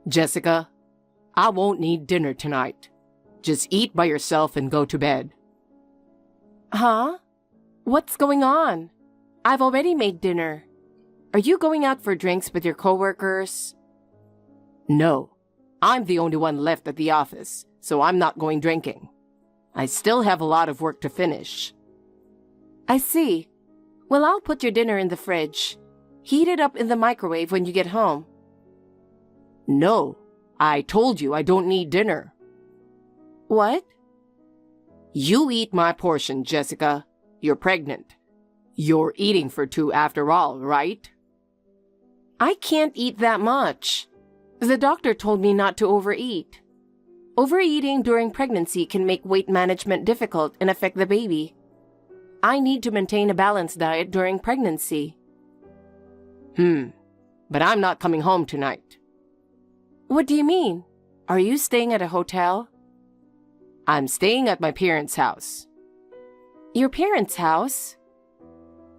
Jessica, I won't need dinner tonight. Just eat by yourself and go to bed. Huh? What's going on? I've already made dinner. Are you going out for drinks with your coworkers? No, I'm the only one left at the office, so I'm not going drinking. I still have a lot of work to finish. I see. Well, I'll put your dinner in the fridge. Heat it up in the microwave when you get home. No, I told you I don't need dinner. What? You eat my portion, Jessica. You're pregnant. You're eating for two after all, right? I can't eat that much. The doctor told me not to overeat. Overeating during pregnancy can make weight management difficult and affect the baby. I need to maintain a balanced diet during pregnancy. But I'm not coming home tonight. What do you mean? Are you staying at a hotel? I'm staying at my parents' house. Your parents' house?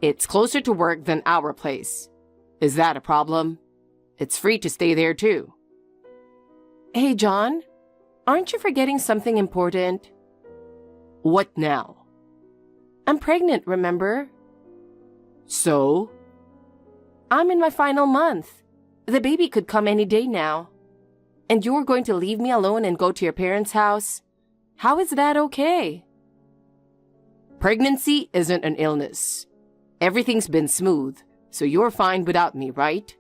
It's closer to work than our place. Is that a problem? It's free to stay there too. Hey, John, aren't you forgetting something important? What now? I'm pregnant, remember? So? I'm in my final month. The baby could come any day now. And you're going to leave me alone and go to your parents' house? How is that okay? Pregnancy isn't an illness. Everything's been smooth, so you're fine without me, right?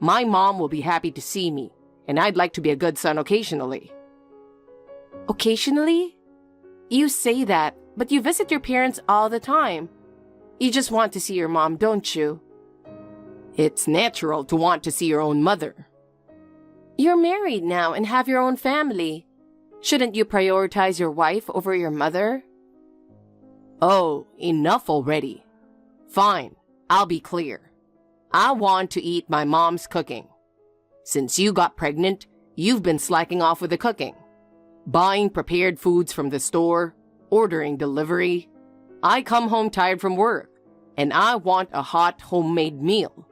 My mom will be happy to see me, and I'd like to be a good son occasionally. Occasionally? You say that, but you visit your parents all the time. You just want to see your mom, don't you? It's natural to want to see your own mother. You're married now and have your own family. Shouldn't you prioritize your wife over your mother? Oh, enough already. Fine, I'll be clear. I want to eat my mom's cooking. Since you got pregnant, you've been slacking off with the cooking. Buying prepared foods from the store, ordering delivery. I come home tired from work, and I want a hot homemade meal.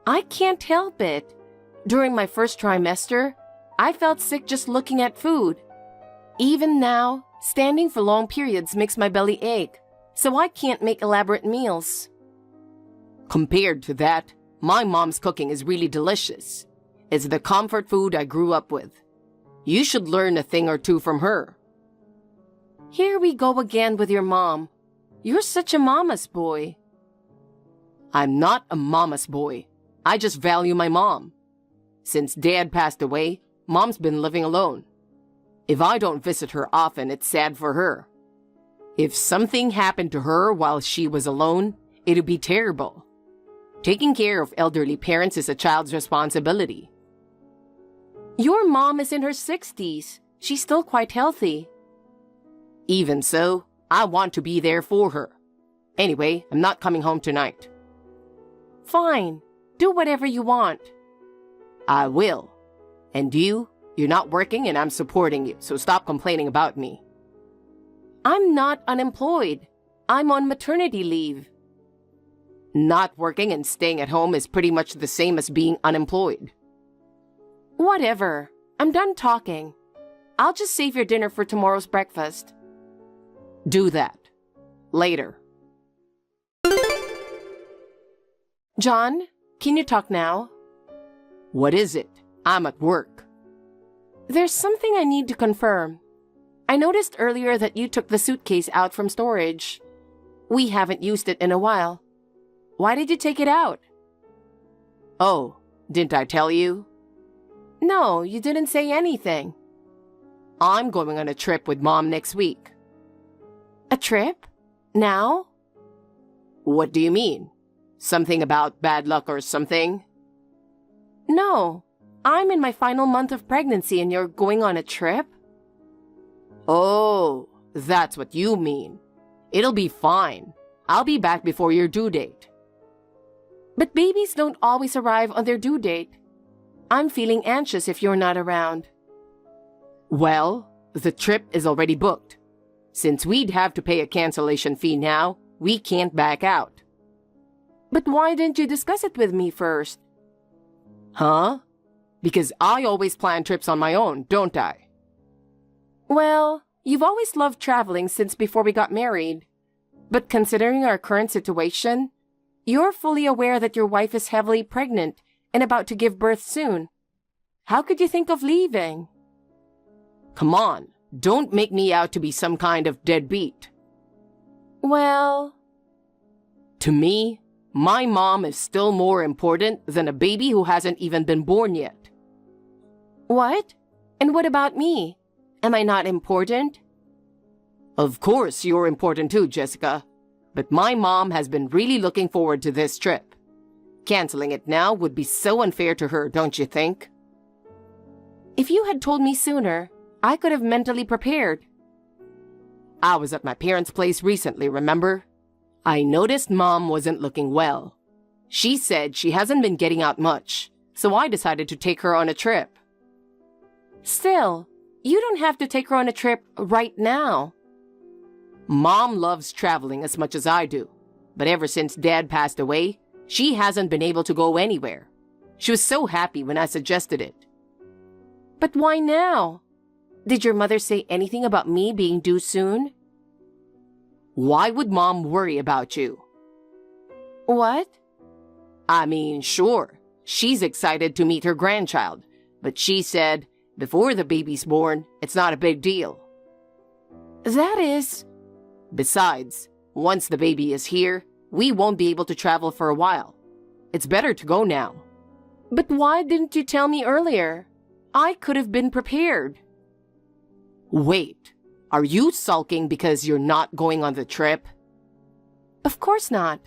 I can't help it. During my first trimester, I felt sick just looking at food. Even now, standing for long periods makes my belly ache, so I can't make elaborate meals. Compared to that, my mom's cooking is really delicious. It's the comfort food I grew up with. You should learn a thing or two from her. Here we go again with your mom. You're such a mama's boy. I'm not a mama's boy. I just value my mom. Since Dad passed away, Mom's been living alone. If I don't visit her often, it's sad for her. If something happened to her while she was alone, it'd be terrible. Taking care of elderly parents is a child's responsibility. Your mom is in her 60s. She's still quite healthy. Even so, I want to be there for her. Anyway, I'm not coming home tonight. Fine. Do whatever you want. I will. And you're not working and I'm supporting you, so stop complaining about me. I'm not unemployed. I'm on maternity leave. Not working and staying at home is pretty much the same as being unemployed. Whatever. I'm done talking. I'll just save your dinner for tomorrow's breakfast. Do that. Later. John, can you talk now? What is it? I'm at work. There's something I need to confirm. I noticed earlier that you took the suitcase out from storage. We haven't used it in a while. Why did you take it out? Oh, didn't I tell you? No, you didn't say anything. I'm going on a trip with Mom next week. A trip? Now? What do you mean? Something about bad luck or something? No, I'm in my final month of pregnancy and you're going on a trip? Oh, that's what you mean. It'll be fine. I'll be back before your due date. But babies don't always arrive on their due date. I'm feeling anxious if you're not around. Well, the trip is already booked. Since we'd have to pay a cancellation fee now, we can't back out. But why didn't you discuss it with me first? Huh? Because I always plan trips on my own, don't I? Well, you've always loved traveling since before we got married. But considering our current situation, you're fully aware that your wife is heavily pregnant and about to give birth soon. How could you think of leaving? Come on, don't make me out to be some kind of deadbeat. Well, to me, my mom is still more important than a baby who hasn't even been born yet. What? And what about me? Am I not important? Of course you're important too, Jessica. But my mom has been really looking forward to this trip. Canceling it now would be so unfair to her, don't you think? If you had told me sooner, I could have mentally prepared. I was at my parents' place recently, remember? I noticed Mom wasn't looking well. She said she hasn't been getting out much, so I decided to take her on a trip. Still, you don't have to take her on a trip right now. Mom loves traveling as much as I do, but ever since Dad passed away, she hasn't been able to go anywhere. She was so happy when I suggested it. But why now? Did your mother say anything about me being due soon? Why would Mom worry about you? What? I mean, sure, she's excited to meet her grandchild, but she said, before the baby's born, it's not a big deal. That is... Besides, once the baby is here, we won't be able to travel for a while. It's better to go now. But why didn't you tell me earlier? I could have been prepared. Wait, are you sulking because you're not going on the trip? Of course not.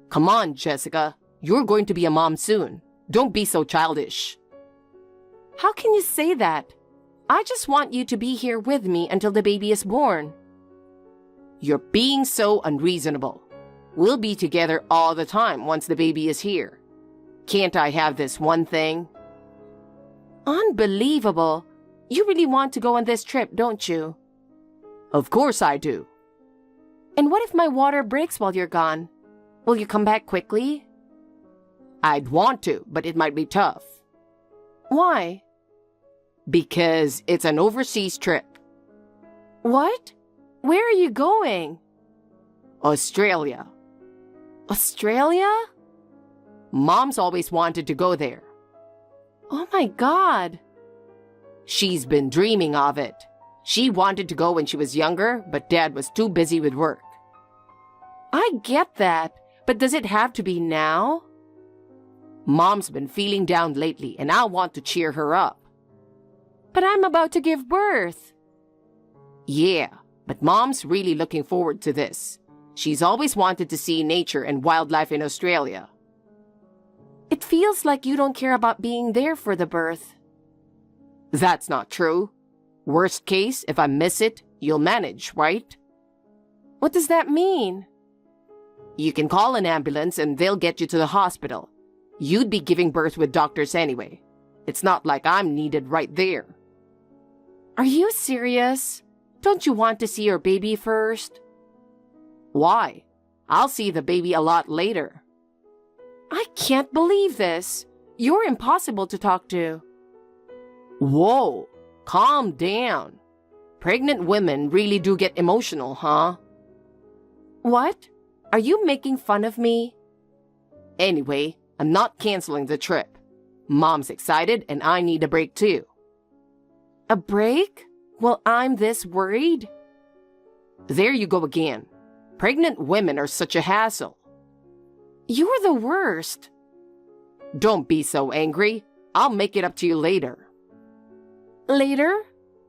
Come on, Jessica. You're going to be a mom soon. Don't be so childish. How can you say that? I just want you to be here with me until the baby is born. You're being so unreasonable. We'll be together all the time once the baby is here. Can't I have this one thing? Unbelievable. You really want to go on this trip, don't you? Of course I do. And what if my water breaks while you're gone? Will you come back quickly? I'd want to, but it might be tough. Why? Because it's an overseas trip. What? Where are you going? Australia. Australia? Mom's always wanted to go there. Oh my God. She's been dreaming of it. She wanted to go when she was younger, but Dad was too busy with work. I get that, but does it have to be now? Mom's been feeling down lately, and I want to cheer her up. But I'm about to give birth. Yeah, but Mom's really looking forward to this. She's always wanted to see nature and wildlife in Australia. It feels like you don't care about being there for the birth. That's not true. Worst case, if I miss it, you'll manage, right? What does that mean? You can call an ambulance and they'll get you to the hospital. You'd be giving birth with doctors anyway. It's not like I'm needed right there. Are you serious? Don't you want to see your baby first? Why? I'll see the baby a lot later. I can't believe this. You're impossible to talk to. Whoa, calm down. Pregnant women really do get emotional, huh? What? Are you making fun of me? Anyway, I'm not canceling the trip. Mom's excited and I need a break too. A break? Well, I'm this worried? There you go again. Pregnant women are such a hassle. You're the worst. Don't be so angry. I'll make it up to you later. Later?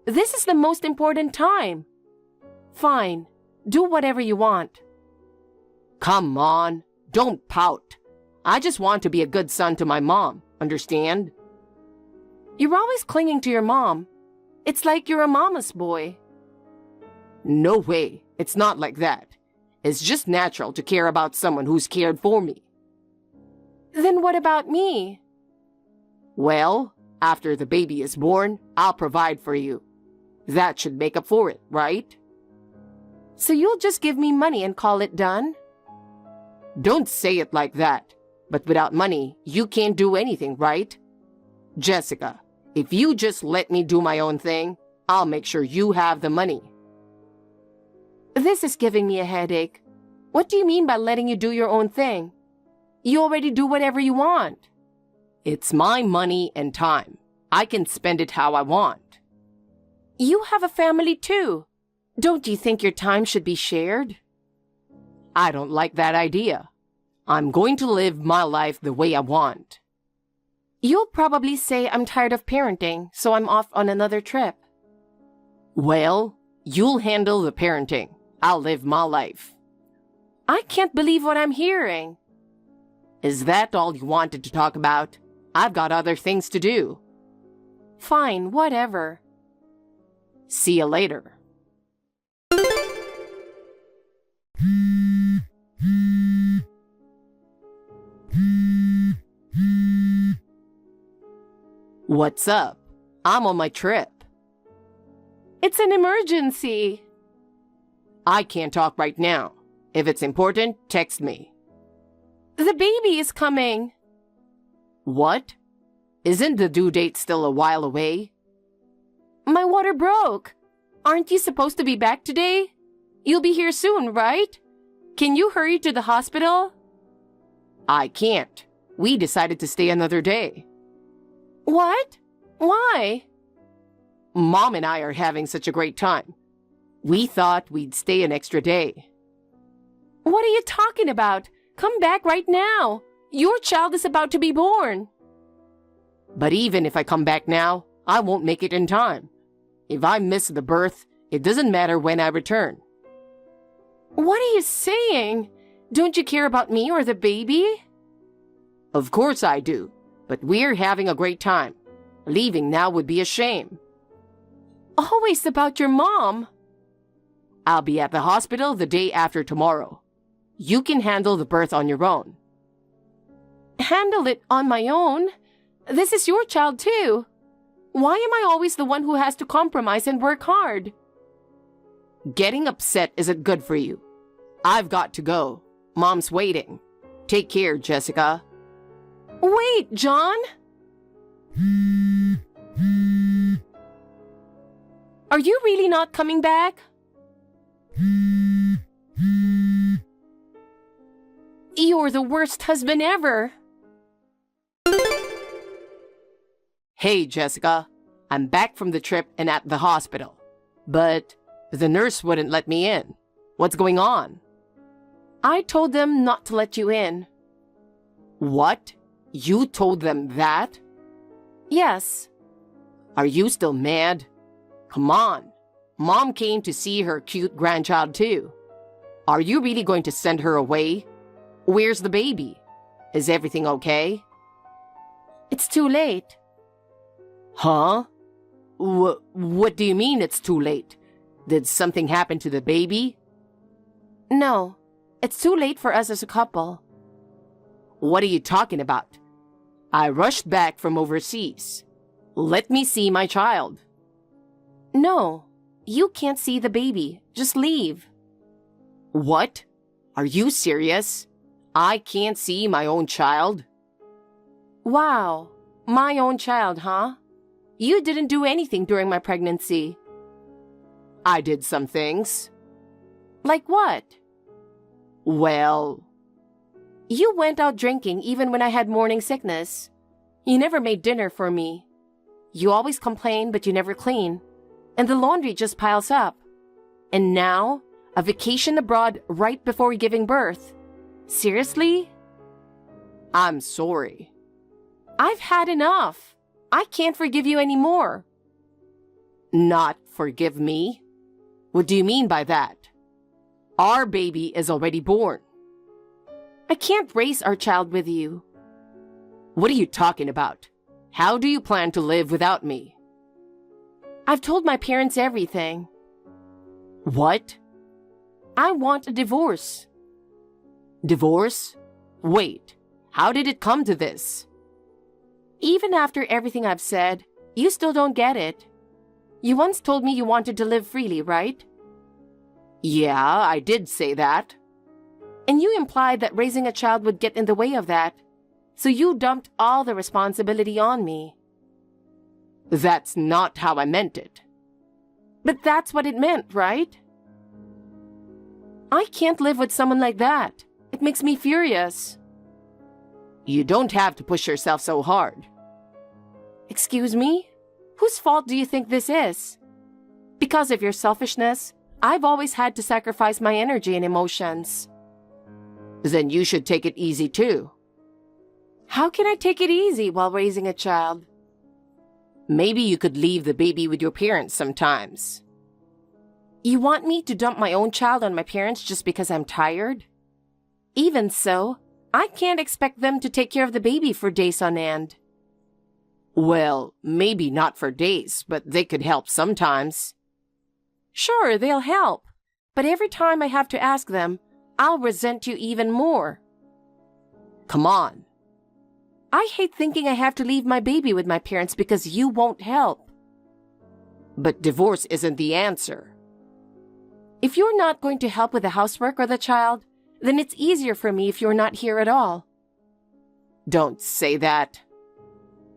This is the most important time. Fine. Do whatever you want. Come on. Don't pout. I just want to be a good son to my mom. Understand? You're always clinging to your mom. It's like you're a mama's boy. No way. It's not like that. It's just natural to care about someone who's cared for me. Then what about me? Well, after the baby is born, I'll provide for you. That should make up for it, right? So you'll just give me money and call it done? Don't say it like that. But without money, you can't do anything, right? Jessica, if you just let me do my own thing, I'll make sure you have the money. This is giving me a headache. What do you mean by letting you do your own thing? You already do whatever you want. It's my money and time. I can spend it how I want. You have a family too. Don't you think your time should be shared? I don't like that idea. I'm going to live my life the way I want. You'll probably say I'm tired of parenting, so I'm off on another trip. Well, you'll handle the parenting. I'll live my life. I can't believe what I'm hearing. Is that all you wanted to talk about? I've got other things to do. Fine, whatever. See you later. What's up? I'm on my trip. It's an emergency. I can't talk right now. If it's important, text me. The baby is coming. What? Isn't the due date still a while away? My water broke. Aren't you supposed to be back today? You'll be here soon, right? Can you hurry to the hospital? I can't. We decided to stay another day. What? Why? Mom and I are having such a great time. We thought we'd stay an extra day. What are you talking about? Come back right now. Your child is about to be born. But even if I come back now, I won't make it in time. If I miss the birth, it doesn't matter when I return. What are you saying? Don't you care about me or the baby? Of course I do, but we're having a great time. Leaving now would be a shame. Always about your mom. I'll be at the hospital the day after tomorrow. You can handle the birth on your own. Handle it on my own? This is your child too. Why am I always the one who has to compromise and work hard? Getting upset isn't good for you. I've got to go. Mom's waiting. Take care, Jessica. Wait, John. Are you really not coming back? You're the worst husband ever. Hey, Jessica. I'm back from the trip and at the hospital. But the nurse wouldn't let me in. What's going on? I told them not to let you in. What? You told them that? Yes. Are you still mad? Come on. Mom came to see her cute grandchild too. Are you really going to send her away? Where's the baby? Is everything okay? It's too late. Huh? What do you mean it's too late? Did something happen to the baby? No, it's too late for us as a couple. What are you talking about? I rushed back from overseas. Let me see my child. No, you can't see the baby. Just leave. What? Are you serious? I can't see my own child? Wow, my own child, huh? You didn't do anything during my pregnancy. I did some things. Like what? Well, you went out drinking even when I had morning sickness. You never made dinner for me. You always complain, but you never clean. And the laundry just piles up. And now, a vacation abroad right before giving birth. Seriously? I'm sorry. I've had enough. I can't forgive you anymore. Not forgive me? What do you mean by that? Our baby is already born. I can't raise our child with you. What are you talking about? How do you plan to live without me? I've told my parents everything. What? I want a divorce. Divorce? Wait, how did it come to this? Even after everything I've said, you still don't get it. You once told me you wanted to live freely, right? Yeah, I did say that. And you implied that raising a child would get in the way of that. So you dumped all the responsibility on me. That's not how I meant it. But that's what it meant, right? I can't live with someone like that. It makes me furious. You don't have to push yourself so hard. Excuse me? Whose fault do you think this is? Because of your selfishness, I've always had to sacrifice my energy and emotions. Then you should take it easy too. How can I take it easy while raising a child? Maybe you could leave the baby with your parents sometimes. You want me to dump my own child on my parents just because I'm tired? Even so, I can't expect them to take care of the baby for days on end. Well, maybe not for days, but they could help sometimes. Sure, they'll help. But every time I have to ask them, I'll resent you even more. Come on. I hate thinking I have to leave my baby with my parents because you won't help. But divorce isn't the answer. If you're not going to help with the housework or the child, then it's easier for me if you're not here at all. Don't say that.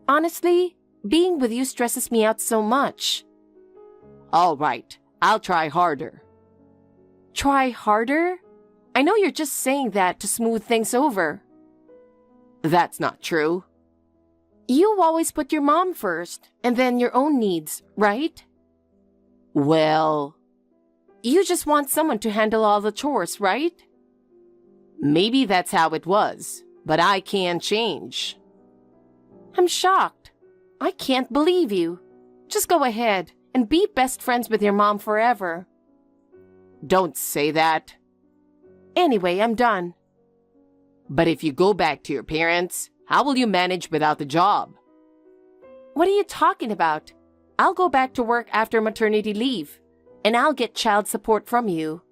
Honestly, being with you stresses me out so much. All right, I'll try harder. Try harder? I know you're just saying that to smooth things over. That's not true. You always put your mom first, and then your own needs, right? Well, you just want someone to handle all the chores, right? Maybe that's how it was, but I can change. I'm shocked. I can't believe you. Just go ahead and be best friends with your mom forever. Don't say that. Anyway, I'm done. But if you go back to your parents, how will you manage without the job? What are you talking about? I'll go back to work after maternity leave, and I'll get child support from you.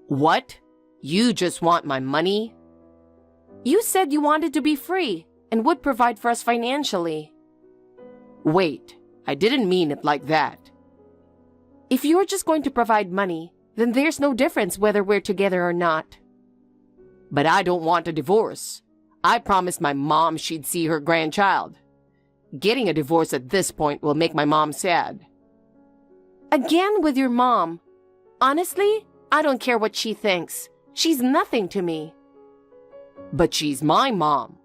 What? You just want my money? You said you wanted to be free and would provide for us financially. Wait, I didn't mean it like that. If you're just going to provide money, then there's no difference whether we're together or not. But I don't want a divorce. I promised my mom she'd see her grandchild. Getting a divorce at this point will make my mom sad. Again with your mom. Honestly, I don't care what she thinks. She's nothing to me. But she's my mom.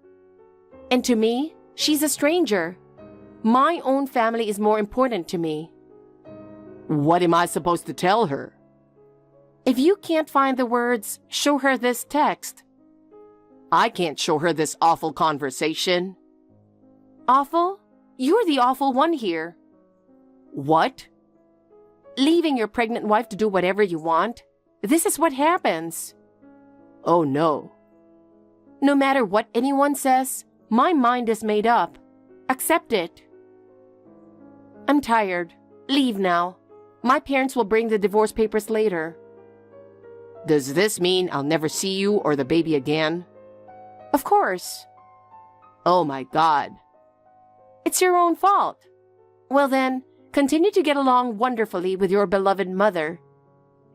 And to me, she's a stranger. My own family is more important to me. What am I supposed to tell her? If you can't find the words, show her this text. I can't show her this awful conversation. Awful? You're the awful one here. What? Leaving your pregnant wife to do whatever you want? This is what happens. Oh no. No matter what anyone says, my mind is made up. Accept it. I'm tired. Leave now. My parents will bring the divorce papers later. Does this mean I'll never see you or the baby again? Of course. Oh my God. It's your own fault. Well then, continue to get along wonderfully with your beloved mother.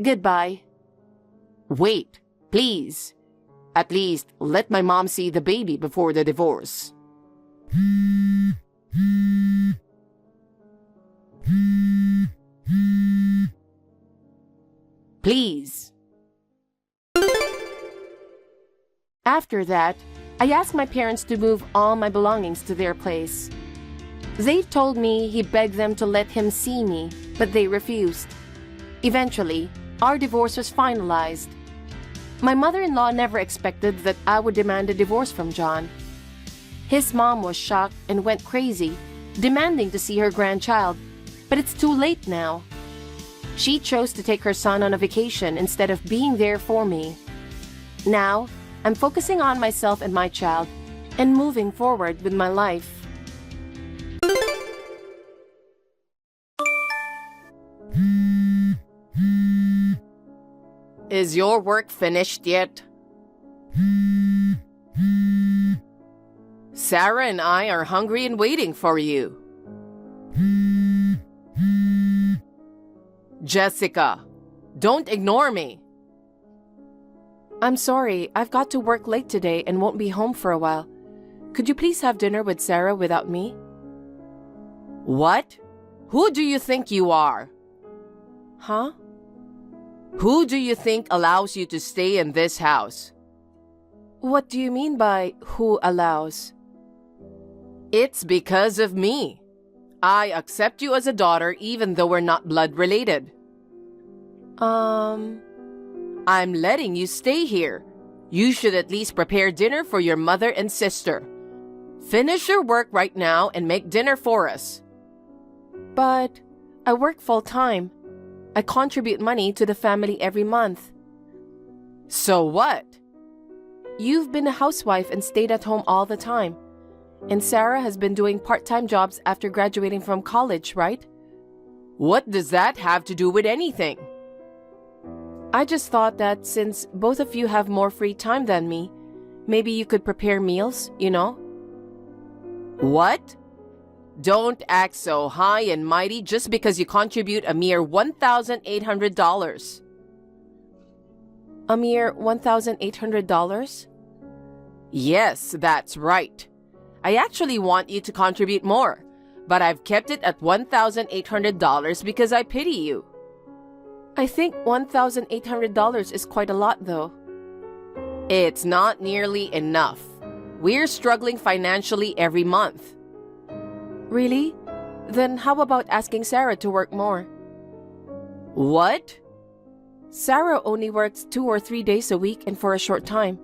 Goodbye. Wait, please. At least let my mom see the baby before the divorce. Please. After that, I asked my parents to move all my belongings to their place. They told me he begged them to let him see me, but they refused. Eventually, our divorce was finalized. My mother-in-law never expected that I would demand a divorce from John. His mom was shocked and went crazy, demanding to see her grandchild, but it's too late now. She chose to take her son on a vacation instead of being there for me. Now, I'm focusing on myself and my child, and moving forward with my life. Is your work finished yet? Sarah and I are hungry and waiting for you. Jessica, don't ignore me. I'm sorry, I've got to work late today and won't be home for a while. Could you please have dinner with Sarah without me? What? Who do you think you are? Huh? Who do you think allows you to stay in this house? What do you mean by who allows? It's because of me. I accept you as a daughter even though we're not blood related. I'm letting you stay here. You should at least prepare dinner for your mother and sister. Finish your work right now and make dinner for us. But I work full-time. I contribute money to the family every month. So what? You've been a housewife and stayed at home all the time. And Sarah has been doing part-time jobs after graduating from college, right? What does that have to do with anything? I just thought that since both of you have more free time than me, maybe you could prepare meals, you know? What? Don't act so high and mighty just because you contribute a mere $1,800. A mere $1,800? Yes, that's right. I actually want you to contribute more, but I've kept it at $1,800 because I pity you. I think $1,800 is quite a lot, though. It's not nearly enough. We're struggling financially every month. Really? Then how about asking Sarah to work more? What? Sarah only works 2 or 3 days a week and for a short time.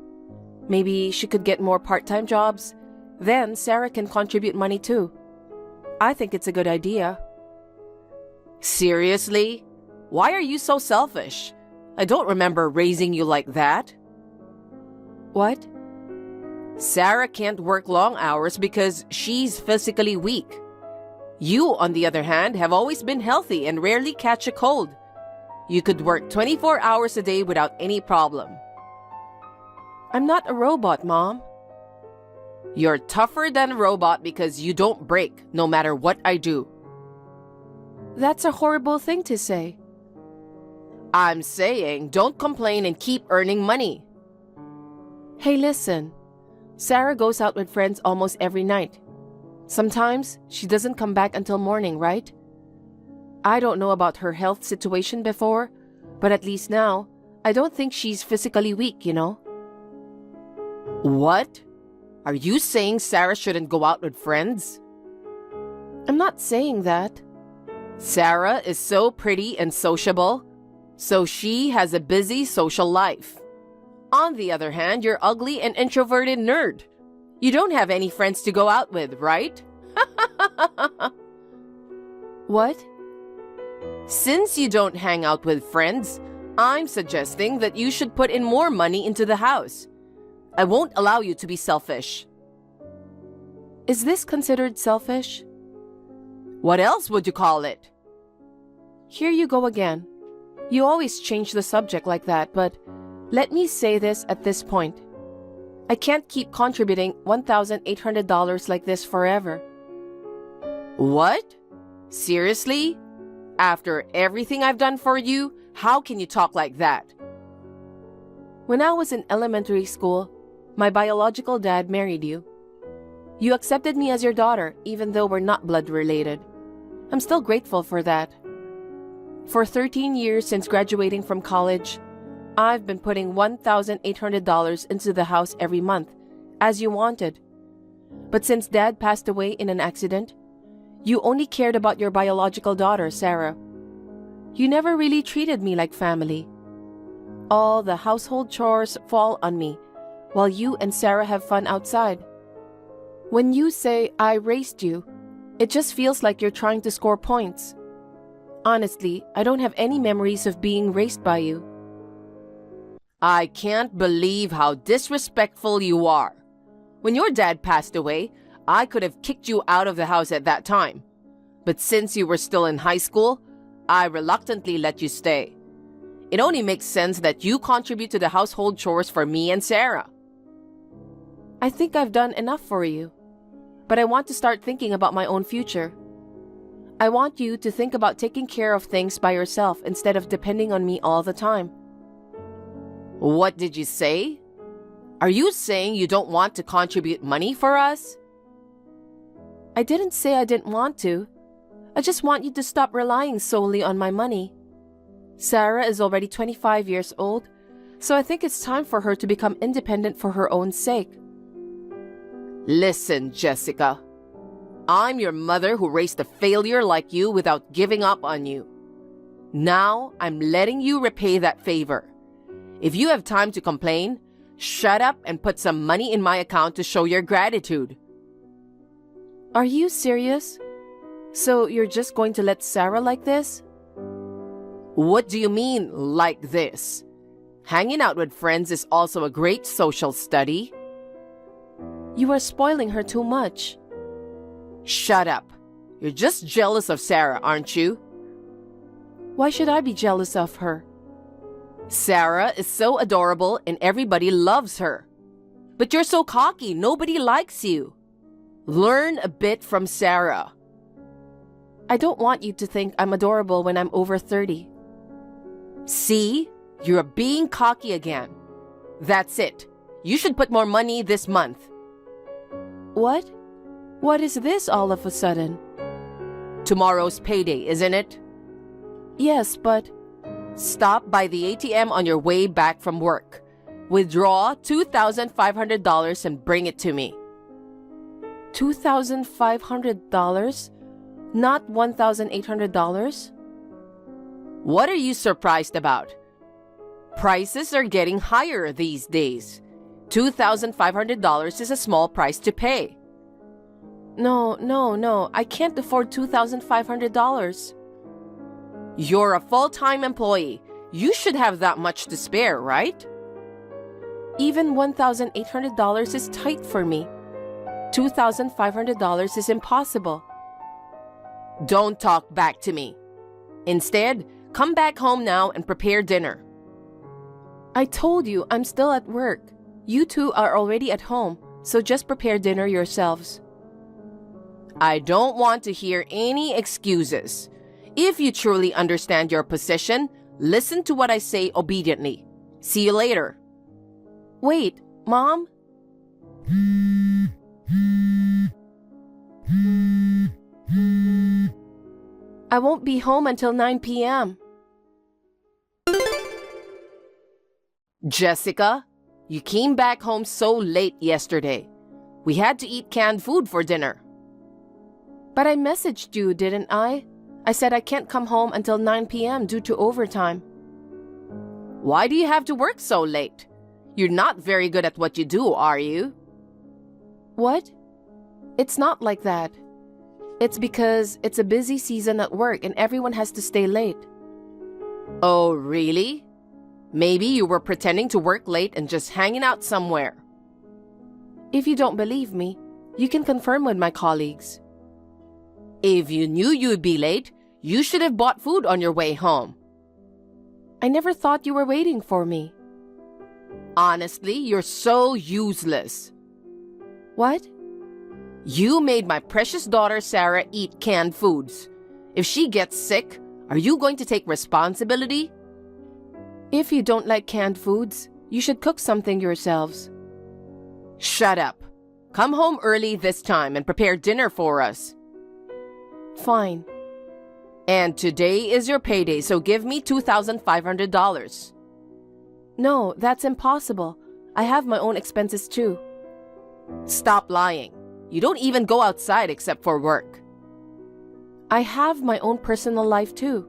Maybe she could get more part-time jobs. Then Sarah can contribute money too. I think it's a good idea. Seriously? Why are you so selfish? I don't remember raising you like that. What? Sarah can't work long hours because she's physically weak. You, on the other hand, have always been healthy and rarely catch a cold. You could work 24 hours a day without any problem. I'm not a robot, Mom. You're tougher than a robot because you don't break, no matter what I do. That's a horrible thing to say. I'm saying don't complain and keep earning money. Hey, listen. Sarah goes out with friends almost every night. Sometimes she doesn't come back until morning, right? I don't know about her health situation before, but at least now, I don't think she's physically weak, you know? What? Are you saying Sarah shouldn't go out with friends? I'm not saying that. Sarah is so pretty and sociable, so she has a busy social life. On the other hand, you're ugly and introverted nerd. You don't have any friends to go out with, right? What? Since you don't hang out with friends, I'm suggesting that you should put in more money into the house. I won't allow you to be selfish. Is this considered selfish? What else would you call it? Here you go again. You always change the subject like that, but let me say this at this point. I can't keep contributing $1,800 like this forever. What? Seriously? After everything I've done for you, how can you talk like that? When I was in elementary school, my biological dad married you. You accepted me as your daughter, even though we're not blood related. I'm still grateful for that. For 13 years since graduating from college, I've been putting $1,800 into the house every month, as you wanted. But since Dad passed away in an accident, you only cared about your biological daughter, Sarah. You never really treated me like family. All the household chores fall on me, while you and Sarah have fun outside. When you say I raised you, it just feels like you're trying to score points. Honestly, I don't have any memories of being raised by you. I can't believe how disrespectful you are. When your dad passed away, I could have kicked you out of the house at that time. But since you were still in high school, I reluctantly let you stay. It only makes sense that you contribute to the household chores for me and Sarah. I think I've done enough for you, but I want to start thinking about my own future. I want you to think about taking care of things by yourself instead of depending on me all the time. What did you say? Are you saying you don't want to contribute money for us? I didn't say I didn't want to. I just want you to stop relying solely on my money. Sarah is already 25 years old, so I think it's time for her to become independent for her own sake. Listen, Jessica. I'm your mother who raised a failure like you without giving up on you. Now I'm letting you repay that favor. If you have time to complain, shut up and put some money in my account to show your gratitude. Are you serious? So you're just going to let Sarah like this? What do you mean, like this? Hanging out with friends is also a great social study. You are spoiling her too much. Shut up. You're just jealous of Sarah, aren't you? Why should I be jealous of her? Sarah is so adorable and everybody loves her. But you're so cocky, nobody likes you. Learn a bit from Sarah. I don't want you to think I'm adorable when I'm over 30. See? You're being cocky again. That's it. You should put more money this month. What? What is this all of a sudden? Tomorrow's payday, isn't it? Yes, but... Stop by the ATM on your way back from work. Withdraw $2,500 and bring it to me. $2,500? Not $1,800? What are you surprised about? Prices are getting higher these days. $2,500 is a small price to pay. No. I can't afford $2,500. You're a full-time employee. You should have that much to spare, right? Even $1,800 is tight for me. $2,500 is impossible. Don't talk back to me. Instead, come back home now and prepare dinner. I told you I'm still at work. You two are already at home, so just prepare dinner yourselves. I don't want to hear any excuses. If you truly understand your position, listen to what I say obediently. See you later. Wait, Mom? I won't be home until 9 p.m. Jessica, you came back home so late yesterday. We had to eat canned food for dinner. But I messaged you, didn't I? I said I can't come home until 9 p.m. due to overtime. Why do you have to work so late? You're not very good at what you do, are you? What? It's not like that. It's because it's a busy season at work and everyone has to stay late. Oh, really? Maybe you were pretending to work late and just hanging out somewhere. If you don't believe me, you can confirm with my colleagues. If you knew you'd be late, you should have bought food on your way home. I never thought you were waiting for me. Honestly, you're so useless. What? You made my precious daughter Sarah eat canned foods. If she gets sick, are you going to take responsibility? If you don't like canned foods, you should cook something yourselves. Shut up. Come home early this time and prepare dinner for us. Fine. And today is your payday, so give me $2,500. No, that's impossible. I have my own expenses too. Stop lying. You don't even go outside except for work. I have my own personal life too.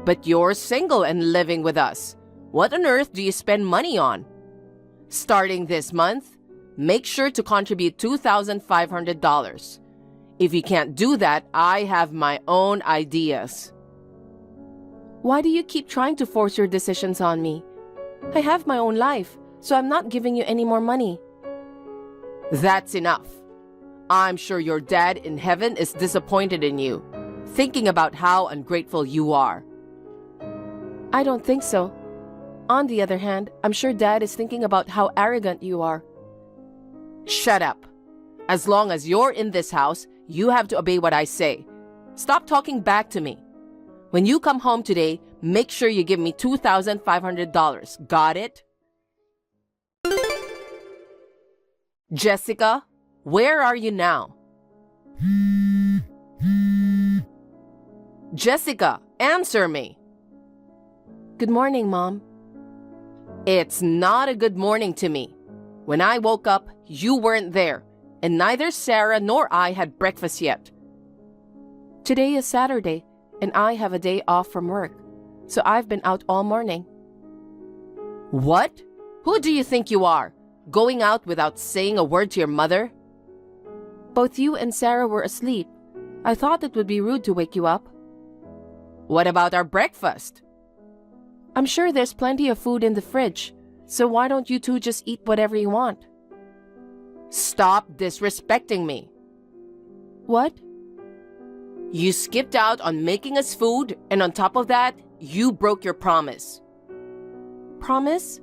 But you're single and living with us. What on earth do you spend money on? Starting this month, make sure to contribute $2,500. If you can't do that, I have my own ideas. Why do you keep trying to force your decisions on me? I have my own life, so I'm not giving you any more money. That's enough. I'm sure your dad in heaven is disappointed in you, thinking about how ungrateful you are. I don't think so. On the other hand, I'm sure Dad is thinking about how arrogant you are. Shut up. As long as you're in this house, you have to obey what I say. Stop talking back to me. When you come home today, make sure you give me $2,500. Got it? Jessica, where are you now? Jessica, answer me. Good morning, Mom. It's not a good morning to me. When I woke up, you weren't there, and neither Sarah nor I had breakfast yet. Today is Saturday, and I have a day off from work, so I've been out all morning. What? Who do you think you are? Going out without saying a word to your mother? Both you and Sarah were asleep. I thought it would be rude to wake you up. What about our breakfast? I'm sure there's plenty of food in the fridge, so why don't you two just eat whatever you want? Stop disrespecting me. What? You skipped out on making us food, and on top of that, you broke your promise. Promise?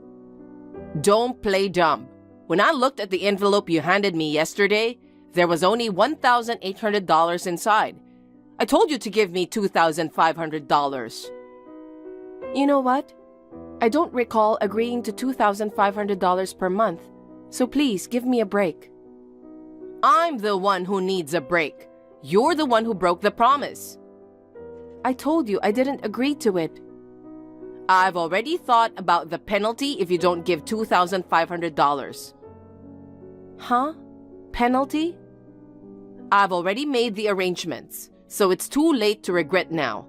Don't play dumb. When I looked at the envelope you handed me yesterday, there was only $1,800 inside. I told you to give me $2,500. You know what? I don't recall agreeing to $2,500 per month, so please give me a break. I'm the one who needs a break. You're the one who broke the promise. I told you I didn't agree to it. I've already thought about the penalty if you don't give $2,500. Huh? Penalty? I've already made the arrangements, so it's too late to regret now.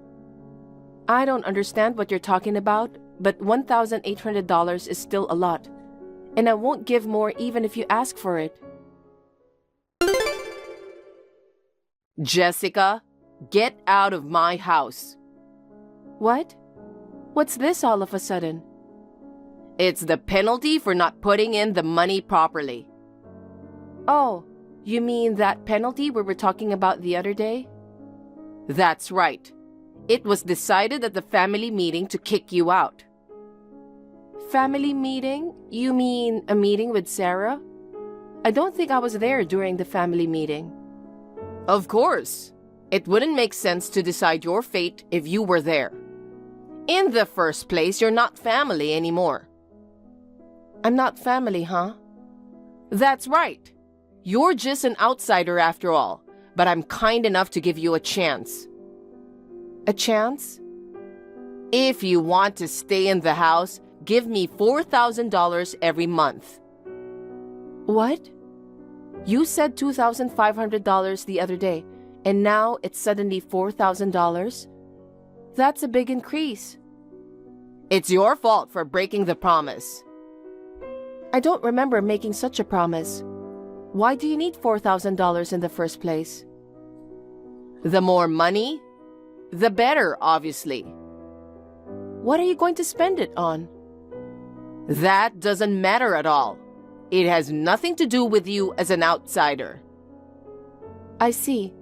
I don't understand what you're talking about, but $1,800 is still a lot, and I won't give more even if you ask for it. Jessica, get out of my house. What? What's this all of a sudden? It's the penalty for not putting in the money properly. Oh, you mean that penalty we were talking about the other day? That's right. It was decided at the family meeting to kick you out. Family meeting? You mean a meeting with Sarah? I don't think I was there during the family meeting. Of course. It wouldn't make sense to decide your fate if you were there. In the first place, you're not family anymore. I'm not family, huh? That's right. You're just an outsider after all, but I'm kind enough to give you a chance. A chance? If you want to stay in the house, give me $4,000 every month. What? You said $2,500 the other day, and now it's suddenly $4,000? That's a big increase. It's your fault for breaking the promise. I don't remember making such a promise. Why do you need $4,000 in the first place? The more money, the better, obviously. What are you going to spend it on? That doesn't matter at all. It has nothing to do with you as an outsider. I see.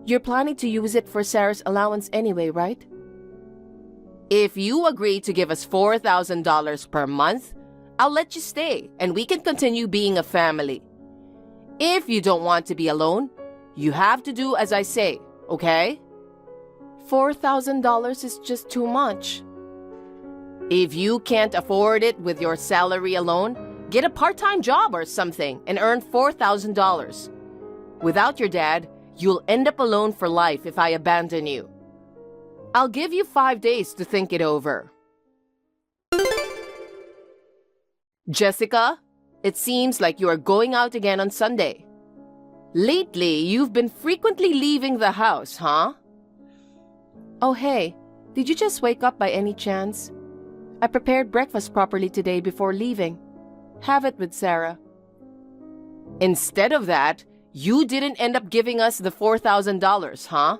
You're planning to use it for Sarah's allowance anyway, right? If you agree to give us $4,000 per month, I'll let you stay and we can continue being a family. If you don't want to be alone, you have to do as I say, okay? $4,000 is just too much. If you can't afford it with your salary alone, get a part-time job or something and earn $4,000. Without your dad, you'll end up alone for life if I abandon you. I'll give you 5 days to think it over. Jessica, it seems like you are going out again on Sunday. Lately, you've been frequently leaving the house, huh? Oh, hey, did you just wake up by any chance? I prepared breakfast properly today before leaving. Have it with Sarah. Instead of that, you didn't end up giving us the $4,000, huh?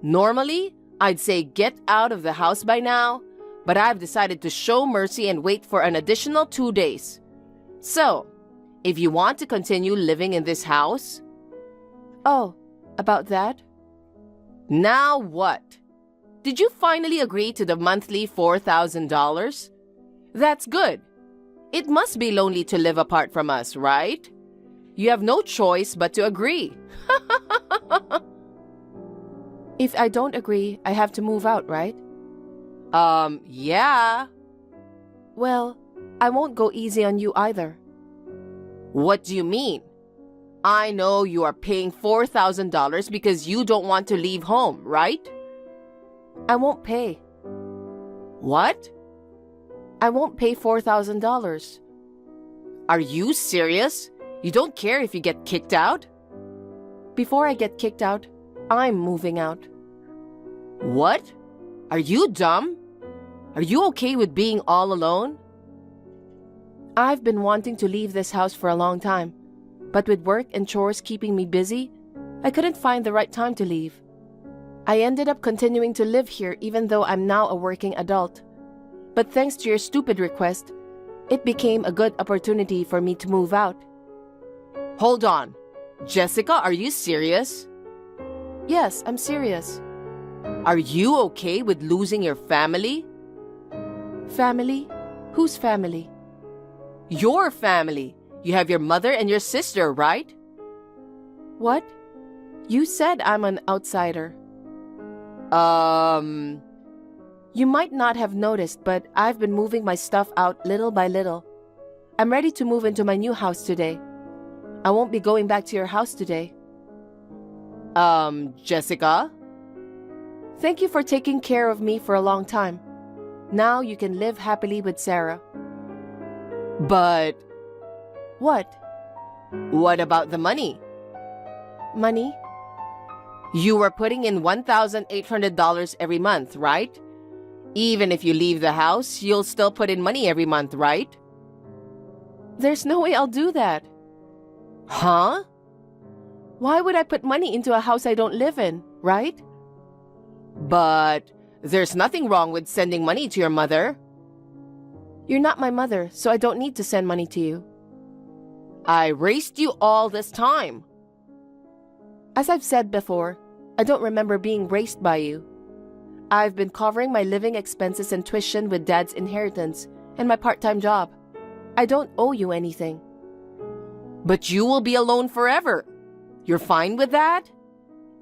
Normally, I'd say get out of the house by now, but I've decided to show mercy and wait for an additional 2 days. So, if you want to continue living in this house... Oh, about that? Now what? Did you finally agree to the monthly $4,000? That's good. It must be lonely to live apart from us, right? You have no choice but to agree. If I don't agree, I have to move out, right? Yeah. Well, I won't go easy on you either. What do you mean? I know you are paying $4,000 because you don't want to leave home, right? I won't pay. What? I won't pay $4,000. Are you serious? You don't care if you get kicked out? Before I get kicked out, I'm moving out. What? Are you dumb? Are you okay with being all alone? I've been wanting to leave this house for a long time, but with work and chores keeping me busy, I couldn't find the right time to leave. I ended up continuing to live here even though I'm now a working adult. But thanks to your stupid request, it became a good opportunity for me to move out. Hold on. Jessica, are you serious? Yes, I'm serious. Are you okay with losing your family? Family? Whose family? Your family. You have your mother and your sister, right? What? You said I'm an outsider. You might not have noticed, but I've been moving my stuff out little by little. I'm ready to move into my new house today. I won't be going back to your house today. Jessica? Thank you for taking care of me for a long time. Now you can live happily with Sarah. But... What? What about the money? Money? You were putting in $1,800 every month, right? Even if you leave the house, you'll still put in money every month, right? There's no way I'll do that. Huh? Why would I put money into a house I don't live in, right? But there's nothing wrong with sending money to your mother. You're not my mother, so I don't need to send money to you. I raised you all this time. As I've said before, I don't remember being raised by you. I've been covering my living expenses and tuition with Dad's inheritance and my part-time job. I don't owe you anything. But you will be alone forever. You're fine with that?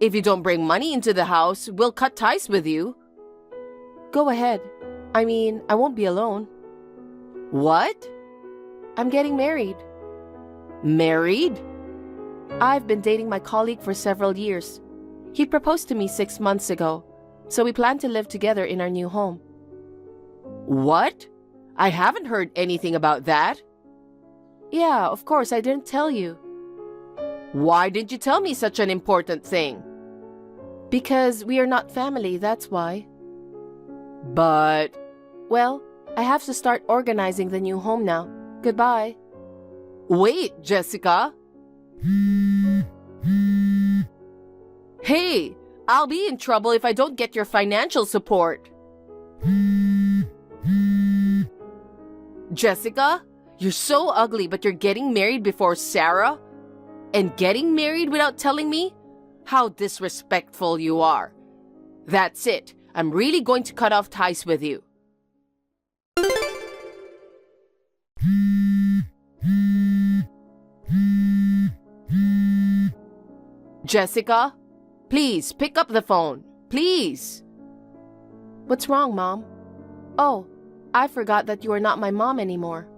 If you don't bring money into the house, we'll cut ties with you. Go ahead. I mean, I won't be alone. What? I'm getting married. Married? I've been dating my colleague for several years. He proposed to me 6 months ago, so we plan to live together in our new home. What? I haven't heard anything about that. Yeah, of course, I didn't tell you. Why didn't you tell me such an important thing? Because we are not family, that's why. But... Well, I have to start organizing the new home now. Goodbye. Wait, Jessica. Hey, I'll be in trouble if I don't get your financial support. Jessica, you're so ugly, but you're getting married before Sarah? And getting married without telling me? How disrespectful you are. That's it. I'm really going to cut off ties with you. Jessica, please pick up the phone. Please. What's wrong, Mom? Oh, I forgot that you are not my mom anymore.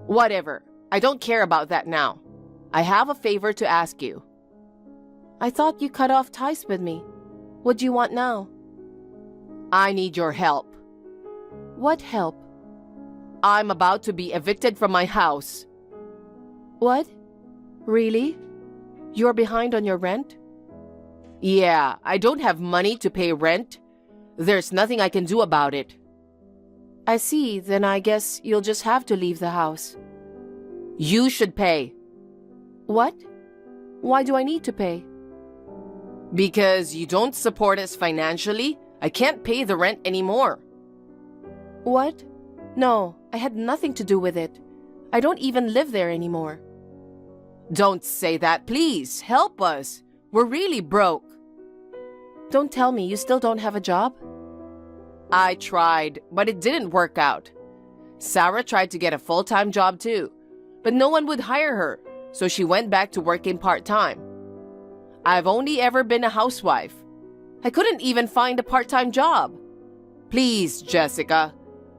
Whatever. I don't care about that now. I have a favor to ask you. I thought you cut off ties with me. What do you want now? I need your help. What help? I'm about to be evicted from my house. What? Really? You're behind on your rent? Yeah, I don't have money to pay rent. There's nothing I can do about it. I see, then I guess you'll just have to leave the house. You should pay. What? Why do I need to pay? Because you don't support us financially, I can't pay the rent anymore. What? No, I had nothing to do with it. I don't even live there anymore. Don't say that, please. Help us. We're really broke. Don't tell me you still don't have a job? I tried, but it didn't work out. Sarah tried to get a full-time job too, but no one would hire her, so she went back to working part-time. I've only ever been a housewife. I couldn't even find a part-time job. Please, Jessica,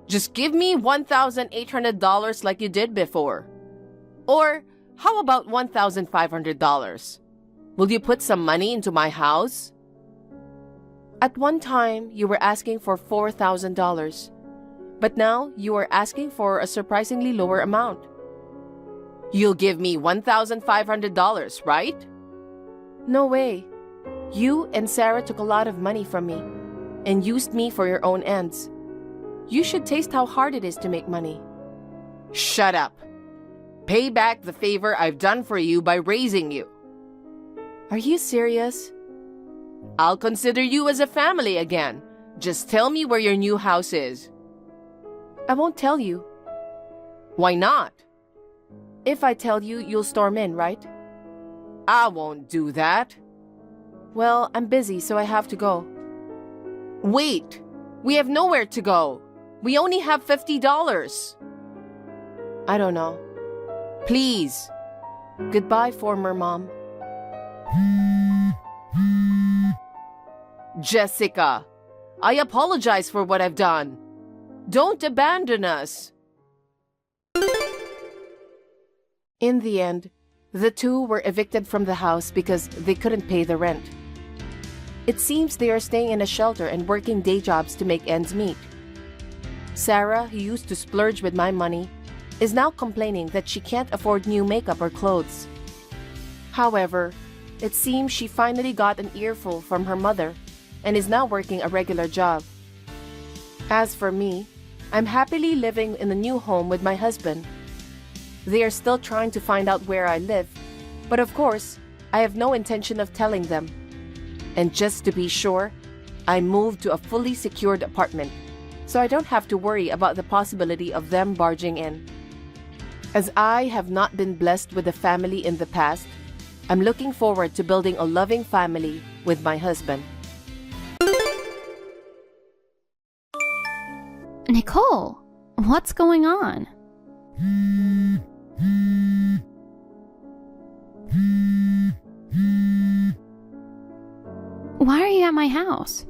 just give me $1,800 like you did before. Or how about $1,500? Will you put some money into my house? At one time, you were asking for $4,000, but now you are asking for a surprisingly lower amount. You'll give me $1,500, right? No way. You and Sarah took a lot of money from me and used me for your own ends. You should taste how hard it is to make money. Shut up. Pay back the favor I've done for you by raising you. Are you serious? I'll consider you as a family again. Just tell me where your new house is. I won't tell you. Why not? If I tell you, you'll storm in, right? I won't do that. Well, I'm busy, so I have to go. Wait! We have nowhere to go. We only have $50. I don't know. Please. Goodbye, former mom. Jessica, I apologize for what I've done. Don't abandon us. In the end, the two were evicted from the house because they couldn't pay the rent. It seems they are staying in a shelter and working day jobs to make ends meet. Sarah, who used to splurge with my money, is now complaining that she can't afford new makeup or clothes. However, it seems she finally got an earful from her mother and is now working a regular job. As for me, I'm happily living in a new home with my husband. They are still trying to find out where I live, but of course, I have no intention of telling them. And just to be sure, I moved to a fully secured apartment, so I don't have to worry about the possibility of them barging in. As I have not been blessed with a family in the past, I'm looking forward to building a loving family with my husband. Nicole, what's going on? Why are you at my house?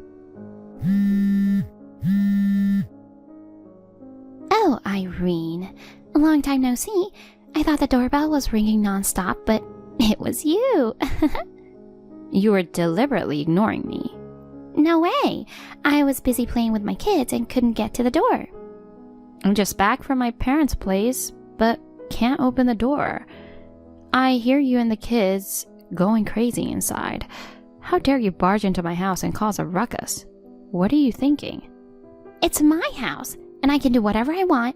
Oh, Irene. Long time no see. I thought the doorbell was ringing nonstop, but it was you. You were deliberately ignoring me. No way. I was busy playing with my kids and couldn't get to the door. I'm just back from my parents' place, but can't open the door. I hear you and the kids going crazy inside. How dare you barge into my house and cause a ruckus? What are you thinking? It's my house, and I can do whatever I want.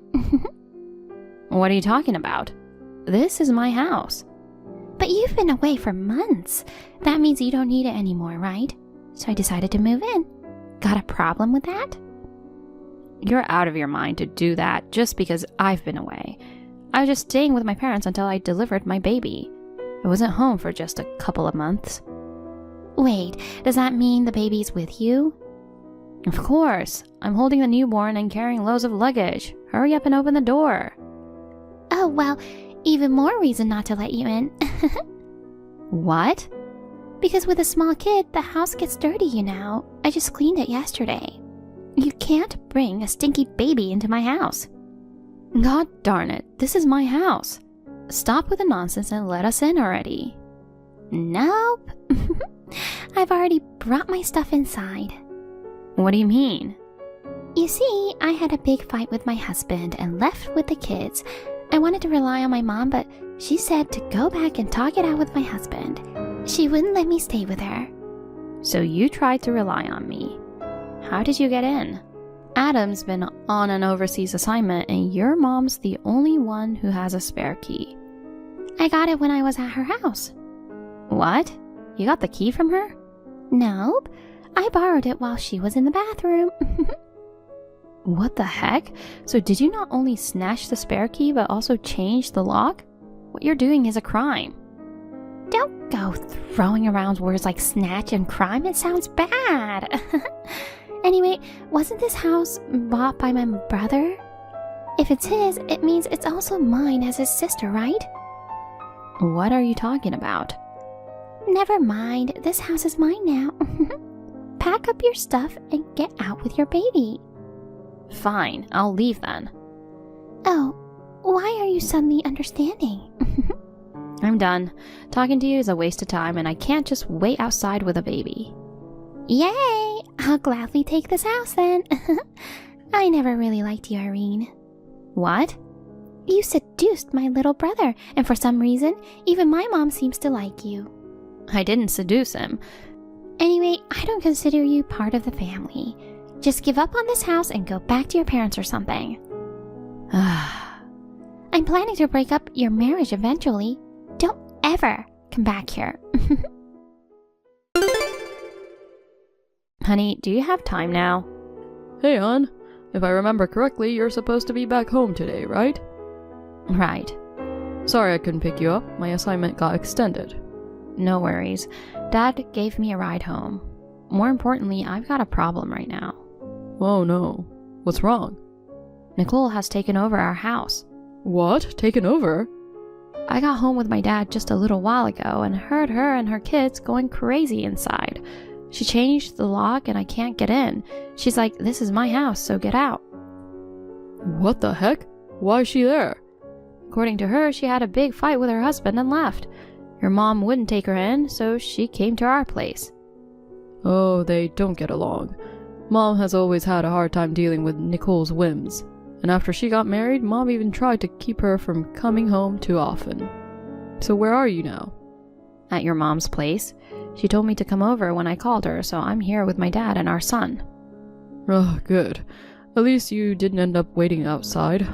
What are you talking about? This is my house. But you've been away for months. That means you don't need it anymore, right? So I decided to move in. Got a problem with that? You're out of your mind to do that just because I've been away. I was just staying with my parents until I delivered my baby. I wasn't home for just a couple of months. Wait, does that mean the baby's with you? Of course. I'm holding the newborn and carrying loads of luggage. Hurry up and open the door. Oh, well, even more reason not to let you in. What? Because with a small kid, the house gets dirty, you know. I just cleaned it yesterday. You can't bring a stinky baby into my house. God darn it, this is my house. Stop with the nonsense and let us in already. Nope. I've already brought my stuff inside. What do you mean? You see, I had a big fight with my husband and left with the kids. I wanted to rely on my mom, but she said to go back and talk it out with my husband. She wouldn't let me stay with her. So you tried to rely on me. How did you get in? Adam's been on an overseas assignment and your mom's the only one who has a spare key. I got it when I was at her house. What? You got the key from her? Nope. I borrowed it while she was in the bathroom. What the heck? So did you not only snatch the spare key but also change the lock? What you're doing is a crime. Don't go throwing around words like snatch and crime. It sounds bad. Anyway, wasn't this house bought by my brother? If it's his, it means it's also mine as his sister, right? What are you talking about? Never mind. This house is mine now. Pack up your stuff and get out with your baby. Fine, I'll leave then. Oh, why are you suddenly understanding? I'm done. Talking to you is a waste of time and I can't just wait outside with a baby. Yay! I'll gladly take this house then. I never really liked you, Irene. What? You seduced my little brother, and for some reason, even my mom seems to like you. I didn't seduce him. Anyway, I don't consider you part of the family. Just give up on this house and go back to your parents or something. I'm planning to break up your marriage eventually. Don't ever come back here. Honey, do you have time now? Hey, hon. If I remember correctly, you're supposed to be back home today, right? Right. Sorry I couldn't pick you up. My assignment got extended. No worries. Dad gave me a ride home. More importantly, I've got a problem right now. Oh no. What's wrong? Nicole has taken over our house. What? Taken over? I got home with my dad just a little while ago and heard her and her kids going crazy inside. She changed the lock and I can't get in. She's like, "This is my house, so get out." What the heck? Why is she there? According to her, she had a big fight with her husband and left. Your mom wouldn't take her in, so she came to our place. Oh, they don't get along. Mom has always had a hard time dealing with Nicole's whims. And after she got married, Mom even tried to keep her from coming home too often. So where are you now? At your mom's place. She told me to come over when I called her, so I'm here with my dad and our son. Oh, good. At least you didn't end up waiting outside.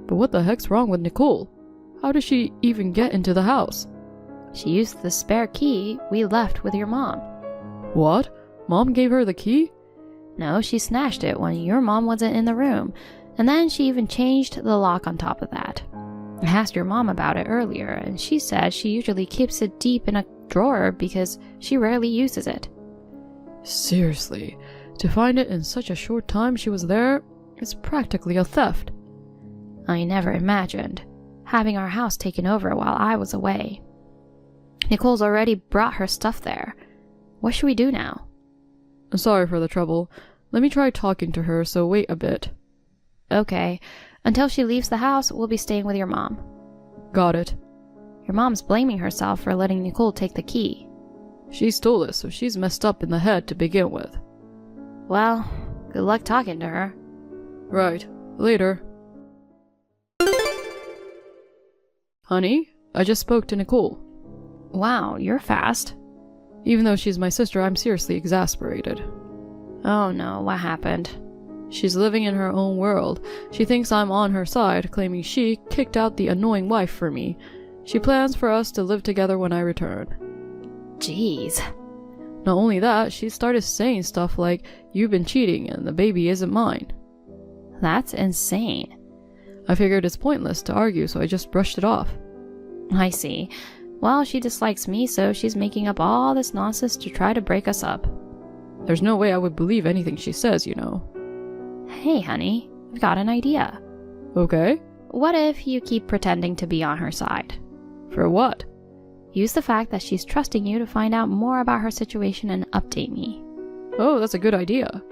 But what the heck's wrong with Nicole? How did she even get into the house? She used the spare key we left with your mom. What? Mom gave her the key? No, she snatched it when your mom wasn't in the room, and then she even changed the lock on top of that. I asked your mom about it earlier, and she said she usually keeps it deep in a drawer because she rarely uses it. Seriously, to find it in such a short time she was there is practically a theft. I never imagined having our house taken over while I was away. Nicole's already brought her stuff there. What should we do now? Sorry for the trouble. Let me try talking to her, so wait a bit. Okay. Until she leaves the house, we'll be staying with your mom. Got it. Your mom's blaming herself for letting Nicole take the key. She stole it, so she's messed up in the head to begin with. Well, good luck talking to her. Right. Later. Honey, I just spoke to Nicole. Wow, you're fast. Even though she's my sister, I'm seriously exasperated. Oh no, what happened? She's living in her own world. She thinks I'm on her side, claiming she kicked out the annoying wife for me. She plans for us to live together when I return. Jeez. Not only that, she started saying stuff like, "You've been cheating and the baby isn't mine." That's insane. I figured it's pointless to argue, so I just brushed it off. I see. Well, she dislikes me, so she's making up all this nonsense to try to break us up. There's no way I would believe anything she says, you know. Hey, honey, I've got an idea. Okay. What if you keep pretending to be on her side? For what? Use the fact that she's trusting you to find out more about her situation and update me. Oh, that's a good idea.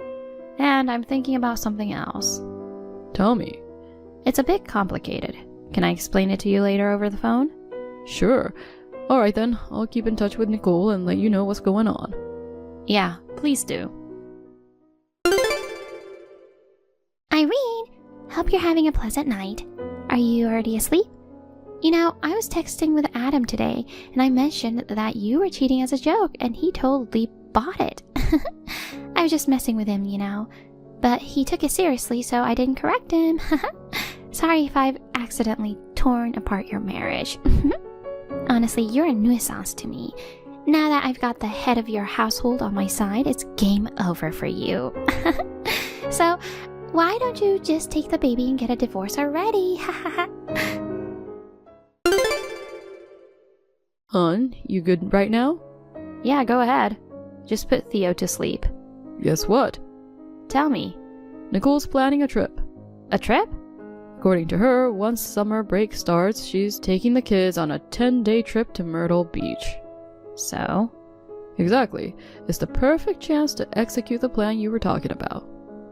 And I'm thinking about something else. Tell me. It's a bit complicated. Can I explain it to you later over the phone? Sure. Alright then, I'll keep in touch with Nicole and let you know what's going on. Yeah, please do. Irene, hope you're having a pleasant night. Are you already asleep? You know, I was texting with Adam today, and I mentioned that you were cheating as a joke, and he totally bought it. I was just messing with him, you know. But he took it seriously, so I didn't correct him. Sorry if I've accidentally torn apart your marriage. Honestly, you're a nuisance to me. Now that I've got the head of your household on my side, it's game over for you. So, why don't you just take the baby and get a divorce already? Hon, you good right now? Yeah, go ahead. Just put Theo to sleep. Guess what? Tell me. Nicole's planning a trip. A trip? According to her, once summer break starts, she's taking the kids on a 10-day trip to Myrtle Beach. So? Exactly. It's the perfect chance to execute the plan you were talking about.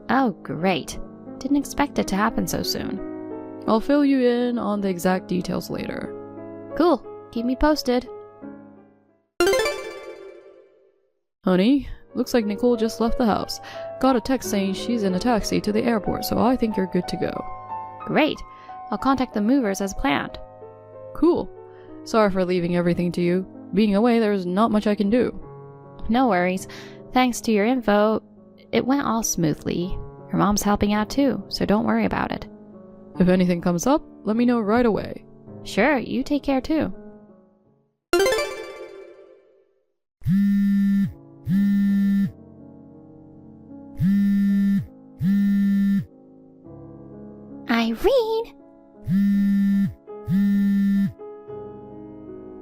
Oh, great. Didn't expect it to happen so soon. I'll fill you in on the exact details later. Cool. Keep me posted. Honey, looks like Nicole just left the house. Got a text saying she's in a taxi to the airport, so I think you're good to go. Great. I'll contact the movers as planned. Cool. Sorry for leaving everything to you. Being away, there's not much I can do. No worries. Thanks to your info, it went all smoothly. Your mom's helping out too, so don't worry about it. If anything comes up, let me know right away. Sure, you take care too. Irene!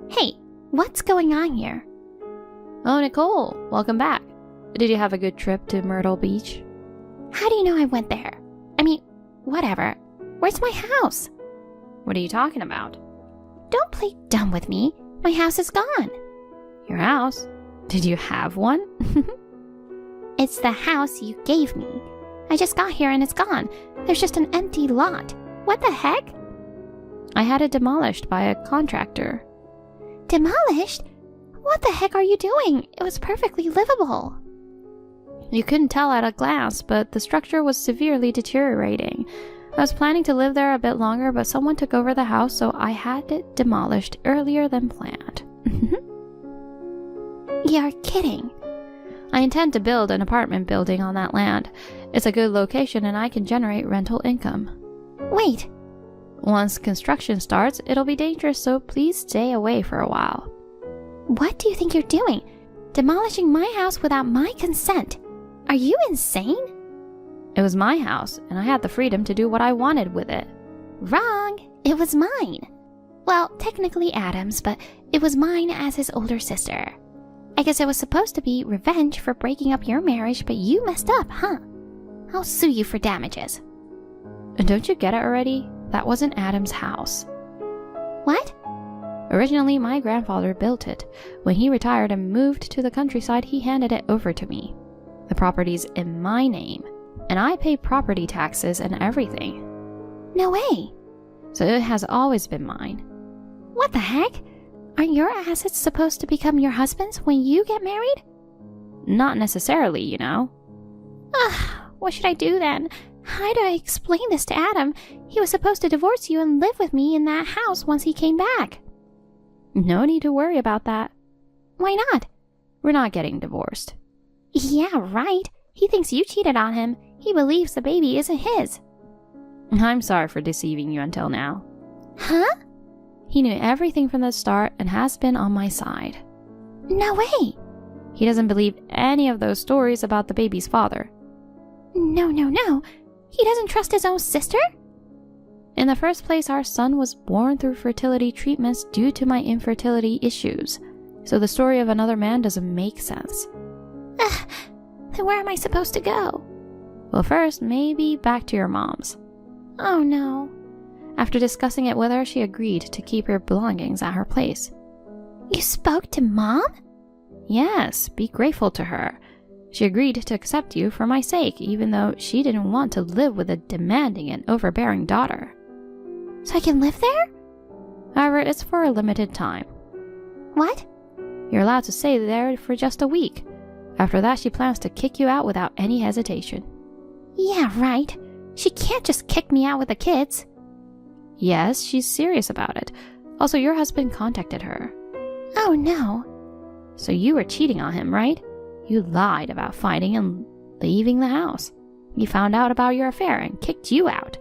Hey, what's going on here? Oh, Nicole, welcome back. Did you have a good trip to Myrtle Beach? How do you know I went there? I mean, whatever. Where's my house? What are you talking about? Don't play dumb with me. My house is gone. Your house? Did you have one? It's the house you gave me. I just got here and it's gone. There's just an empty lot. What the heck? I had it demolished by a contractor. Demolished? What the heck are you doing? It was perfectly livable. You couldn't tell at a glance, but the structure was severely deteriorating. I was planning to live there a bit longer, but someone took over the house, so I had it demolished earlier than planned. You're kidding. I intend to build an apartment building on that land. It's a good location and I can generate rental income. Wait. Once construction starts, it'll be dangerous, so please stay away for a while. What do you think you're doing? Demolishing my house without my consent? Are you insane? It was my house, and I had the freedom to do what I wanted with it. Wrong. It was mine. Well, technically Adam's, but it was mine as his older sister. I guess it was supposed to be revenge for breaking up your marriage, but you messed up, huh? I'll sue you for damages. And don't you get it already? That wasn't Adam's house. What? Originally, my grandfather built it. When he retired and moved to the countryside, he handed it over to me. The property's in my name, and I pay property taxes and everything. No way. So it has always been mine. What the heck? Aren't your assets supposed to become your husband's when you get married? Not necessarily, you know. Ugh, what should I do then? How do I explain this to Adam? He was supposed to divorce you and live with me in that house once he came back. No need to worry about that. Why not? We're not getting divorced. Yeah, right. He thinks you cheated on him. He believes the baby isn't his. I'm sorry for deceiving you until now. Huh? He knew everything from the start and has been on my side. No way. He doesn't believe any of those stories about the baby's father. No. He doesn't trust his own sister? In the first place, our son was born through fertility treatments due to my infertility issues. So the story of another man doesn't make sense. Then where am I supposed to go? Well, first, maybe back to your mom's. Oh no. After discussing it with her, she agreed to keep your belongings at her place. You spoke to Mom? Yes, be grateful to her. She agreed to accept you for my sake, even though she didn't want to live with a demanding and overbearing daughter. So I can live there? However, it's for a limited time. What? You're allowed to stay there for just a week. After that, she plans to kick you out without any hesitation. Yeah, right. She can't just kick me out with the kids. Yes, she's serious about it. Also, your husband contacted her. Oh no. So you were cheating on him, right? You lied about fighting and leaving the house. He found out about your affair and kicked you out.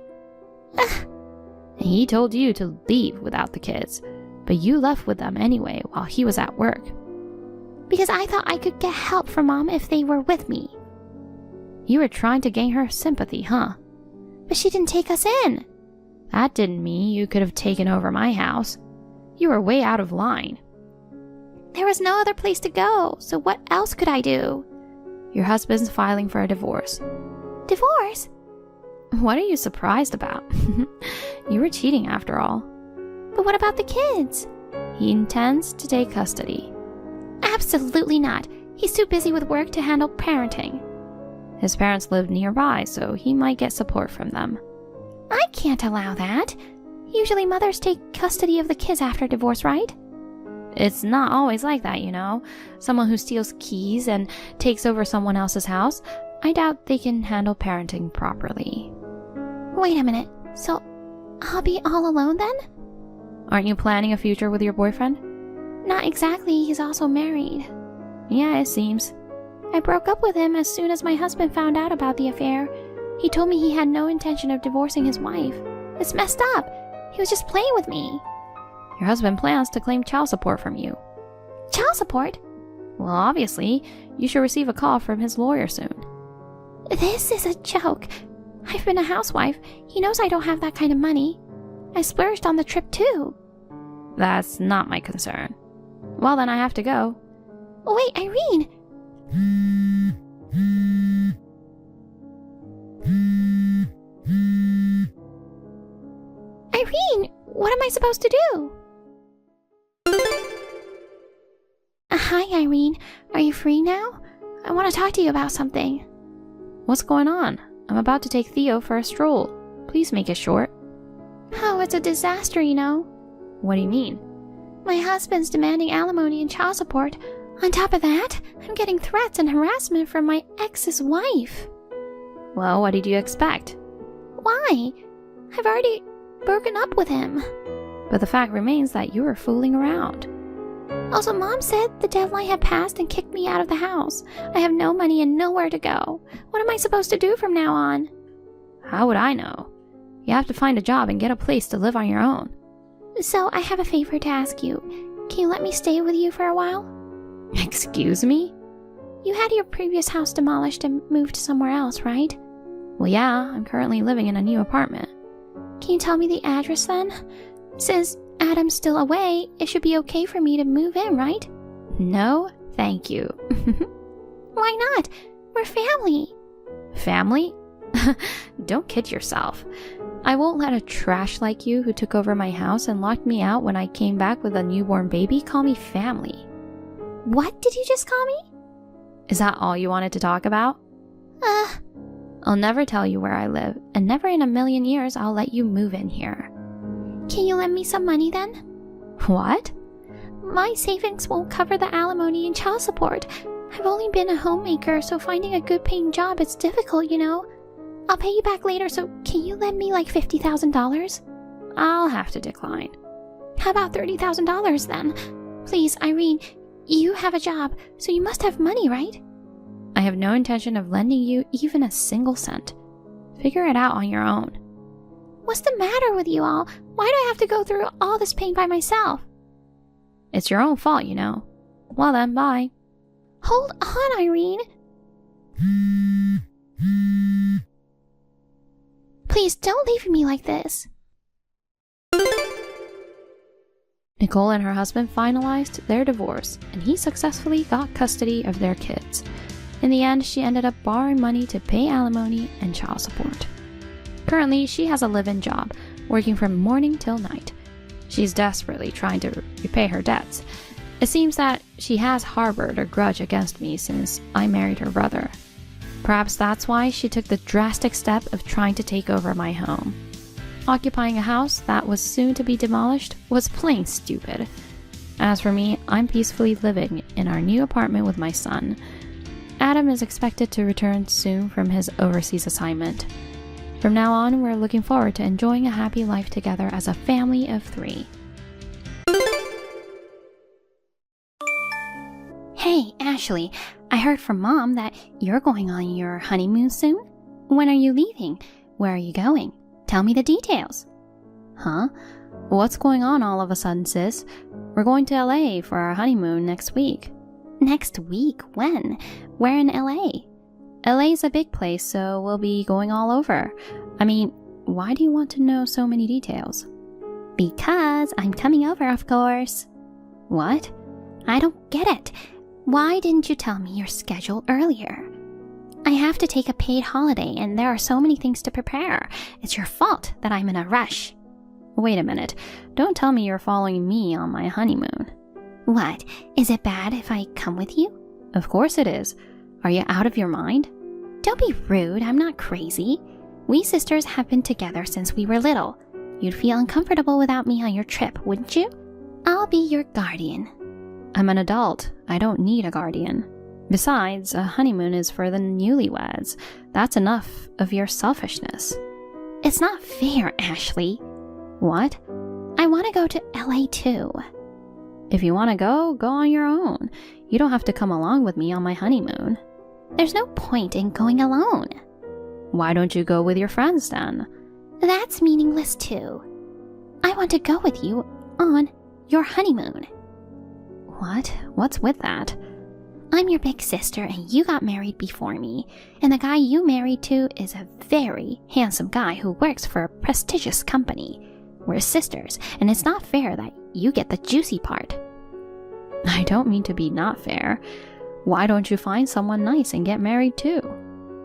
And he told you to leave without the kids, but you left with them anyway while he was at work. Because I thought I could get help from Mom if they were with me. You were trying to gain her sympathy, huh? But she didn't take us in. That didn't mean you could have taken over my house. You were way out of line. There was no other place to go, so what else could I do? Your husband's filing for a divorce. Divorce? What are you surprised about? You were cheating after all. But what about the kids? He intends to take custody. Absolutely not. He's too busy with work to handle parenting. His parents live nearby, so he might get support from them. I can't allow that. Usually mothers take custody of the kids after divorce, right? It's not always like that, you know. Someone who steals keys and takes over someone else's house, I doubt they can handle parenting properly. Wait a minute, so I'll be all alone then? Aren't you planning a future with your boyfriend? Not exactly, he's also married. Yeah, it seems. I broke up with him as soon as my husband found out about the affair. He told me he had no intention of divorcing his wife. It's messed up. He was just playing with me. Your husband plans to claim child support from you. Child support? Well, obviously, you should receive a call from his lawyer soon. This is a joke. I've been a housewife. He knows I don't have that kind of money. I splurged on the trip too. That's not my concern. Well, then I have to go. Wait, Irene! Irene, what am I supposed to do? Hi, Irene. Are you free now? I want to talk to you about something. What's going on? I'm about to take Theo for a stroll. Please make it short. Oh, it's a disaster, you know. What do you mean? My husband's demanding alimony and child support. On top of that, I'm getting threats and harassment from my ex's wife. Well, what did you expect? Why? I've already broken up with him. But the fact remains that you were fooling around. Also, Mom said the deadline had passed and kicked me out of the house. I have no money and nowhere to go. What am I supposed to do from now on? How would I know? You have to find a job and get a place to live on your own. So, I have a favor to ask you. Can you let me stay with you for a while? Excuse me? You had your previous house demolished and moved somewhere else, right? Well, yeah, I'm currently living in a new apartment. Can you tell me the address then? Since Adam's still away, it should be okay for me to move in, right? No, thank you. Why not? We're family. Family? Don't kid yourself. I won't let a trash like you who took over my house and locked me out when I came back with a newborn baby call me family. What did you just call me? Is that all you wanted to talk about? I'll never tell you where I live, and never in a million years I'll let you move in here. Can you lend me some money then? What? My savings won't cover the alimony and child support. I've only been a homemaker, so finding a good paying job is difficult, you know. I'll pay you back later, so can you lend me like $50,000? I'll have to decline. How about $30,000 then? Please, Irene, you have a job, so you must have money, right? I have no intention of lending you even a single cent. Figure it out on your own. What's the matter with you all? Why do I have to go through all this pain by myself? It's your own fault, you know. Well then, bye. Hold on, Irene. Please don't leave me like this. Nicole and her husband finalized their divorce, and he successfully got custody of their kids. In the end, she ended up borrowing money to pay alimony and child support. Currently, she has a live-in job, working from morning till night. She's desperately trying to repay her debts. It seems that she has harbored a grudge against me since I married her brother. Perhaps that's why she took the drastic step of trying to take over my home. Occupying a house that was soon to be demolished was plain stupid. As for me, I'm peacefully living in our new apartment with my son. Adam is expected to return soon from his overseas assignment. From now on, we're looking forward to enjoying a happy life together as a family of 3. Hey, Ashley, I heard from Mom that you're going on your honeymoon soon. When are you leaving? Where are you going? Tell me the details. Huh? What's going on all of a sudden, sis? We're going to LA for our honeymoon next week. Next week? When? Where in LA? LA's a big place, so we'll be going all over. I mean, why do you want to know so many details? Because I'm coming over, of course. What? I don't get it. Why didn't you tell me your schedule earlier? I have to take a paid holiday, and there are so many things to prepare. It's your fault that I'm in a rush. Wait a minute. Don't tell me you're following me on my honeymoon. What? Is it bad if I come with you? Of course it is. Are you out of your mind? Don't be rude. I'm not crazy. We sisters have been together since we were little. You'd feel uncomfortable without me on your trip, wouldn't you? I'll be your guardian. I'm an adult. I don't need a guardian. Besides, a honeymoon is for the newlyweds. That's enough of your selfishness. It's not fair, Ashley. What? I want to go to LA too. If you want to go on your own. You don't have to come along with me on my honeymoon. There's no point in going alone. Why don't you go with your friends then? That's meaningless too. I want to go with you on your honeymoon. What? What's with that? I'm your big sister and you got married before me, and the guy you married to is a very handsome guy who works for a prestigious company. We're sisters, and it's not fair that you get the juicy part. I don't mean to be not fair. Why don't you find someone nice and get married too?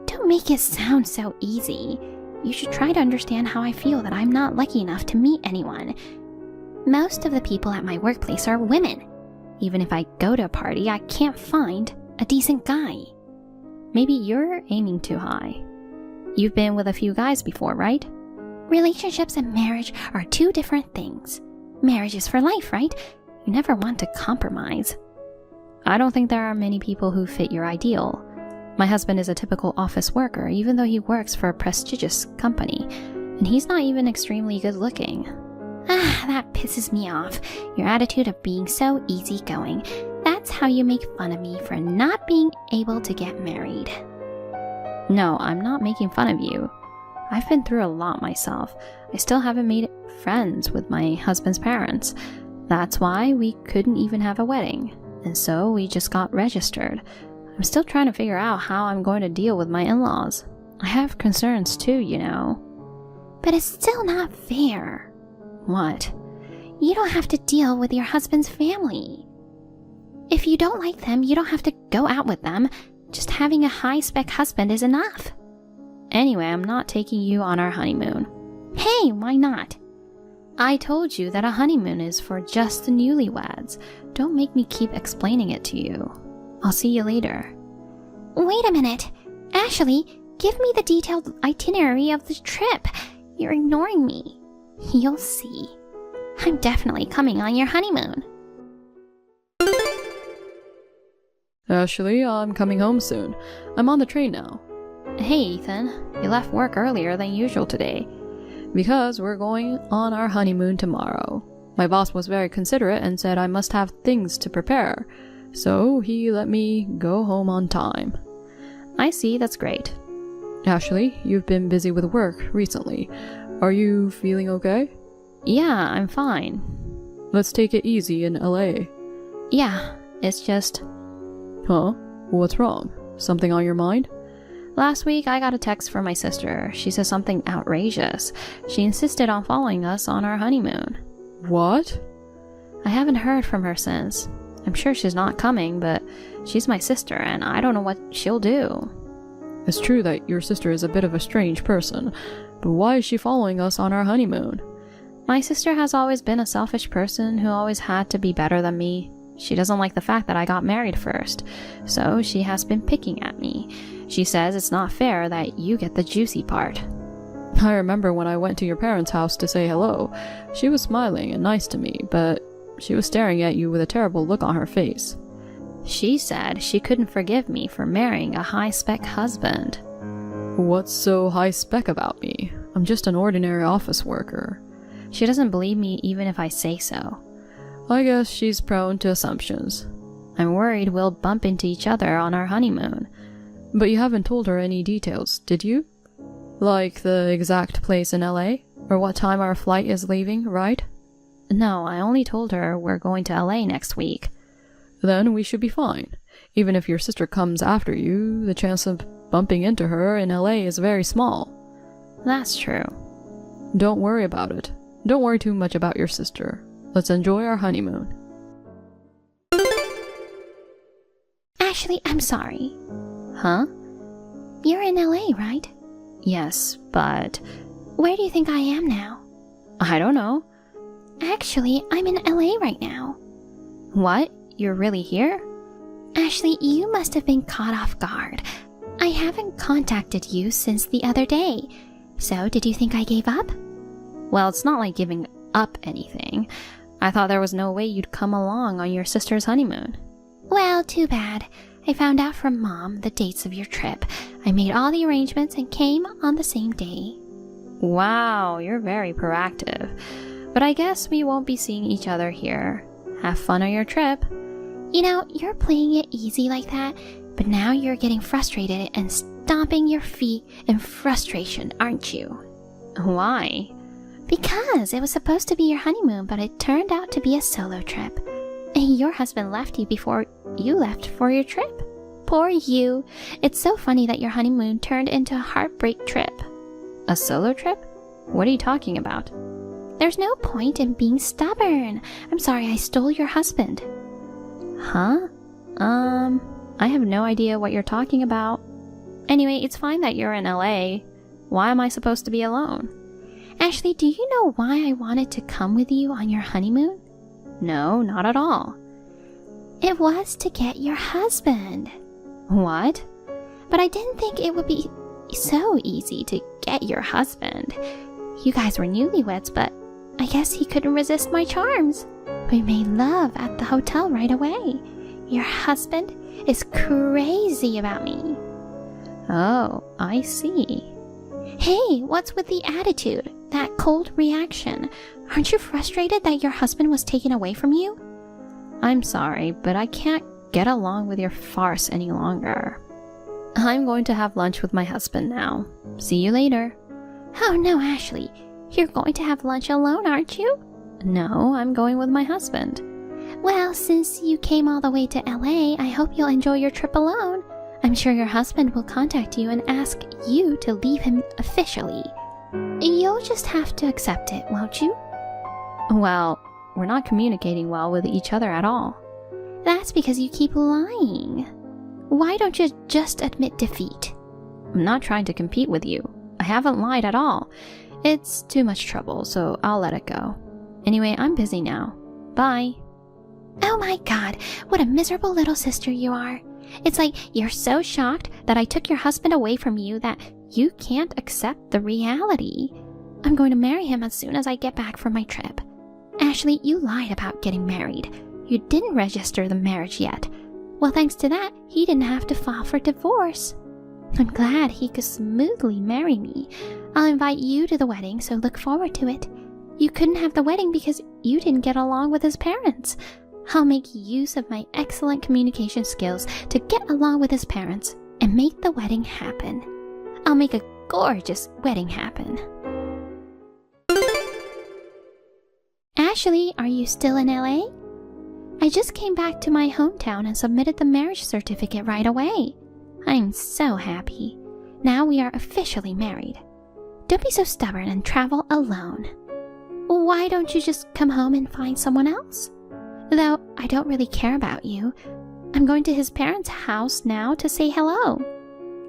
Don't make it sound so easy. You should try to understand how I feel that I'm not lucky enough to meet anyone. Most of the people at my workplace are women. Even if I go to a party, I can't find a decent guy. Maybe you're aiming too high. You've been with a few guys before, right? Relationships and marriage are two different things. Marriage is for life, right? You never want to compromise. I don't think there are many people who fit your ideal. My husband is a typical office worker, even though he works for a prestigious company, and he's not even extremely good looking. That pisses me off. Your attitude of being so easygoing. That's how you make fun of me for not being able to get married. No, I'm not making fun of you. I've been through a lot myself. I still haven't made friends with my husband's parents. That's why we couldn't even have a wedding. And so we just got registered. I'm still trying to figure out how I'm going to deal with my in-laws. I have concerns too, you know. But it's still not fair. What? You don't have to deal with your husband's family. If you don't like them, you don't have to go out with them. Just having a high-spec husband is enough. Anyway, I'm not taking you on our honeymoon. Hey, why not? I told you that a honeymoon is for just the newlyweds. Don't make me keep explaining it to you. I'll see you later. Wait a minute. Ashley, give me the detailed itinerary of the trip. You're ignoring me. You'll see. I'm definitely coming on your honeymoon. Ashley, I'm coming home soon. I'm on the train now. Hey, Ethan. You left work earlier than usual today. Because we're going on our honeymoon tomorrow. My boss was very considerate and said I must have things to prepare. So he let me go home on time. I see, that's great. Ashley, you've been busy with work recently. Are you feeling okay? Yeah, I'm fine. Let's take it easy in LA. Yeah, it's just... Huh? What's wrong? Something on your mind? Last week, I got a text from my sister. She said something outrageous. She insisted on following us on our honeymoon. What? I haven't heard from her since. I'm sure she's not coming, but she's my sister, and I don't know what she'll do. It's true that your sister is a bit of a strange person, but why is she following us on our honeymoon? My sister has always been a selfish person who always had to be better than me. She doesn't like the fact that I got married first, so she has been picking at me. She says it's not fair that you get the juicy part. I remember when I went to your parents' house to say hello. She was smiling and nice to me, but she was staring at you with a terrible look on her face. She said she couldn't forgive me for marrying a high-spec husband. What's so high-spec about me? I'm just an ordinary office worker. She doesn't believe me even if I say so. I guess she's prone to assumptions. I'm worried we'll bump into each other on our honeymoon. But you haven't told her any details, did you? Like the exact place in LA? Or what time our flight is leaving, right? No, I only told her we're going to LA next week. Then we should be fine. Even if your sister comes after you, the chance of bumping into her in LA is very small. That's true. Don't worry about it. Don't worry too much about your sister. Let's enjoy our honeymoon. Ashley, I'm sorry. Huh? You're in LA, right? Yes, but... Where do you think I am now? I don't know. Actually, I'm in LA right now. What? You're really here? Ashley, you must have been caught off guard. I haven't contacted you since the other day. So, did you think I gave up? Well, it's not like giving up anything. I thought there was no way you'd come along on your sister's honeymoon. Well, too bad. I found out from Mom the dates of your trip. I made all the arrangements and came on the same day. Wow, you're very proactive. But I guess we won't be seeing each other here. Have fun on your trip. You know, you're playing it easy like that, but now you're getting frustrated and stomping your feet in frustration, aren't you? Why? Because it was supposed to be your honeymoon, but it turned out to be a solo trip. And your husband left you before you left for your trip. Poor you. It's so funny that your honeymoon turned into a heartbreak trip. A solo trip? What are you talking about? There's no point in being stubborn. I'm sorry I stole your husband. Huh? I have no idea what you're talking about. Anyway, it's fine that you're in LA. Why am I supposed to be alone? Ashley, do you know why I wanted to come with you on your honeymoon? No, not at all. It was to get your husband. What? But I didn't think it would be so easy to get your husband. You guys were newlyweds, but I guess he couldn't resist my charms. We made love at the hotel right away. Your husband is crazy about me. Oh, I see. Hey, what's with the attitude? That cold reaction? Aren't you frustrated that your husband was taken away from you? I'm sorry, but I can't get along with your farce any longer. I'm going to have lunch with my husband now. See you later. Oh no, Ashley. You're going to have lunch alone, aren't you? No, I'm going with my husband. Well, since you came all the way to LA, I hope you'll enjoy your trip alone. I'm sure your husband will contact you and ask you to leave him officially. You'll just have to accept it, won't you? Well, we're not communicating well with each other at all. That's because you keep lying. Why don't you just admit defeat? I'm not trying to compete with you. I haven't lied at all. It's too much trouble, so I'll let it go. Anyway, I'm busy now. Bye. Oh my God, what a miserable little sister you are. It's like you're so shocked that I took your husband away from you that you can't accept the reality. I'm going to marry him as soon as I get back from my trip. Ashley, you lied about getting married. You didn't register the marriage yet. Well, thanks to that, he didn't have to file for divorce. I'm glad he could smoothly marry me. I'll invite you to the wedding, so look forward to it. You couldn't have the wedding because you didn't get along with his parents. I'll make use of my excellent communication skills to get along with his parents and make the wedding happen. I'll make a gorgeous wedding happen. Ashley, are you still in LA? I just came back to my hometown and submitted the marriage certificate right away. I'm so happy. Now we are officially married. Don't be so stubborn and travel alone. Why don't you just come home and find someone else? Though I don't really care about you. I'm going to his parents' house now to say hello.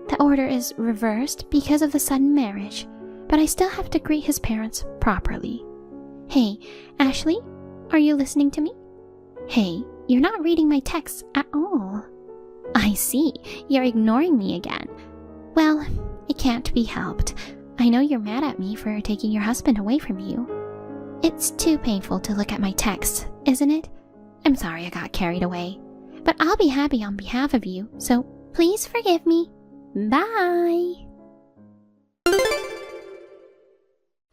The order is reversed because of the sudden marriage, but I still have to greet his parents properly. Hey, Ashley, are you listening to me? Hey, you're not reading my texts at all. I see, you're ignoring me again. Well, it can't be helped. I know you're mad at me for taking your husband away from you. It's too painful to look at my texts, isn't it? I'm sorry I got carried away. But I'll be happy on behalf of you, so please forgive me. Bye!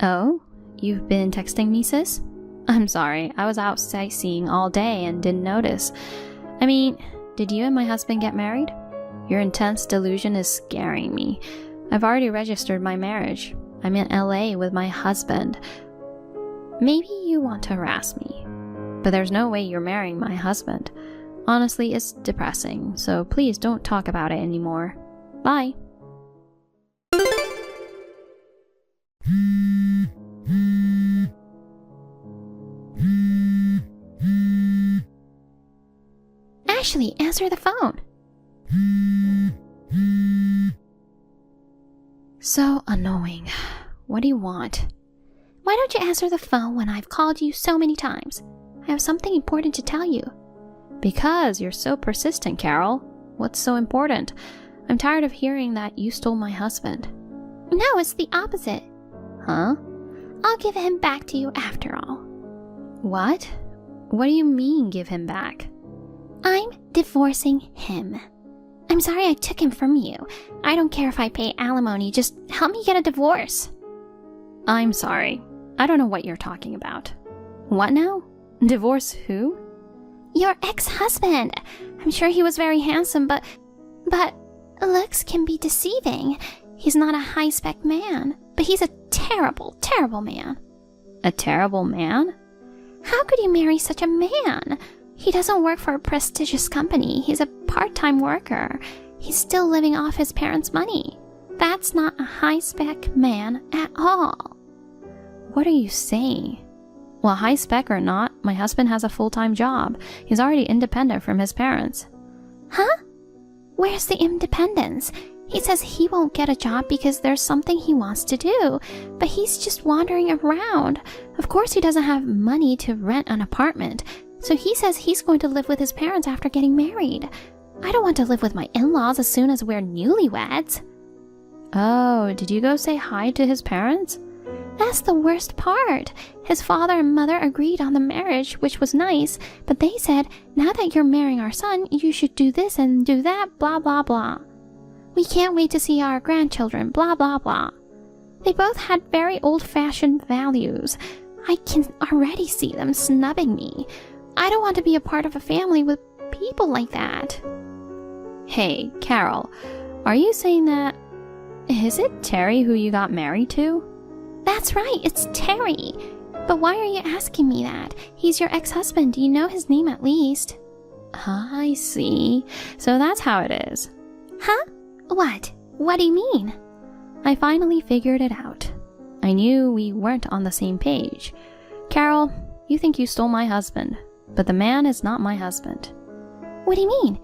Oh, you've been texting me, sis? I'm sorry, I was out sightseeing all day and didn't notice. I mean, did you and my husband get married? Your intense delusion is scaring me. I've already registered my marriage. I'm in LA with my husband. Maybe you want to harass me, but there's no way you're marrying my husband. Honestly, it's depressing, so please don't talk about it anymore. Bye. Ashley, answer the phone. So annoying. What do you want? Why don't you answer the phone when I've called you so many times? I have something important to tell you. Because you're so persistent, Carol. What's so important? I'm tired of hearing that you stole my husband. No, it's the opposite. Huh? I'll give him back to you after all. What? What do you mean, give him back? I'm divorcing him. I'm sorry I took him from you. I don't care if I pay alimony, just help me get a divorce. I'm sorry. I don't know what you're talking about. What now? Divorce who? Your ex-husband. I'm sure he was very handsome, but looks can be deceiving. He's not a high-spec man, but he's a terrible, terrible man. A terrible man? How could you marry such a man? He doesn't work for a prestigious company. He's a part-time worker. He's still living off his parents' money. That's not a high-spec man at all. What are you saying? Well, high-spec or not, my husband has a full-time job. He's already independent from his parents. Huh? Where's the independence? He says he won't get a job because there's something he wants to do, but he's just wandering around. Of course he doesn't have money to rent an apartment, so he says he's going to live with his parents after getting married. I don't want to live with my in-laws as soon as we're newlyweds. Oh, did you go say hi to his parents? That's the worst part. His father and mother agreed on the marriage, which was nice, but they said, now that you're marrying our son, you should do this and do that, blah, blah, blah. We can't wait to see our grandchildren, blah, blah, blah. They both had very old-fashioned values. I can already see them snubbing me. I don't want to be a part of a family with people like that. Hey, Carol, are you saying that... Is it Terry who you got married to? That's right, it's Terry. But why are you asking me that? He's your ex-husband. You know his name at least. I see. So that's how it is. Huh? What? What do you mean? I finally figured it out. I knew we weren't on the same page. Carol, you think you stole my husband, but the man is not my husband. What do you mean?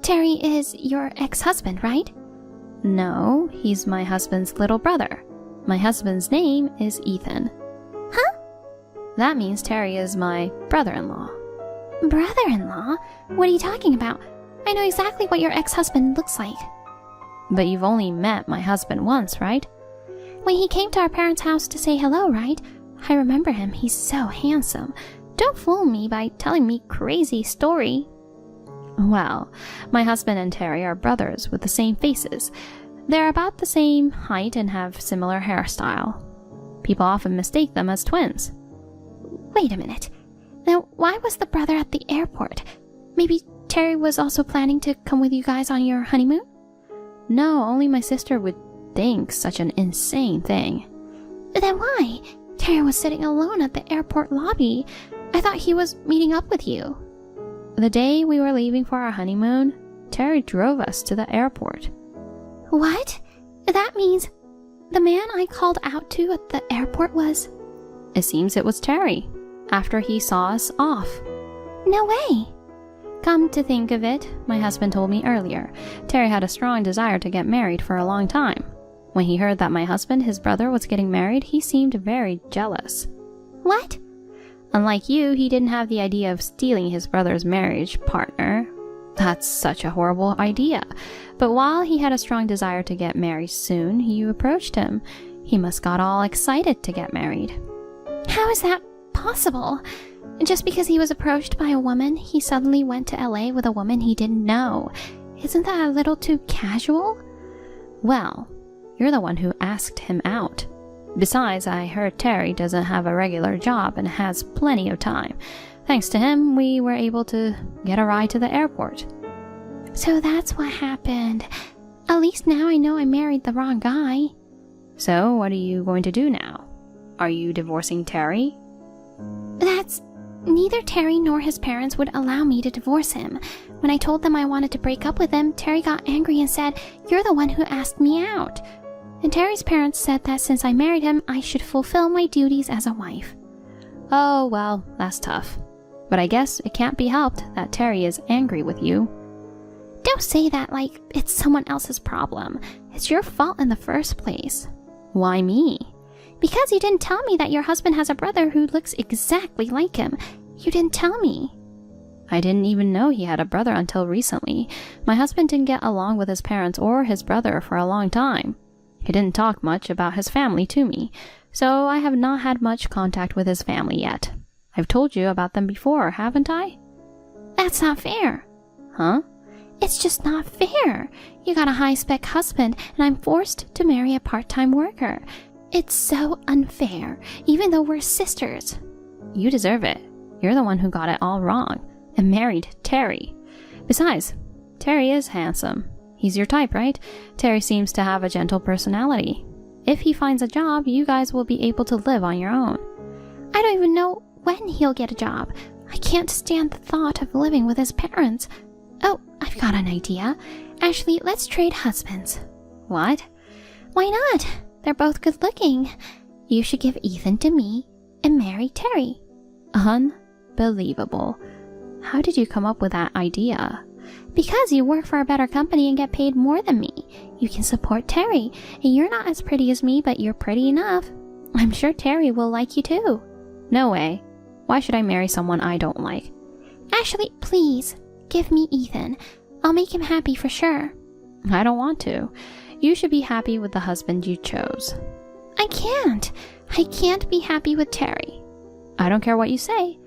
Terry is your ex-husband, right? No, he's my husband's little brother. My husband's name is Ethan. Huh? That means Terry is my brother-in-law. Brother-in-law? What are you talking about? I know exactly what your ex-husband looks like. But you've only met my husband once, right? When he came to our parents' house to say hello, right? I remember him. He's so handsome. Don't fool me by telling me crazy story. Well, my husband and Terry are brothers with the same faces. They're about the same height and have similar hairstyle. People often mistake them as twins. Wait a minute. Now, why was the brother at the airport? Maybe Terry was also planning to come with you guys on your honeymoon? No, only my sister would think such an insane thing. Then why? Terry was sitting alone at the airport lobby. I thought he was meeting up with you. The day we were leaving for our honeymoon, Terry drove us to the airport. What? That means the man I called out to at the airport was... It seems it was Terry, after he saw us off. No way! Come to think of it, my husband told me earlier, Terry had a strong desire to get married for a long time. When he heard that my husband, his brother, was getting married, he seemed very jealous. What? Unlike you, he didn't have the idea of stealing his brother's marriage partner. That's such a horrible idea. But while he had a strong desire to get married soon, you approached him. He must got all excited to get married. How is that possible? Just because he was approached by a woman, he suddenly went to LA with a woman he didn't know. Isn't that a little too casual? Well, you're the one who asked him out. Besides, I heard Terry doesn't have a regular job and has plenty of time. Thanks to him, we were able to get a ride to the airport. So that's what happened. At least now I know I married the wrong guy. So what are you going to do now? Are you divorcing Terry? Neither Terry nor his parents would allow me to divorce him. When I told them I wanted to break up with him, Terry got angry and said, "You're the one who asked me out." And Terry's parents said that since I married him, I should fulfill my duties as a wife. Oh, well, that's tough. But I guess it can't be helped that Terry is angry with you. Don't say that like it's someone else's problem. It's your fault in the first place. Why me? Because you didn't tell me that your husband has a brother who looks exactly like him. You didn't tell me. I didn't even know he had a brother until recently. My husband didn't get along with his parents or his brother for a long time. He didn't talk much about his family to me, so I have not had much contact with his family yet. I've told you about them before, haven't I? That's not fair. Huh? It's just not fair. You got a high-spec husband, and I'm forced to marry a part-time worker. It's so unfair, even though we're sisters. You deserve it. You're the one who got it all wrong and married Terry. Besides, Terry is handsome. He's your type, right? Terry seems to have a gentle personality. If he finds a job, you guys will be able to live on your own. I don't even know when he'll get a job. I can't stand the thought of living with his parents. Oh, I've got an idea. Ashley, let's trade husbands. What? Why not? They're both good looking. You should give Ethan to me and marry Terry. Unbelievable. How did you come up with that idea? Because you work for a better company and get paid more than me. You can support Terry, and you're not as pretty as me, but you're pretty enough. I'm sure Terry will like you too. No way. Why should I marry someone I don't like? Ashley, please, give me Ethan. I'll make him happy for sure. I don't want to. You should be happy with the husband you chose. I can't. I can't be happy with Terry. I don't care what you say.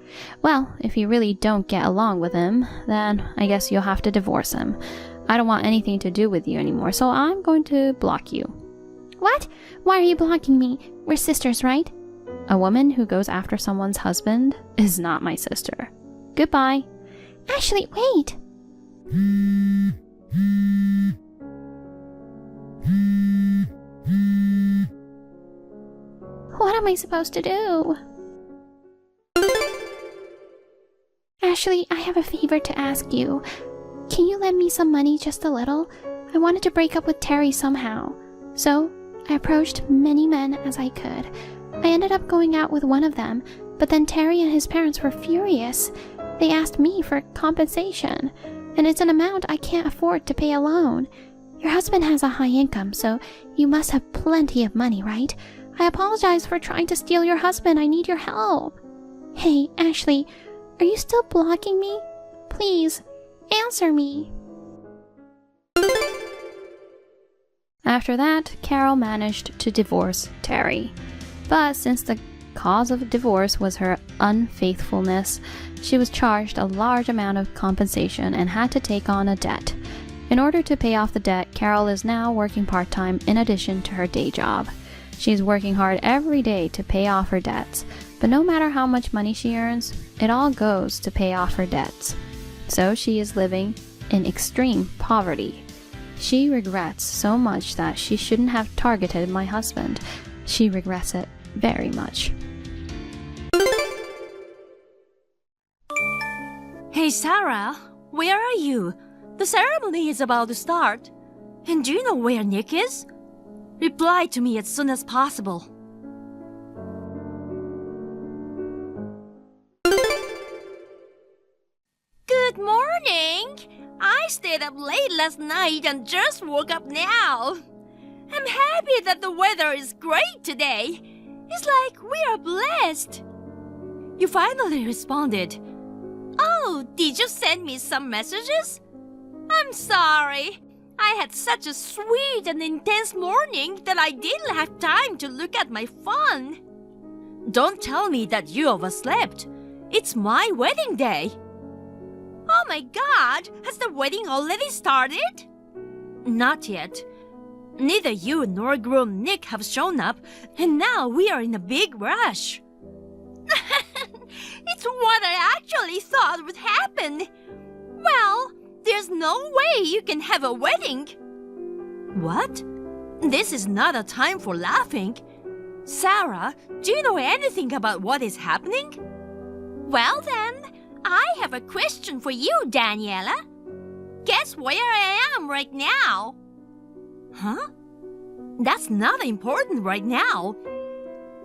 Well, if you really don't get along with him, then I guess you'll have to divorce him. I don't want anything to do with you anymore, so I'm going to block you. What? Why are you blocking me? We're sisters, right? A woman who goes after someone's husband is not my sister. Goodbye. Ashley, wait! What am I supposed to do? Ashley, I have a favor to ask you. Can you lend me some money, just a little? I wanted to break up with Terry somehow. So, I approached many men as I could. I ended up going out with one of them, but then Terry and his parents were furious. They asked me for compensation, and it's an amount I can't afford to pay alone. Your husband has a high income, so you must have plenty of money, right? I apologize for trying to steal your husband. I need your help. Hey, Ashley, are you still blocking me? Please, answer me. After that, Carol managed to divorce Terry. But since the cause of divorce was her unfaithfulness, she was charged a large amount of compensation and had to take on a debt. In order to pay off the debt, Carol is now working part-time in addition to her day job. She's working hard every day to pay off her debts, but no matter how much money she earns, it all goes to pay off her debts. So she is living in extreme poverty. She regrets so much that she shouldn't have targeted my husband. She regrets it very much. Hey Sarah, where are you? The ceremony is about to start. And do you know where Nick is? Reply to me as soon as possible. Good morning! I stayed up late last night and just woke up now. I'm happy that the weather is great today. It's like we are blessed. You finally responded. Oh, did you send me some messages? I'm sorry. I had such a sweet and intense morning that I didn't have time to look at my phone. Don't tell me that you overslept. It's my wedding day. Oh my God, has the wedding already started? Not yet. Neither you nor groom Nick have shown up, and now we are in a big rush. It's what I actually thought would happen. Well, there's no way you can have a wedding. What? This is not a time for laughing. Sarah, do you know anything about what is happening? Well then, I have a question for you, Daniela. Guess where I am right now? Huh? That's not important right now.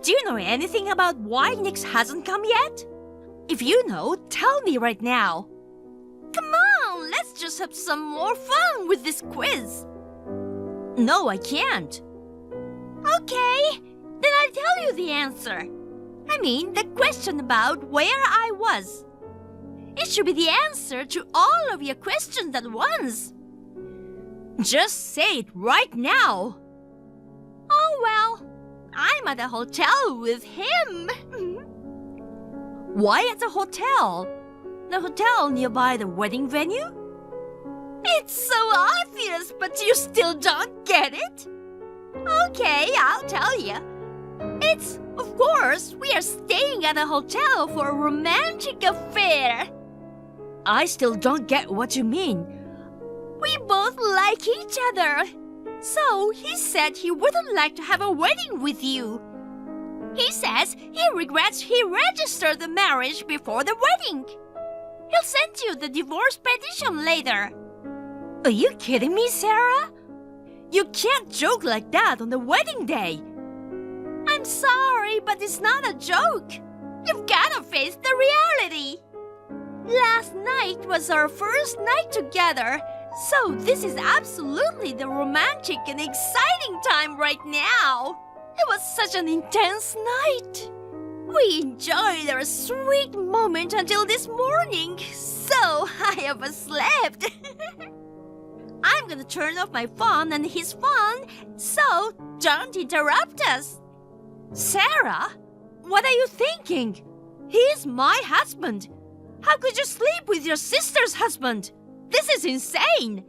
Do you know anything about why Nick hasn't come yet? If you know, tell me right now. Come on, let's just have some more fun with this quiz. No, I can't. Okay, then I'll tell you the answer. I mean, the question about where I was. It should be the answer to all of your questions at once. Just say it right now. Oh well, I'm at a hotel with him. Why at the hotel? The hotel nearby the wedding venue? It's so obvious, but you still don't get it? Okay, I'll tell you. It's, of course, we are staying at a hotel for a romantic affair. I still don't get what you mean. We both like each other. So he said he wouldn't like to have a wedding with you. He says he regrets he registered the marriage before the wedding. He'll send you the divorce petition later. Are you kidding me, Sarah? You can't joke like that on the wedding day. I'm sorry, but it's not a joke. You've got to face the reality. Last night was our first night together, so this is absolutely the romantic and exciting time right now. It was such an intense night. We enjoyed our sweet moment until this morning, so I haven't slept. I'm gonna turn off my phone and his phone, so don't interrupt us. Sarah, what are you thinking? He's my husband. How could you sleep with your sister's husband? This is insane.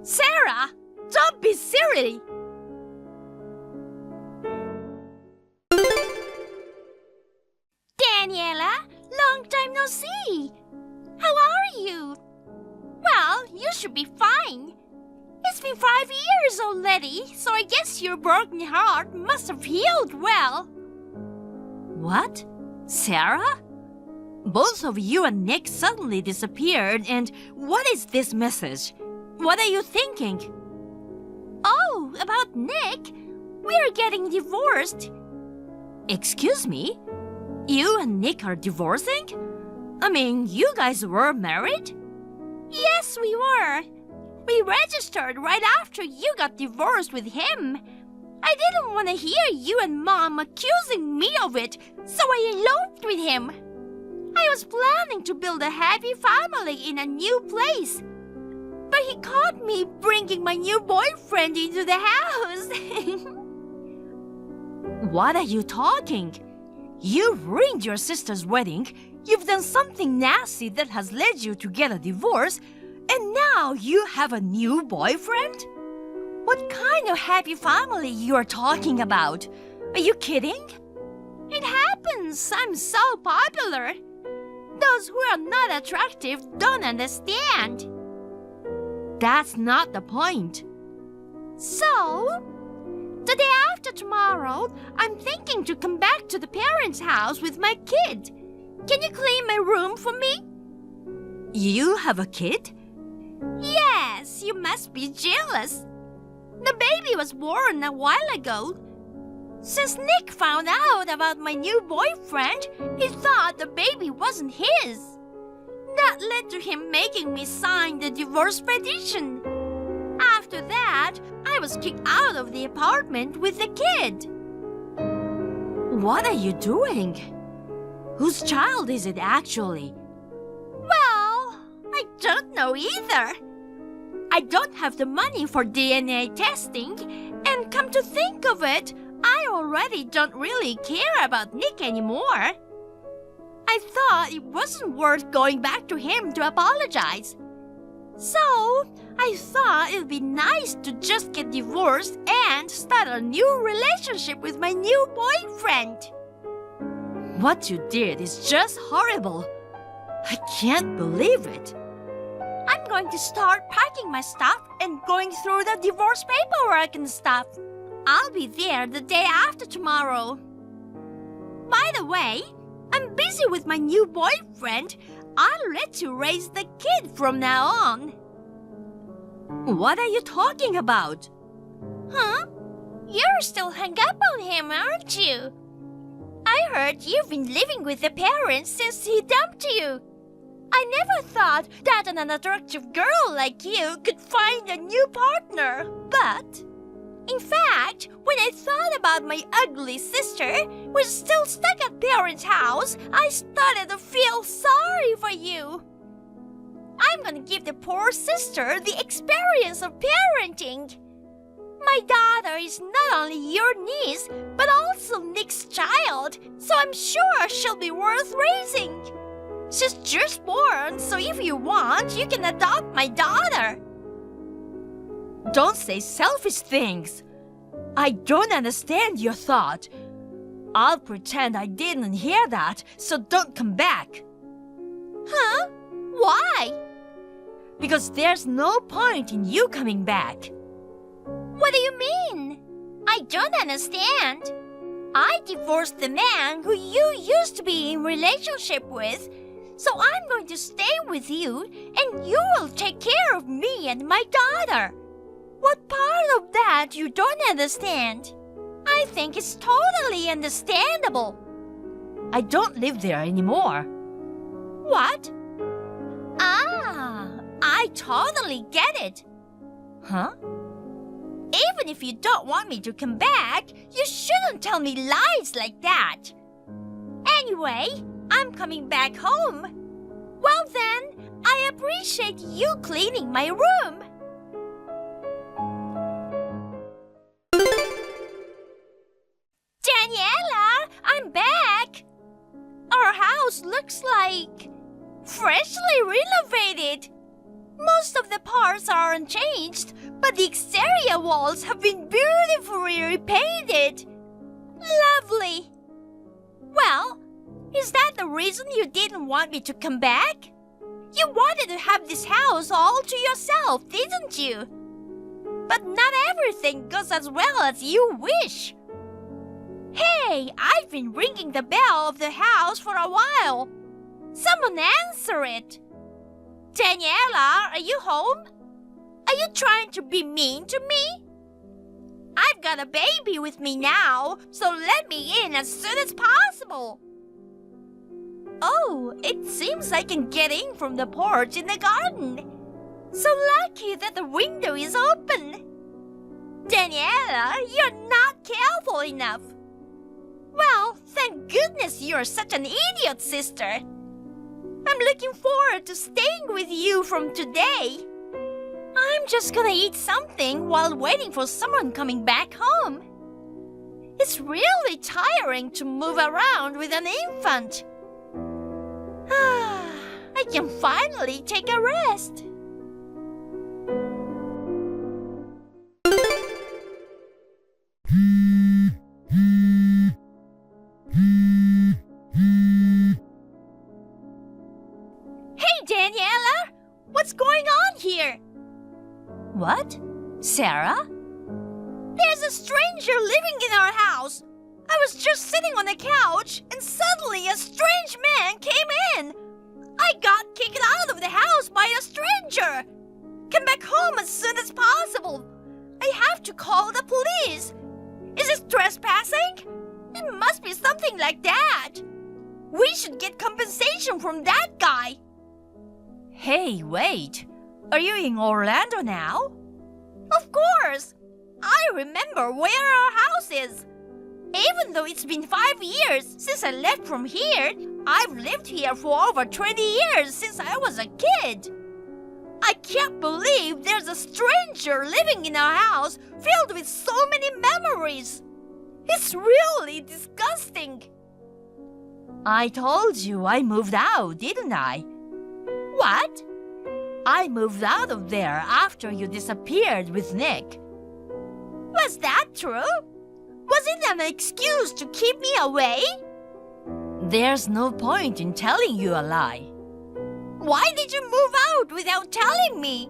Sarah, don't be silly. Daniela, long time no see. How are you? Well, you should be fine. It's been 5 years already, so I guess your broken heart must have healed well. What? Sarah? Both of you and Nick suddenly disappeared, and what is this message? What are you thinking? Oh, about Nick? We are getting divorced. Excuse me? You and Nick are divorcing? I mean, you guys were married? Yes, we were. We registered right after you got divorced with him. I didn't want to hear you and Mom accusing me of it, so I eloped with him. I was planning to build a happy family in a new place, but he caught me bringing my new boyfriend into the house. What are you talking? You ruined your sister's wedding, you've done something nasty that has led you to get a divorce, and now you have a new boyfriend? What kind of happy family you are talking about? Are you kidding? It happens. I'm so popular. Those who are not attractive don't understand. That's not the point. So, the day after tomorrow, I'm thinking to come back to the parents' house with my kid. Can you clean my room for me? You have a kid? Yes, you must be jealous. The baby was born a while ago. Since Nick found out about my new boyfriend, he thought the baby wasn't his. That led to him making me sign the divorce petition. After that, I was kicked out of the apartment with the kid. What are you doing? Whose child is it actually? Well, I don't know either. I don't have the money for DNA testing, and come to think of it, I already don't really care about Nick anymore. I thought it wasn't worth going back to him to apologize. So, I thought it'd be nice to just get divorced and start a new relationship with my new boyfriend. What you did is just horrible. I can't believe it. I'm going to start packing my stuff and going through the divorce paperwork and stuff. I'll be there the day after tomorrow. By the way, I'm busy with my new boyfriend. I'll let you raise the kid from now on. What are you talking about? Huh? You're still hung up on him, aren't you? I heard you've been living with the parents since he dumped you. I never thought that an unattractive girl like you could find a new partner, but... In fact, when I thought about my ugly sister, who's still stuck at parents' house, I started to feel sorry for you. I'm gonna give the poor sister the experience of parenting. My daughter is not only your niece, but also Nick's child, so I'm sure she'll be worth raising. She's just born, so if you want, you can adopt my daughter. Don't say selfish things. I don't understand your thought. I'll pretend I didn't hear that, so don't come back. Huh? Why? Because there's no point in you coming back. What do you mean? I don't understand. I divorced the man who you used to be in relationship with, so I'm going to stay with you and you will take care of me and my daughter. What part of that you don't understand? I think it's totally understandable. I don't live there anymore. What? Ah, I totally get it. Huh? Even if you don't want me to come back, you shouldn't tell me lies like that. Anyway, I'm coming back home. Well then, I appreciate you cleaning my room. Daniela, I'm back. Our house looks like freshly renovated. Most of the parts are unchanged, but the exterior walls have been beautifully repainted. Lovely. Well, is that the reason you didn't want me to come back? You wanted to have this house all to yourself, didn't you? But not everything goes as well as you wish. Hey, I've been ringing the bell of the house for a while. Someone answer it. Daniela, are you home? Are you trying to be mean to me? I've got a baby with me now, so let me in as soon as possible. Oh, it seems I can get in from the porch in the garden. So lucky that the window is open. Daniela, you're not careful enough. Well, thank goodness you're such an idiot, sister. I'm looking forward to staying with you from today. I'm just gonna eat something while waiting for someone coming back home. It's really tiring to move around with an infant. I can finally take a rest. Hey, Daniela! What's going on here? What? Sarah? There's a stranger living in our house. I was just sitting on the couch and suddenly a strange man came in. I got kicked out of the house by a stranger. Come back home as soon as possible. I have to call the police. Is this trespassing? It must be something like that. We should get compensation from that guy. Hey, wait. Are you in Orlando now? Of course. I remember where our house is. Even though it's been 5 years since I left from here, I've lived here for over 20 years since I was a kid. I can't believe there's a stranger living in our house filled with so many memories. It's really disgusting. I told you I moved out, didn't I? What? I moved out of there after you disappeared with Nick. Was that true? Was it an excuse to keep me away? There's no point in telling you a lie. Why did you move out without telling me?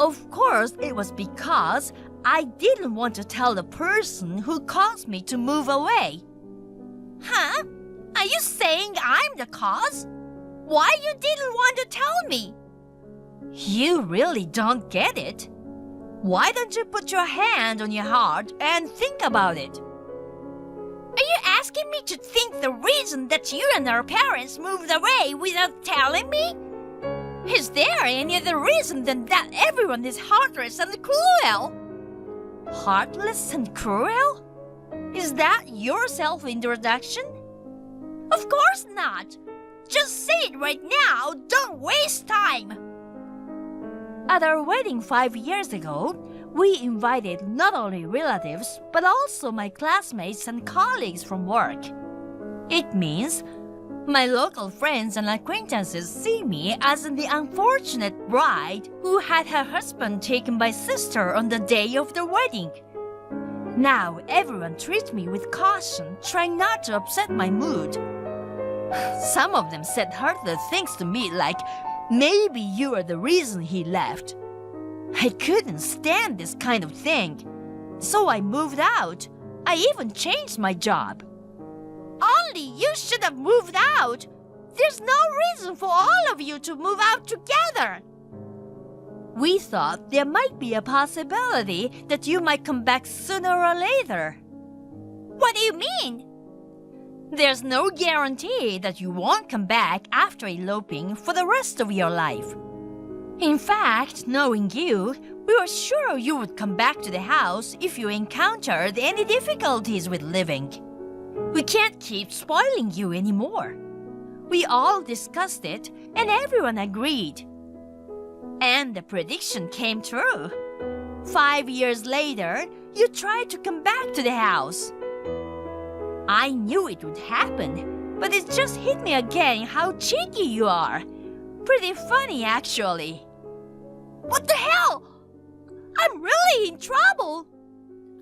Of course, it was because I didn't want to tell the person who caused me to move away. Huh? Are you saying I'm the cause? Why you didn't want to tell me? You really don't get it. Why don't you put your hand on your heart and think about it? Are you asking me to think the reason that you and our parents moved away without telling me? Is there any other reason than that everyone is heartless and cruel? Heartless and cruel? Is that your self-introduction? Of course not. Just say it right now. Don't waste time. At our wedding 5 years ago, We invited not only relatives, but also my classmates and colleagues from work. It means my local friends and acquaintances see me as the unfortunate bride who had her husband taken by sister on the day of the wedding. Now everyone treats me with caution, trying not to upset my mood. Some of them said hurtful things to me like, maybe you are the reason he left. I couldn't stand this kind of thing. So I moved out. I even changed my job. Only you should have moved out. There's no reason for all of you to move out together. We thought there might be a possibility that you might come back sooner or later. What do you mean? There's no guarantee that you won't come back after eloping for the rest of your life. In fact, knowing you, we were sure you would come back to the house if you encountered any difficulties with living. We can't keep spoiling you anymore. We all discussed it, and everyone agreed. And the prediction came true. 5 years later, you tried to come back to the house. I knew it would happen, but it just hit me again how cheeky you are. Pretty funny, actually. What the hell? I'm really in trouble.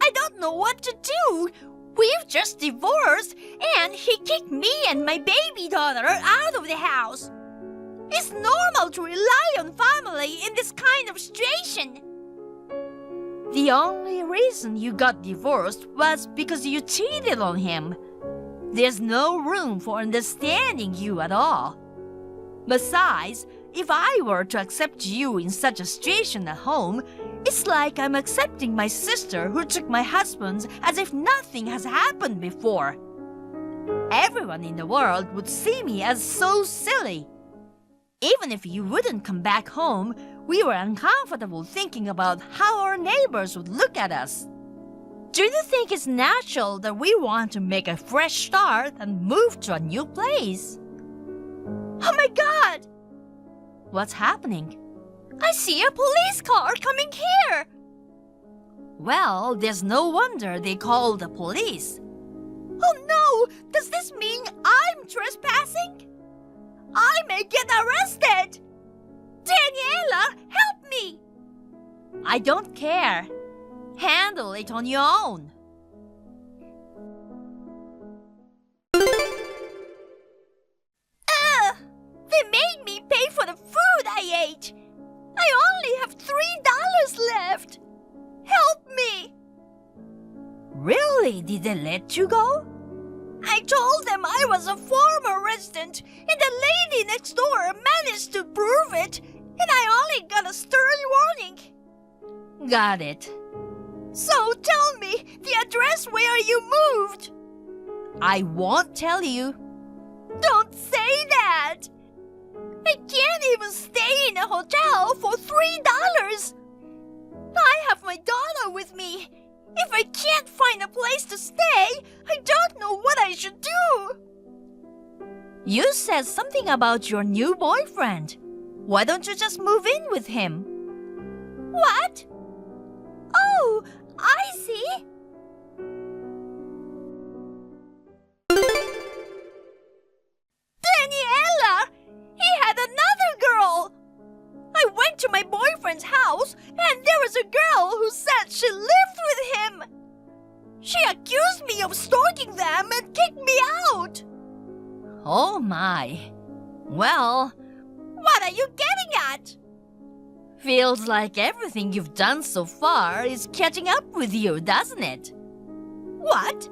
I don't know what to do. We've just divorced, and he kicked me and my baby daughter out of the house. It's normal to rely on family in this kind of situation. The only reason you got divorced was because you cheated on him. There's no room for understanding you at all. Besides, if I were to accept you in such a situation at home, it's like I'm accepting my sister who took my husband as if nothing has happened before. Everyone in the world would see me as so silly. Even if you wouldn't come back home, we were uncomfortable thinking about how our neighbors would look at us. Do you think it's natural that we want to make a fresh start and move to a new place? Oh my God! What's happening? I see a police car coming here! Well, there's no wonder they called the police. Oh no! Does this mean I'm trespassing? I may get arrested! Daniela, help me! I don't care. Handle it on your own. They made me pay for the food I ate. I only have $3 left. Help me. Really? Did they let you go? I told them I was a former resident, and the lady next door managed to prove it, and I only got a stern warning. Got it. So tell me the address where you moved. I won't tell you. Don't say that. I can't even stay in a hotel for $3. I have my daughter with me. If I can't find a place to stay, I don't know what I should do. You said something about your new boyfriend. Why don't you just move in with him? What? Oh, I see. Daniela! He had another girl! I went to my boyfriend's house, and there was a girl who said she lived with him. She accused me of stalking them and kicked me out. Oh my. Well, what are you getting at? Feels like everything you've done so far is catching up with you, doesn't it? What?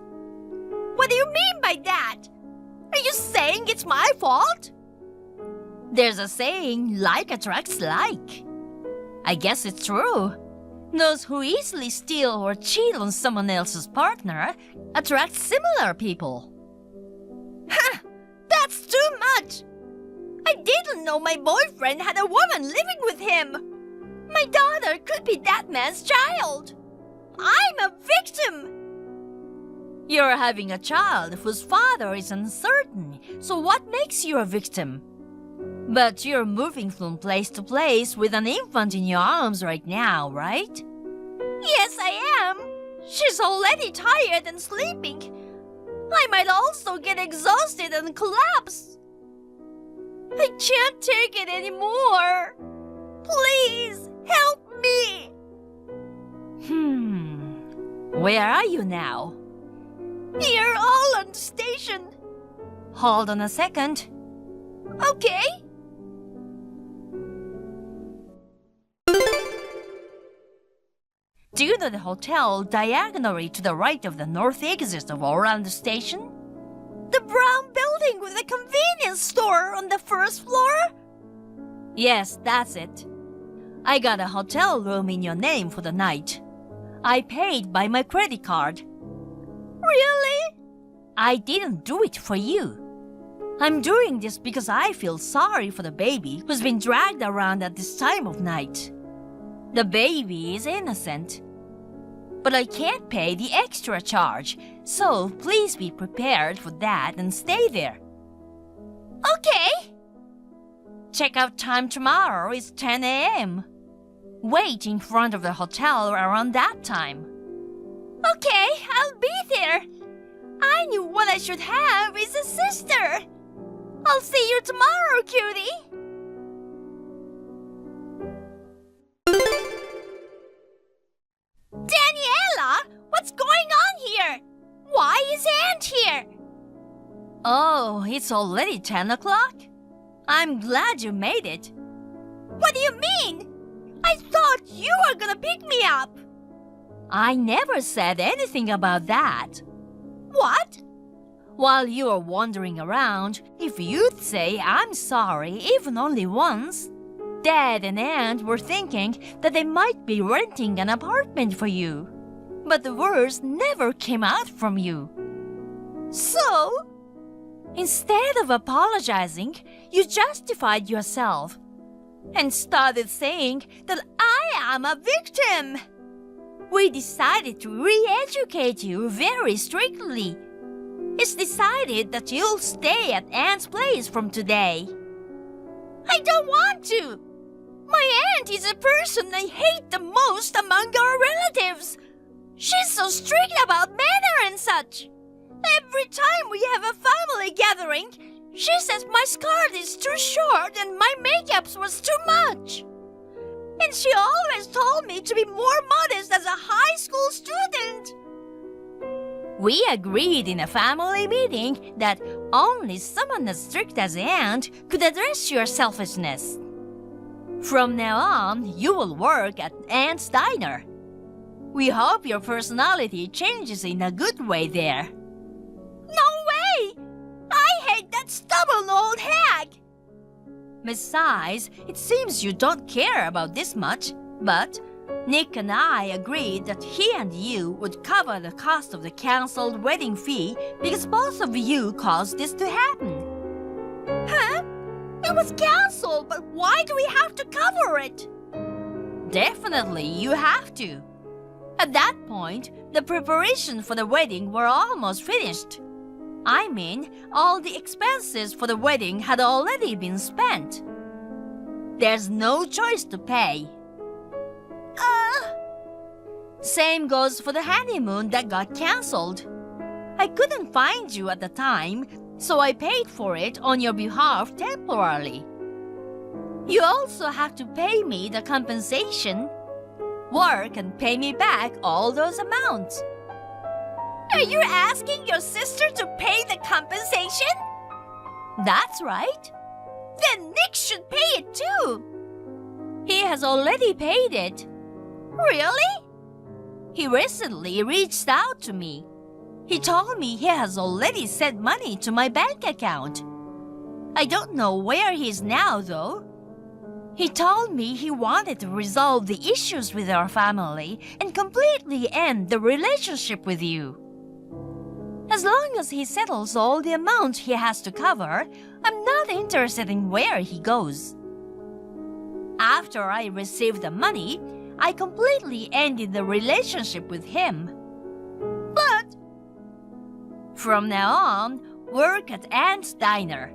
What do you mean by that? Are you saying it's my fault? There's a saying, like attracts like. I guess it's true. Those who easily steal or cheat on someone else's partner attract similar people. Ha! That's too much! I didn't know my boyfriend had a woman living with him. My daughter could be that man's child. I'm a victim. You're having a child whose father is uncertain, so what makes you a victim? But you're moving from place to place with an infant in your arms right now, right? Yes, I am. She's already tired and sleeping. I might also get exhausted and collapse. I can't take it anymore. Please, help me. Where are you now? Near Holland Station. Hold on a second. Okay. Do you know the hotel diagonally to the right of the north exit of Holland Station? The brown building with the convenience store on the first floor? Yes, that's it. I got a hotel room in your name for the night. I paid by my credit card. Really? I didn't do it for you. I'm doing this because I feel sorry for the baby who's been dragged around at this time of night. The baby is innocent. But I can't pay the extra charge, so please be prepared for that and stay there. Okay. Checkout time tomorrow is 10 a.m. Wait in front of the hotel around that time. Okay, I'll be there. I knew what I should have is a sister. I'll see you tomorrow, cutie. Daniela, what's going on here? Why is Aunt here? Oh, it's already 10 o'clock? I'm glad you made it. What do you mean? I thought you were gonna pick me up. I never said anything about that. What? While you were wandering around, if you'd say I'm sorry even only once, Dad and Aunt were thinking that they might be renting an apartment for you. But the words never came out from you. So, instead of apologizing, you justified yourself and started saying that I am a victim. We decided to re-educate you very strictly. It's decided that you'll stay at Aunt's place from today. I don't want to. My aunt is the person I hate the most among our relatives. She's so strict about manner and such. Every time we have a family gathering, she says my skirt is too short and my makeup was too much. And she always told me to be more modest as a high school student. We agreed in a family meeting that only someone as strict as Aunt could address your selfishness. From now on, you will work at Aunt's diner. We hope your personality changes in a good way there. No way! I hate that stubborn old hag! Besides, it seems you don't care about this much, but Nick and I agreed that he and you would cover the cost of the cancelled wedding fee because both of you caused this to happen. Huh? It was cancelled, but why do we have to cover it? Definitely, you have to. At that point, the preparation for the wedding were almost finished. I mean, all the expenses for the wedding had already been spent. There's no choice to pay. Same goes for the honeymoon that got cancelled. I couldn't find you at the time, so I paid for it on your behalf temporarily. You also have to pay me the compensation. Work and pay me back all those amounts. Are you asking your sister to pay the compensation? That's right. Then Nick should pay it too. He has already paid it. Really? He recently reached out to me. He told me he has already sent money to my bank account. I don't know where he is now, though. He told me he wanted to resolve the issues with our family and completely end the relationship with you. As long as he settles all the amount he has to cover, I'm not interested in where he goes. After I received the money, I completely ended the relationship with him. But from now on, work at Aunt's diner.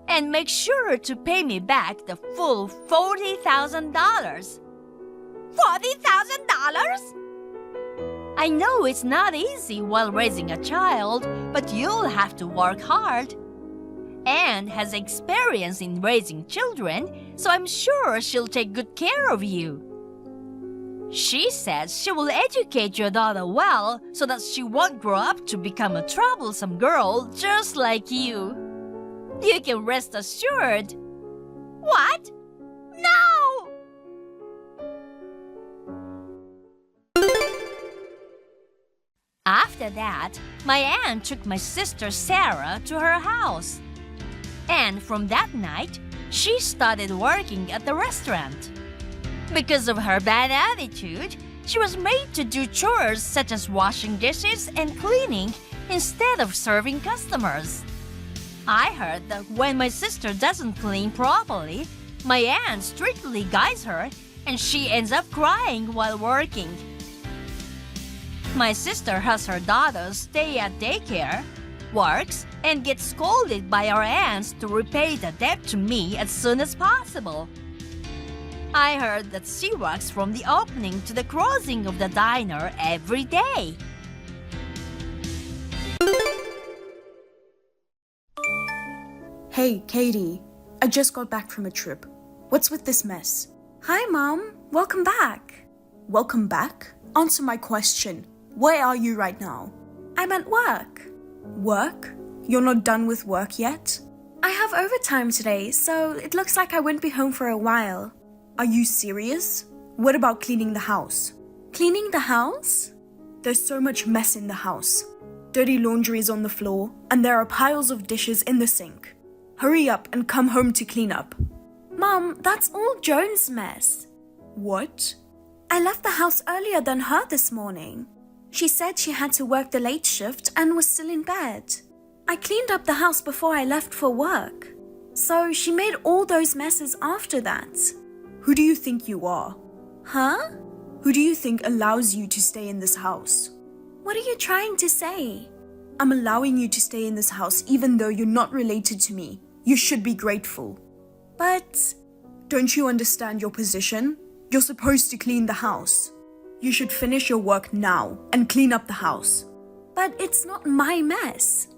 And make sure to pay me back the full $40,000. $40,000? I know it's not easy while raising a child, but you'll have to work hard. Anne has experience in raising children, so I'm sure she'll take good care of you. She says she will educate your daughter well so that she won't grow up to become a troublesome girl just like you. You can rest assured. What? No! After that, my aunt took my sister Sarah to her house. And from that night, she started working at the restaurant. Because of her bad attitude, she was made to do chores such as washing dishes and cleaning instead of serving customers. I heard that when my sister doesn't clean properly, my aunt strictly guides her and she ends up crying while working. My sister has her daughters stay at daycare, works, and gets scolded by our aunts to repay the debt to me as soon as possible. I heard that she works from the opening to the closing of the diner every day. Hey, Katie. I just got back from a trip. What's with this mess? Hi, Mom. Welcome back. Welcome back? Answer my question. Where are you right now? I'm at work. Work? You're not done with work yet? I have overtime today, so it looks like I won't be home for a while. Are you serious? What about cleaning the house? Cleaning the house? There's so much mess in the house. Dirty laundry is on the floor, and there are piles of dishes in the sink. Hurry up and come home to clean up. Mom, that's all Joan's mess. What? I left the house earlier than her this morning. She said she had to work the late shift and was still in bed. I cleaned up the house before I left for work. So she made all those messes after that. Who do you think you are? Huh? Who do you think allows you to stay in this house? What are you trying to say? I'm allowing you to stay in this house even though you're not related to me. You should be grateful. But don't you understand your position? You're supposed to clean the house. You should finish your work now and clean up the house. But it's not my mess.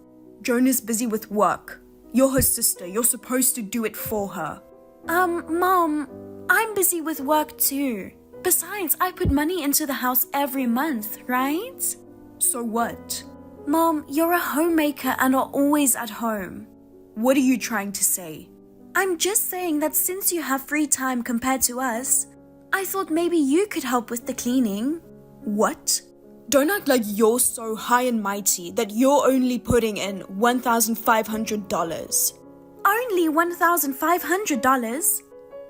Joan is busy with work. You're her sister. You're supposed to do it for her. Mom, I'm busy with work too. Besides, I put money into the house every month, right? So what? Mom, you're a homemaker and are always at home. What are you trying to say? I'm just saying that since you have free time compared to us, I thought maybe you could help with the cleaning. What? Don't act like you're so high and mighty that you're only putting in $1,500. Only $1,500?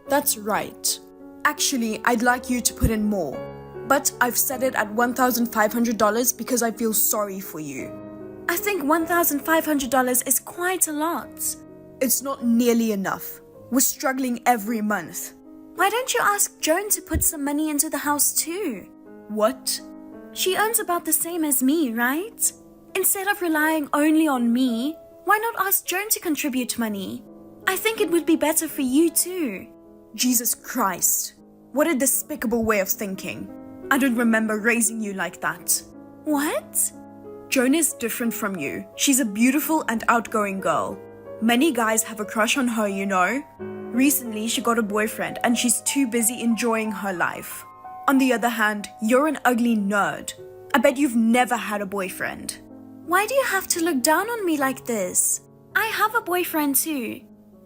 That's right. Actually, I'd like you to put in more. But I've set it at $1,500 because I feel sorry for you. I think $1,500 is quite a lot. It's not nearly enough. We're struggling every month. Why don't you ask Joan to put some money into the house too? What? She earns about the same as me, right? Instead of relying only on me, why not ask Joan to contribute money? I think it would be better for you too. Jesus Christ. What a despicable way of thinking. I don't remember raising you like that. What? Joan is different from you. She's a beautiful and outgoing girl. Many guys have a crush on her, you know. Recently, she got a boyfriend and she's too busy enjoying her life. On the other hand, you're an ugly nerd. I bet you've never had a boyfriend. Why do you have to look down on me like this? I have a boyfriend too.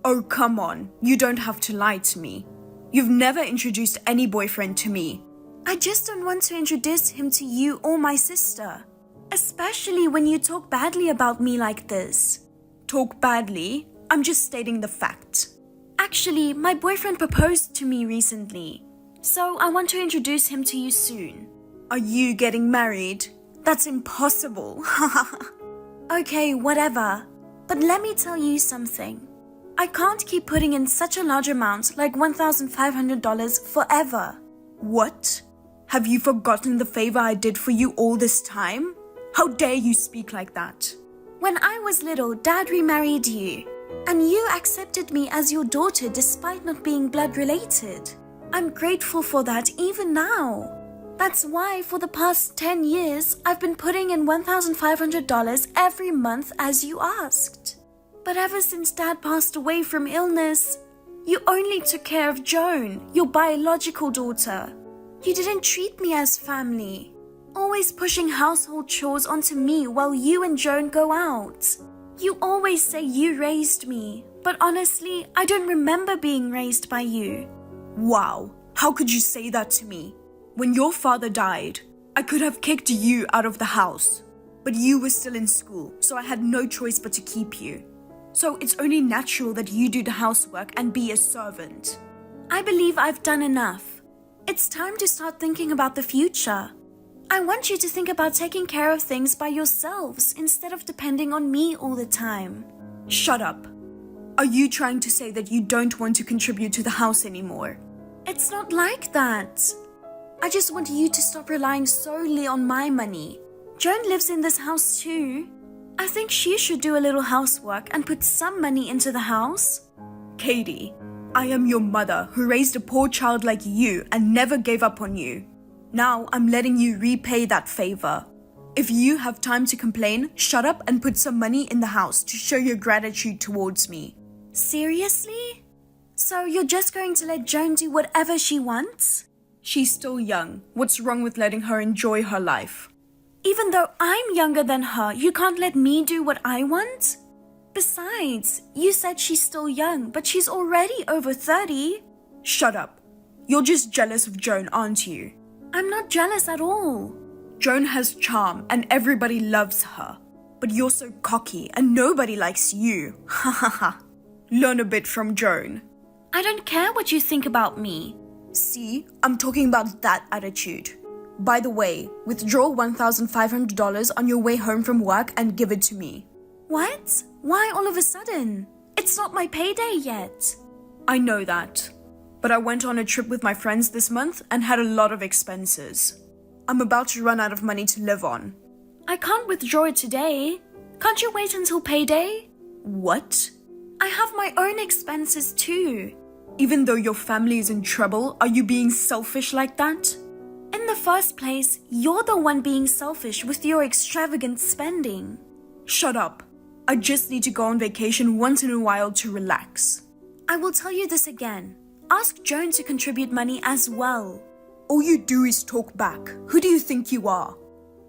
Oh, come on. You don't have to lie to me. You've never introduced any boyfriend to me. I just don't want to introduce him to you or my sister. Especially when you talk badly about me like this. Talk badly? I'm just stating the fact. Actually, my boyfriend proposed to me recently. So I want to introduce him to you soon. Are you getting married? That's impossible. Okay, whatever. But let me tell you something. I can't keep putting in such a large amount like $1,500 forever. What? Have you forgotten the favor I did for you all this time? How dare you speak like that? When I was little, Dad remarried you. And you accepted me as your daughter despite not being blood related. I'm grateful for that even now. That's why for the past 10 years, I've been putting in $1,500 every month as you asked. But ever since Dad passed away from illness, you only took care of Joan, your biological daughter. You didn't treat me as family, always pushing household chores onto me while you and Joan go out. You always say you raised me, but honestly, I don't remember being raised by you. Wow, how could you say that to me? When your father died, I could have kicked you out of the house, but you were still in school, so I had no choice but to keep you. So it's only natural that you do the housework and be a servant. I believe I've done enough. It's time to start thinking about the future. I want you to think about taking care of things by yourselves instead of depending on me all the time. Shut up. Are you trying to say that you don't want to contribute to the house anymore? It's not like that. I just want you to stop relying solely on my money. Joan lives in this house too. I think she should do a little housework and put some money into the house. Katie, I am your mother who raised a poor child like you and never gave up on you. Now I'm letting you repay that favor. If you have time to complain, shut up and put some money in the house to show your gratitude towards me. Seriously? So you're just going to let Joan do whatever she wants? She's still young. What's wrong with letting her enjoy her life? Even though I'm younger than her, you can't let me do what I want? Besides, you said she's still young, but she's already over 30. Shut up. You're just jealous of Joan, aren't you? I'm not jealous at all. Joan has charm and everybody loves her. But you're so cocky and nobody likes you. Ha ha ha. Learn a bit from Joan. I don't care what you think about me. See, I'm talking about that attitude. By the way, withdraw $1,500 on your way home from work and give it to me. What? Why all of a sudden? It's not my payday yet. I know that. But I went on a trip with my friends this month and had a lot of expenses. I'm about to run out of money to live on. I can't withdraw it today. Can't you wait until payday? What? I have my own expenses too. Even though your family is in trouble, are you being selfish like that? In the first place, you're the one being selfish with your extravagant spending. Shut up. I just need to go on vacation once in a while to relax. I will tell you this again. Ask Joan to contribute money as well. All you do is talk back. Who do you think you are?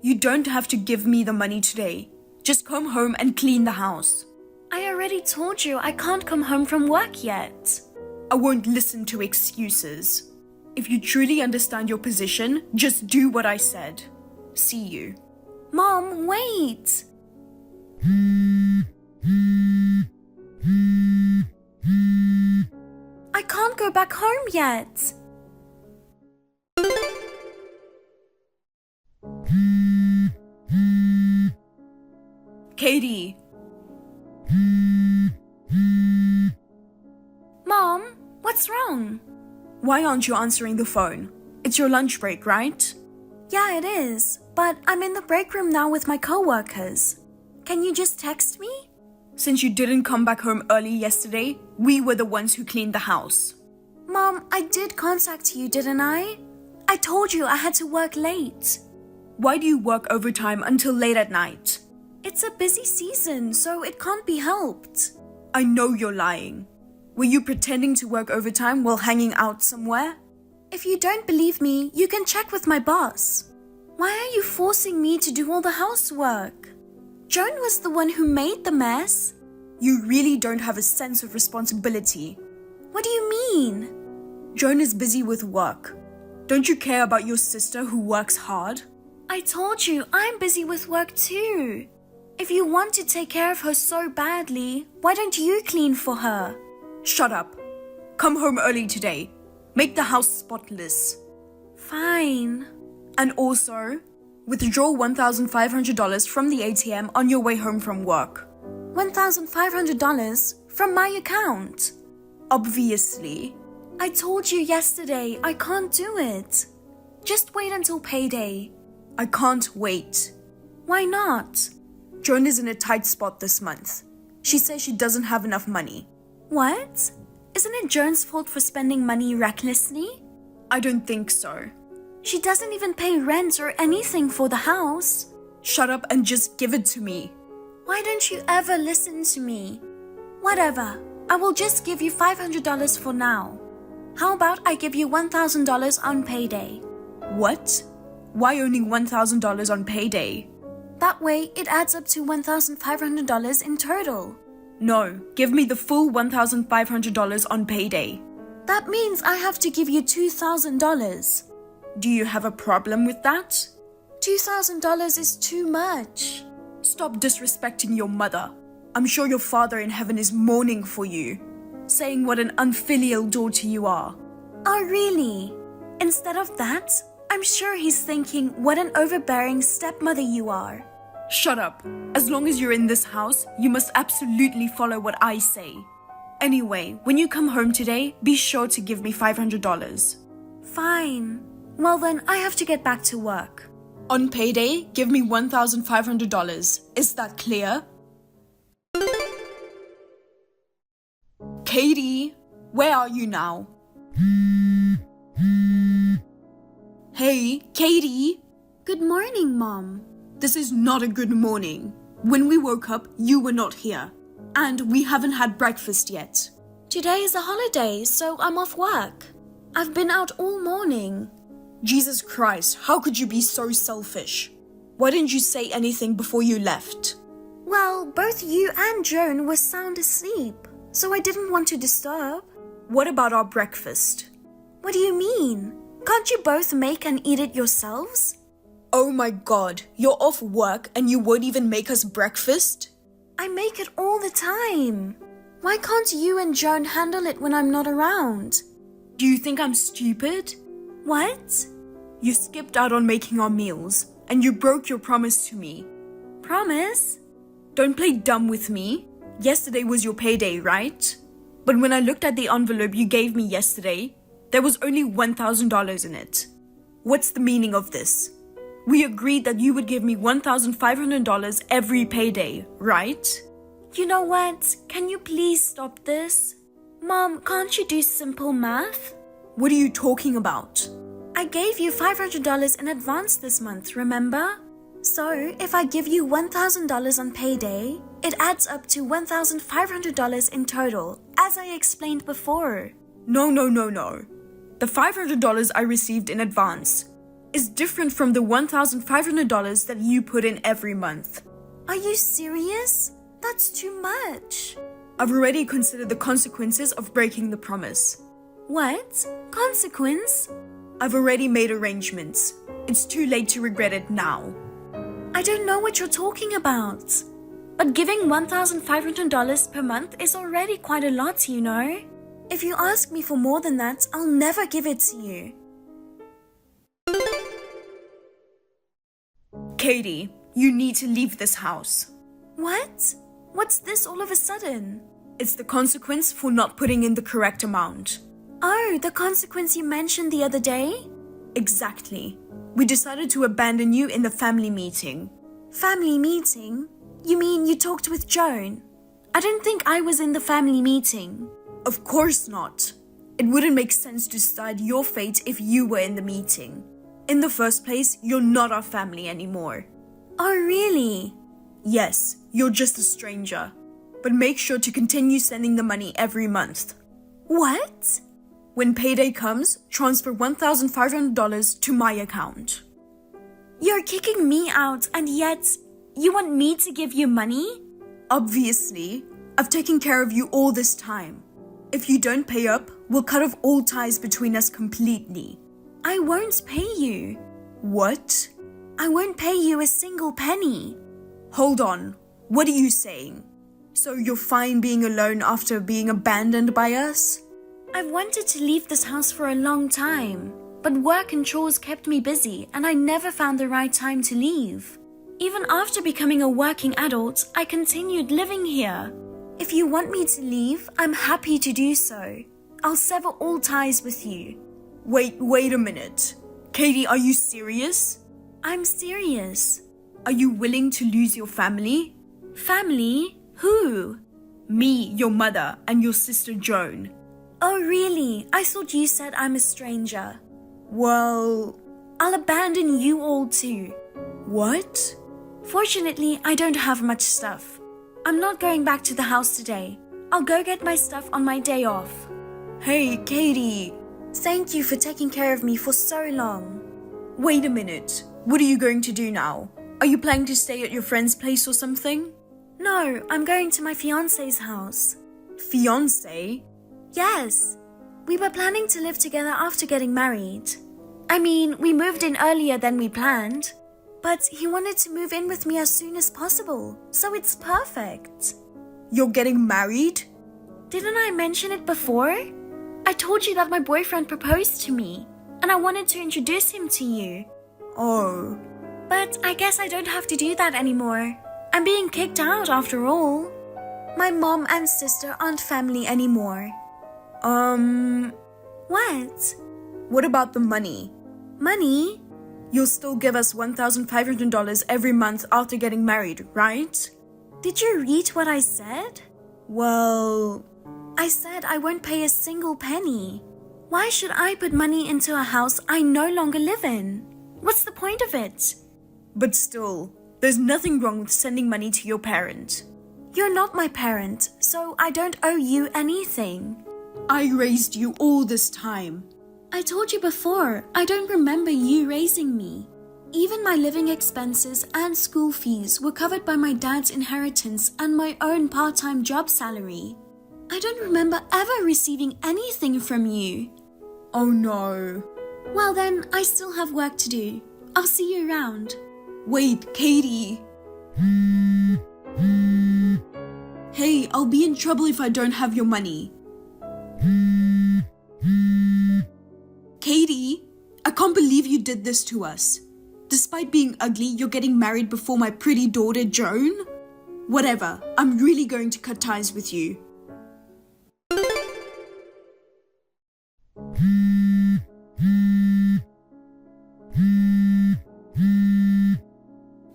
You don't have to give me the money today. Just come home and clean the house. I already told you I can't come home from work yet. I won't listen to excuses. If you truly understand your position, just do what I said. See you. Mom, wait! I can't go back home yet. Katie! Mom, what's wrong? Why aren't you answering the phone? It's your lunch break, right? Yeah, it is, but I'm in the break room now with my co-workers. Can you just text me? Since you didn't come back home early yesterday, we were the ones who cleaned the house. Mom, I did contact you, didn't I? I told you I had to work late. Why do you work overtime until late at night? It's a busy season, so it can't be helped. I know you're lying. Were you pretending to work overtime while hanging out somewhere? If you don't believe me, you can check with my boss. Why are you forcing me to do all the housework? Joan was the one who made the mess. You really don't have a sense of responsibility. What do you mean? Joan is busy with work. Don't you care about your sister who works hard? I told you, I'm busy with work too. If you want to take care of her so badly, why don't you clean for her? Shut up. Come home early today. Make the house spotless. Fine. And also, withdraw $1,500 from the ATM on your way home from work. $1,500 from my account? Obviously. I told you yesterday I can't do it. Just wait until payday. I can't wait. Why not? Joan is in a tight spot this month. She says she doesn't have enough money. What? Isn't it Joan's fault for spending money recklessly? I don't think so. She doesn't even pay rent or anything for the house. Shut up and just give it to me. Why don't you ever listen to me? Whatever, I will just give you $500 for now. How about I give you $1,000 on payday? What? Why only $1,000 on payday? That way, it adds up to $1,500 in total. No, give me the full $1,500 on payday. That means I have to give you $2,000. Do you have a problem with that? $2,000 is too much. Stop disrespecting your mother. I'm sure your father in heaven is mourning for you, saying what an unfilial daughter you are. Oh, really? Instead of that, I'm sure he's thinking what an overbearing stepmother you are. Shut up. As long as you're in this house, you must absolutely follow what I say. Anyway, when you come home today, be sure to give me $500. Fine. Well then, I have to get back to work. On payday, give me $1,500. Is that clear? Katie, where are you now? Hey, Katie! Good morning, Mom. This is not a good morning. When we woke up, you were not here. And we haven't had breakfast yet. Today is a holiday, so I'm off work. I've been out all morning. Jesus Christ, how could you be so selfish? Why didn't you say anything before you left? Well, both you and Joan were sound asleep, so I didn't want to disturb. What about our breakfast? What do you mean? Can't you both make and eat it yourselves? Oh my God, you're off work and you won't even make us breakfast? I make it all the time. Why can't you and Joan handle it when I'm not around? Do you think I'm stupid? What? You skipped out on making our meals and you broke your promise to me. Promise? Don't play dumb with me. Yesterday was your payday, right? But when I looked at the envelope you gave me yesterday, there was only $1,000 in it. What's the meaning of this? We agreed that you would give me $1,500 every payday, right? You know what? Can you please stop this? Mom, can't you do simple math? What are you talking about? I gave you $500 in advance this month, remember? So, if I give you $1,000 on payday, it adds up to $1,500 in total, as I explained before. No. The $500 I received in advance is different from the $1,500 that you put in every month. Are you serious? That's too much. I've already considered the consequences of breaking the promise. What? Consequence? I've already made arrangements. It's too late to regret it now. I don't know what you're talking about. But giving $1,500 per month is already quite a lot, you know? If you ask me for more than that, I'll never give it to you. Katie, you need to leave this house. What? What's this all of a sudden? It's the consequence for not putting in the correct amount. Oh, the consequence you mentioned the other day? Exactly. We decided to abandon you in the family meeting. Family meeting? You mean you talked with Joan? I didn't think I was in the family meeting. Of course not. It wouldn't make sense to decide your fate if you were in the meeting. In the first place, you're not our family anymore. Oh, really? Yes, you're just a stranger. But make sure to continue sending the money every month. What? When payday comes, transfer $1,500 to my account. You're kicking me out and yet you want me to give you money? Obviously, I've taken care of you all this time. If you don't pay up, we'll cut off all ties between us completely. I won't pay you. What? I won't pay you a single penny. Hold on, what are you saying? So you're fine being alone after being abandoned by us? I've wanted to leave this house for a long time, but work and chores kept me busy and I never found the right time to leave. Even after becoming a working adult, I continued living here. If you want me to leave, I'm happy to do so. I'll sever all ties with you. Wait a minute. Katie, are you serious? I'm serious. Are you willing to lose your family? Family? Who? Me, your mother, and your sister Joan. Oh, really? I thought you said I'm a stranger. Well, I'll abandon you all too. What? Fortunately, I don't have much stuff. I'm not going back to the house today. I'll go get my stuff on my day off. Hey, Katie. Thank you for taking care of me for so long. Wait a minute. What are you going to do now? Are you planning to stay at your friend's place or something? No, I'm going to my fiancé's house. Fiancé? Yes. We were planning to live together after getting married. I mean, we moved in earlier than we planned. But he wanted to move in with me as soon as possible, so it's perfect. You're getting married? Didn't I mention it before? I told you that my boyfriend proposed to me, and I wanted to introduce him to you. Oh. But I guess I don't have to do that anymore. I'm being kicked out after all. My mom and sister aren't family anymore. What? What about the money? Money? You'll still give us $1,500 every month after getting married, right? Did you read what I said? Well, I said I won't pay a single penny. Why should I put money into a house I no longer live in? What's the point of it? But still, there's nothing wrong with sending money to your parent. You're not my parent, so I don't owe you anything. I raised you all this time. I told you before, I don't remember you raising me. Even my living expenses and school fees were covered by my dad's inheritance and my own part-time job salary. I don't remember ever receiving anything from you. Oh no. Well then, I still have work to do. I'll see you around. Wait, Katie. Hey, I'll be in trouble if I don't have your money. Katie, I can't believe you did this to us. Despite being ugly, you're getting married before my pretty daughter, Joan? Whatever, I'm really going to cut ties with you.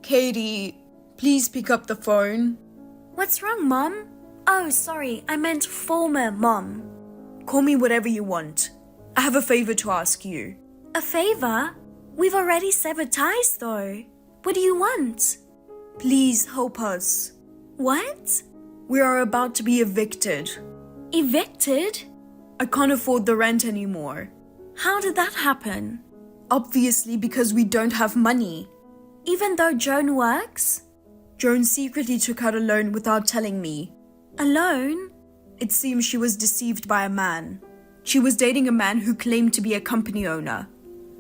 Katie, please pick up the phone. What's wrong, Mom? Oh, sorry, I meant former Mom. Call me whatever you want. I have a favor to ask you. A favor? We've already severed ties, though. What do you want? Please help us. What? We are about to be evicted. Evicted? I can't afford the rent anymore. How did that happen? Obviously because we don't have money. Even though Joan works? Joan secretly took out a loan without telling me. A loan? It seems she was deceived by a man. She was dating a man who claimed to be a company owner.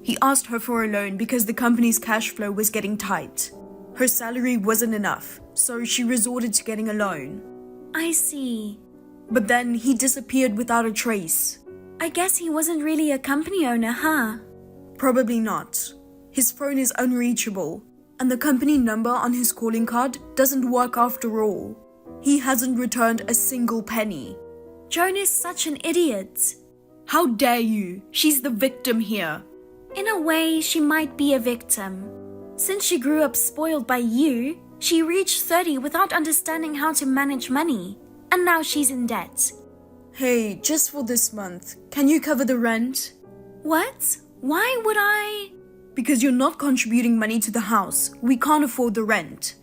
He asked her for a loan because the company's cash flow was getting tight. Her salary wasn't enough, so she resorted to getting a loan. I see. But then he disappeared without a trace. I guess he wasn't really a company owner, huh? Probably not. His phone is unreachable, and the company number on his calling card doesn't work after all. He hasn't returned a single penny. Joan is such an idiot. How dare you? She's the victim here. In a way, she might be a victim. Since she grew up spoiled by you, she reached 30 without understanding how to manage money. And now she's in debt. Hey, just for this month, can you cover the rent? What? Why would I? Because you're not contributing money to the house. We can't afford the rent.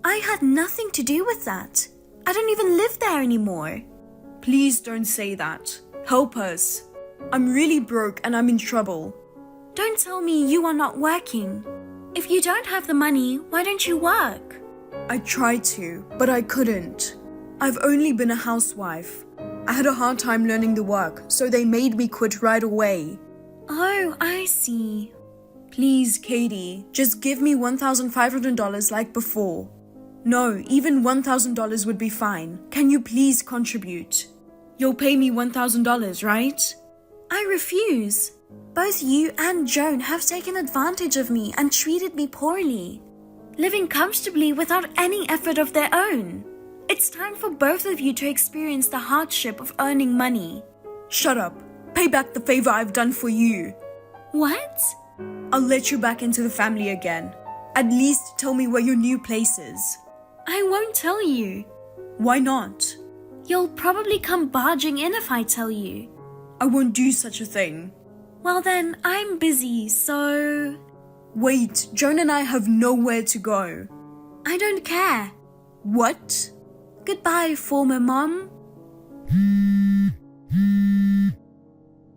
I had nothing to do with that. I don't even live there anymore. Please don't say that. Help us. I'm really broke and I'm in trouble. Don't tell me you are not working. If you don't have the money, why don't you work? I tried to, but I couldn't. I've only been a housewife. I had a hard time learning the work, so they made me quit right away. Oh, I see. Please, Katie, just give me $1,500 like before. No, even $1,000 would be fine. Can you please contribute? You'll pay me $1,000, right? I refuse. Both you and Joan have taken advantage of me and treated me poorly, living comfortably without any effort of their own. It's time for both of you to experience the hardship of earning money. Shut up. Pay back the favor I've done for you. What? I'll let you back into the family again. At least tell me where your new place is. I won't tell you. Why not? You'll probably come barging in if I tell you. I won't do such a thing. Well then, I'm busy, so... Wait, Joan and I have nowhere to go. I don't care. What? Goodbye, former mom.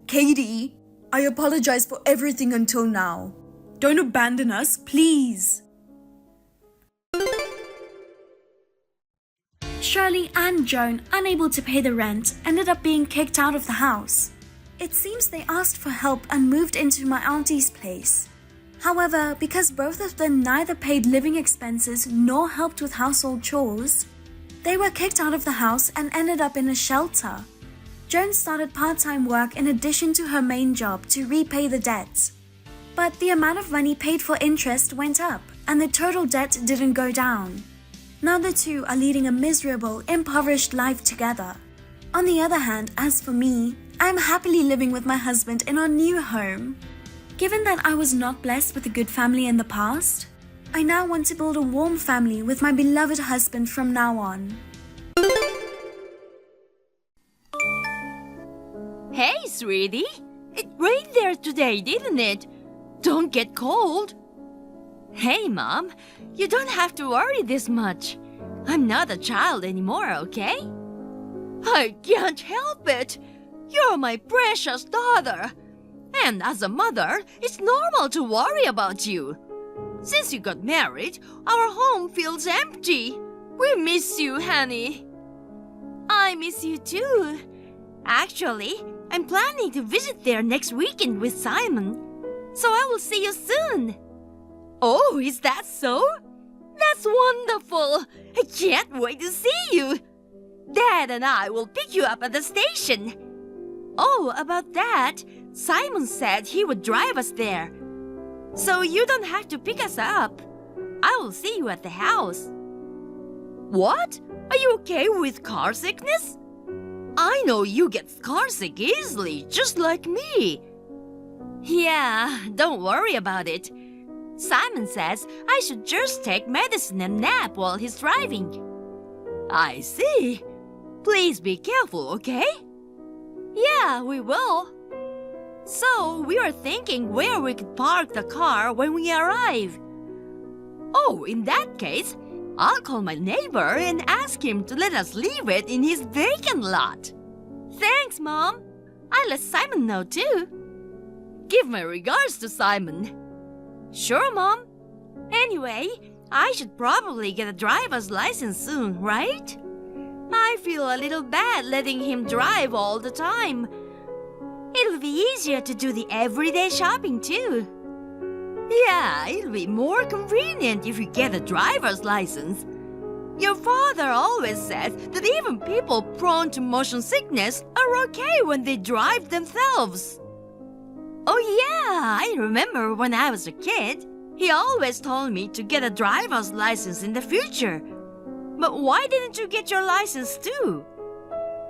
Katie, I apologize for everything until now. Don't abandon us, please. Shirley and Joan, unable to pay the rent, ended up being kicked out of the house. It seems they asked for help and moved into my auntie's place. However, because both of them neither paid living expenses nor helped with household chores, they were kicked out of the house and ended up in a shelter. Joan started part-time work in addition to her main job to repay the debt. But the amount of money paid for interest went up, and the total debt didn't go down. Now the two are leading a miserable, impoverished life together. On the other hand, as for me, I'm happily living with my husband in our new home. Given that I was not blessed with a good family in the past, I now want to build a warm family with my beloved husband from now on. Hey, sweetie. It rained there today, didn't it? Don't get cold. Hey, Mom. You don't have to worry this much. I'm not a child anymore, okay? I can't help it. You're my precious daughter. And as a mother, it's normal to worry about you. Since you got married, our home feels empty. We miss you, honey. I miss you too. Actually, I'm planning to visit there next weekend with Simon. So I will see you soon. Oh, is that so? That's wonderful. I can't wait to see you. Dad and I will pick you up at the station. Oh, about that, Simon said he would drive us there. So you don't have to pick us up. I will see you at the house. What? Are you okay with car sickness? I know you get car sick easily, just like me. Yeah, don't worry about it. Simon says I should just take medicine and nap while he's driving. I see. Please be careful, okay? Yeah, we will. So, we are thinking where we could park the car when we arrive. Oh, in that case, I'll call my neighbor and ask him to let us leave it in his vacant lot. Thanks, Mom. I'll let Simon know too. Give my regards to Simon. Sure, Mom. Anyway, I should probably get a driver's license soon, right? I feel a little bad letting him drive all the time. It'll be easier to do the everyday shopping too. Yeah, it'll be more convenient if you get a driver's license. Your father always says that even people prone to motion sickness are okay when they drive themselves. Oh yeah, I remember when I was a kid. He always told me to get a driver's license in the future. But why didn't you get your license too?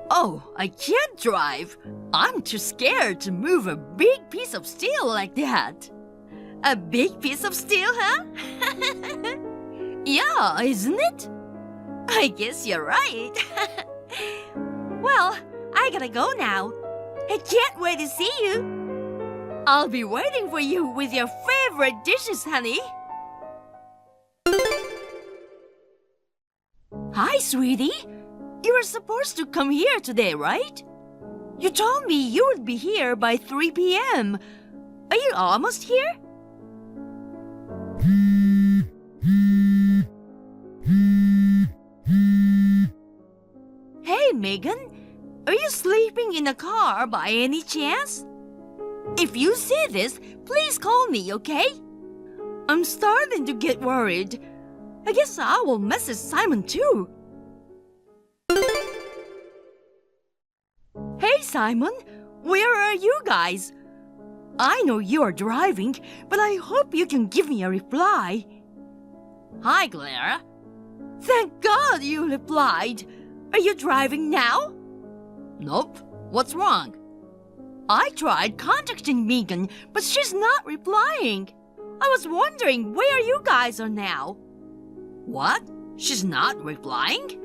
Oh, I can't drive. I'm too scared to move a big piece of steel like that. A big piece of steel, huh? Yeah, isn't it? I guess you're right. Well, I gotta go now. I can't wait to see you. I'll be waiting for you with your favorite dishes, honey. Hi, sweetie. You were supposed to come here today, right? You told me you would be here by 3 p.m. Are you almost here? Hey, Megan. Are you sleeping in a car by any chance? If you see this, please call me, okay? I'm starting to get worried. I guess I will message Simon too. Hey, Simon. Where are you guys? I know you are driving, but I hope you can give me a reply. Hi, Clara. Thank God you replied. Are you driving now? Nope. What's wrong? I tried contacting Megan, but she's not replying. I was wondering where you guys are now. What? She's not replying?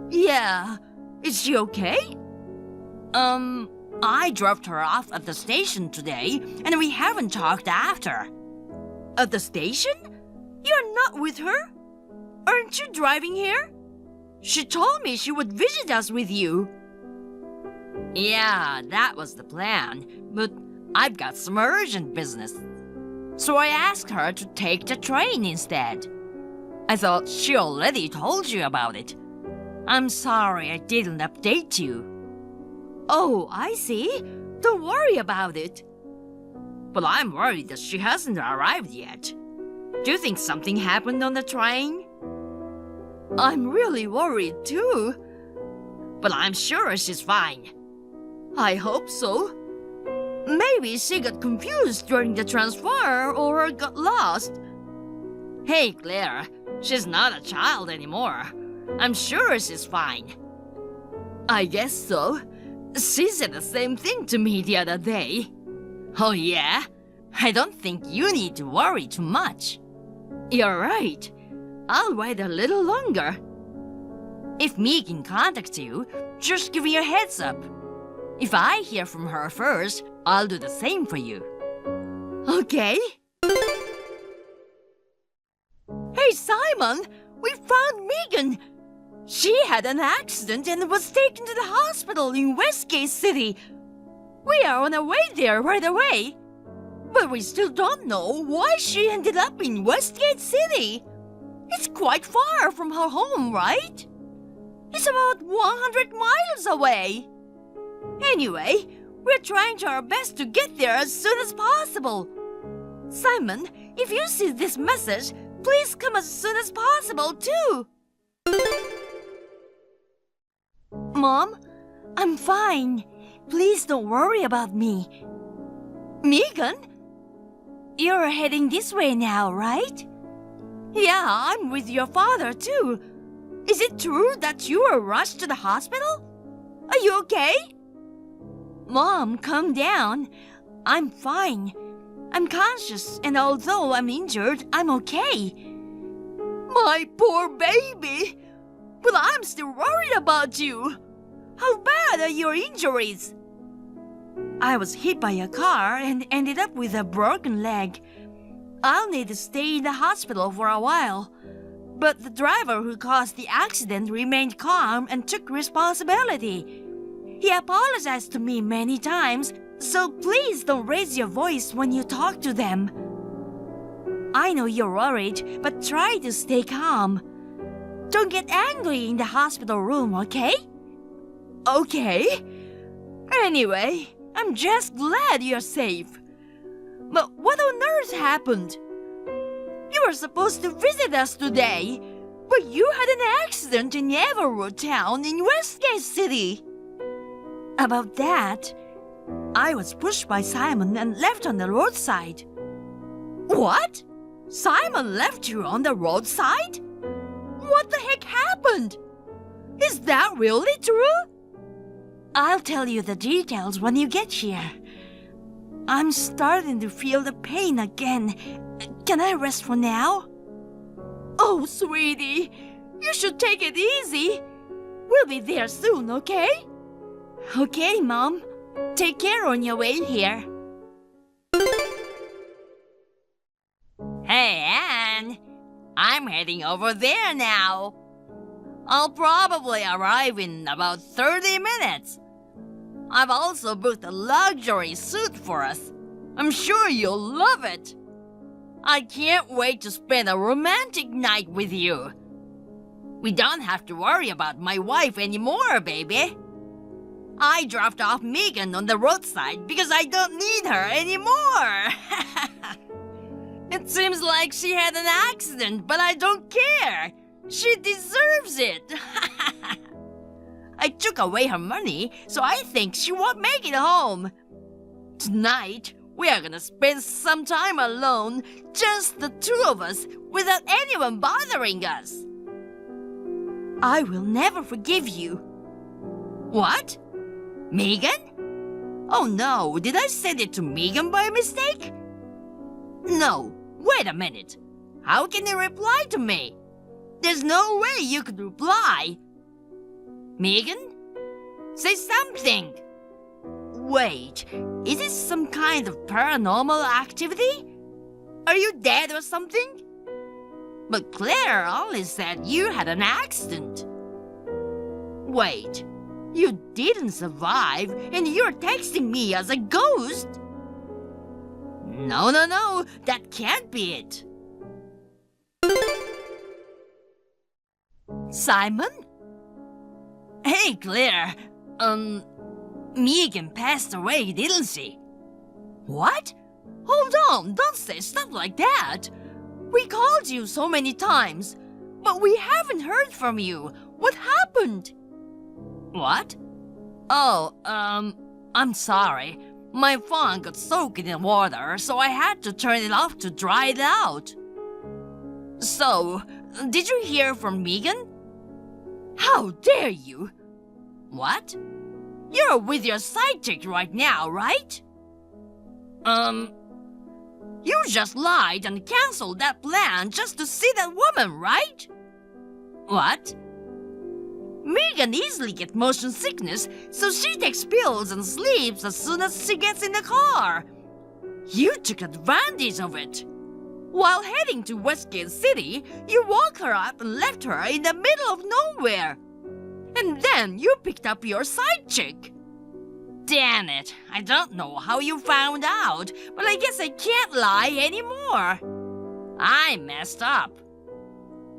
Yeah. Is she okay? I dropped her off at the station today, and we haven't talked after. At the station? You're not with her? Aren't you driving here? She told me she would visit us with you. Yeah, that was the plan, but I've got some urgent business. So I asked her to take the train instead. I thought she already told you about it. I'm sorry I didn't update you. Oh, I see. Don't worry about it. But I'm worried that she hasn't arrived yet. Do you think something happened on the train? I'm really worried too. But I'm sure she's fine. I hope so. Maybe she got confused during the transfer or got lost. Hey, Claire, she's not a child anymore. I'm sure she's fine. I guess so. She said the same thing to me the other day. Oh yeah? I don't think you need to worry too much. You're right. I'll wait a little longer. If Megan contacts you, just give me a heads up. If I hear from her first, I'll do the same for you. Okay? Hey, Simon! We found Megan! She had an accident and was taken to the hospital in Westgate City. We are on our way there right away. But we still don't know why she ended up in Westgate City. It's quite far from her home, right? It's about 100 miles away. Anyway, we're trying our best to get there as soon as possible. Simon, if you see this message, please come as soon as possible, too. Mom, I'm fine. Please don't worry about me. Megan? You're heading this way now, right? Yeah, I'm with your father, too. Is it true that you were rushed to the hospital? Are you okay? Mom, calm down. I'm fine. I'm conscious, and although I'm injured, I'm okay. My poor baby! But I'm still worried about you. How bad are your injuries? I was hit by a car and ended up with a broken leg. I'll need to stay in the hospital for a while. But the driver who caused the accident remained calm and took responsibility. He apologized to me many times, so please don't raise your voice when you talk to them. I know you're worried, but try to stay calm. Don't get angry in the hospital room, okay? Okay. Anyway, I'm just glad you're safe. But what on earth happened? You were supposed to visit us today, but you had an accident in Everwood Town in Westgate City. About that, I was pushed by Simon and left on the roadside. What? Simon left you on the roadside? What the heck happened? Is that really true? I'll tell you the details when you get here. I'm starting to feel the pain again. Can I rest for now? Oh, sweetie, you should take it easy. We'll be there soon, okay? Okay, Mom. Take care on your way here. Hey, Anne. I'm heading over there now. I'll probably arrive in about 30 minutes. I've also booked a luxury suite for us. I'm sure you'll love it. I can't wait to spend a romantic night with you. We don't have to worry about my wife anymore, baby. I dropped off Megan on the roadside because I don't need her anymore. It seems like she had an accident, but I don't care. She deserves it. I took away her money, so I think she won't make it home. Tonight, we are gonna spend some time alone, just the two of us, without anyone bothering us. I will never forgive you. What? Megan? Oh no, did I send it to Megan by mistake? No, wait a minute. How can you reply to me? There's no way you could reply. Megan? Say something. Wait, is this some kind of paranormal activity? Are you dead or something? But Claire only said you had an accident. Wait, you didn't survive and you're texting me as a ghost? No, that can't be it. Simon? Hey, Claire, Megan passed away, didn't she? What? Hold on, don't say stuff like that. We called you so many times, but we haven't heard from you. What happened? What? Oh, I'm sorry. My phone got soaked in water, so I had to turn it off to dry it out. So, did you hear from Megan? How dare you? What? You're with your side chick right now, right? You just lied and canceled that plan just to see that woman, right? What? Megan easily gets motion sickness, so she takes pills and sleeps as soon as she gets in the car. You took advantage of it. While heading to Westgate City, you woke her up and left her in the middle of nowhere. And then you picked up your side chick. Damn it, I don't know how you found out, but I guess I can't lie anymore. I messed up.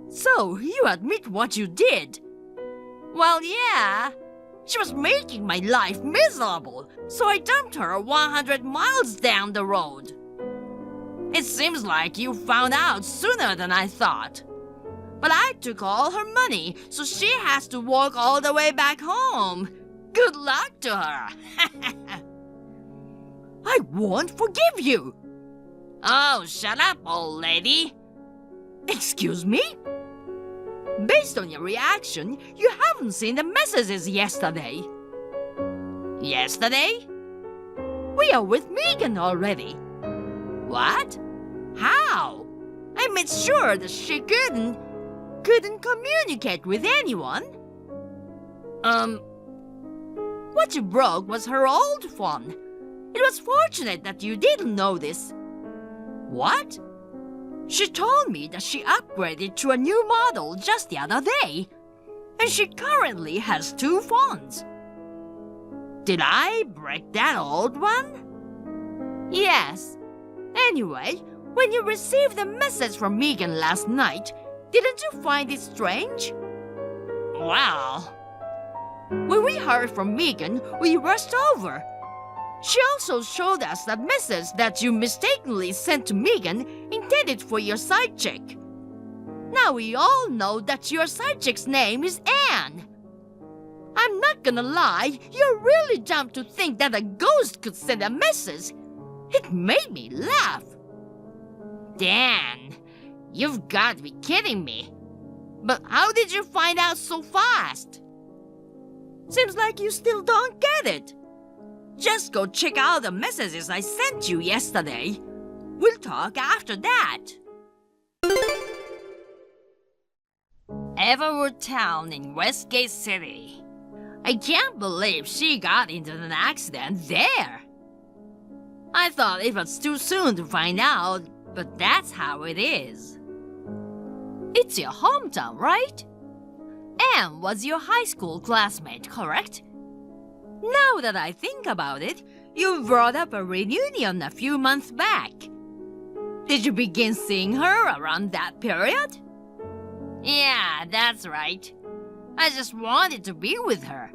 So, you admit what you did. Well, yeah. She was making my life miserable, so I dumped her 100 miles down the road. It seems like you found out sooner than I thought. But I took all her money, so she has to walk all the way back home. Good luck to her. I won't forgive you. Oh, shut up, old lady. Excuse me? Based on your reaction, you haven't seen the messages yesterday. Yesterday? We are with Megan already. What? How? I made sure that she couldn't communicate with anyone. What you broke was her old phone. It was fortunate that you didn't notice. What? She told me that she upgraded to a new model just the other day, and she currently has 2 phones. Did I break that old one? Yes. Anyway, when you received the message from Megan last night, didn't you find it strange? Well, when we heard from Megan, we rushed over. She also showed us that message that you mistakenly sent to Megan intended for your side chick. Now we all know that your side chick's name is Anne. I'm not gonna lie, you're really dumb to think that a ghost could send a message. It made me laugh. Dan, you've got to be kidding me. But how did you find out so fast? Seems like you still don't get it. Just go check out the messages I sent you yesterday. We'll talk after that. Everwood Town in Westgate City. I can't believe she got into an accident there. I thought it was too soon to find out, but that's how it is. It's your hometown, right? Anne was your high school classmate, correct? Now that I think about it, you brought up a reunion a few months back. Did you begin seeing her around that period? Yeah, that's right. I just wanted to be with her.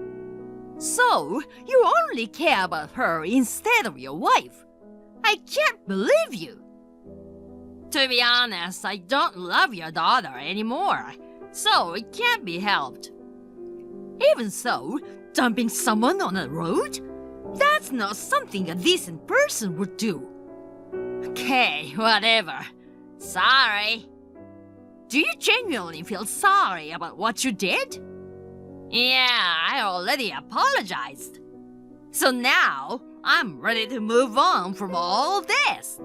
So, you only care about her instead of your wife. I can't believe you. To be honest, I don't love your daughter anymore, so it can't be helped. Even so, dumping someone on a road? That's not something a decent person would do. Okay, whatever. Sorry. Do you genuinely feel sorry about what you did? Yeah, I already apologized. So now, I'm ready to move on from all this.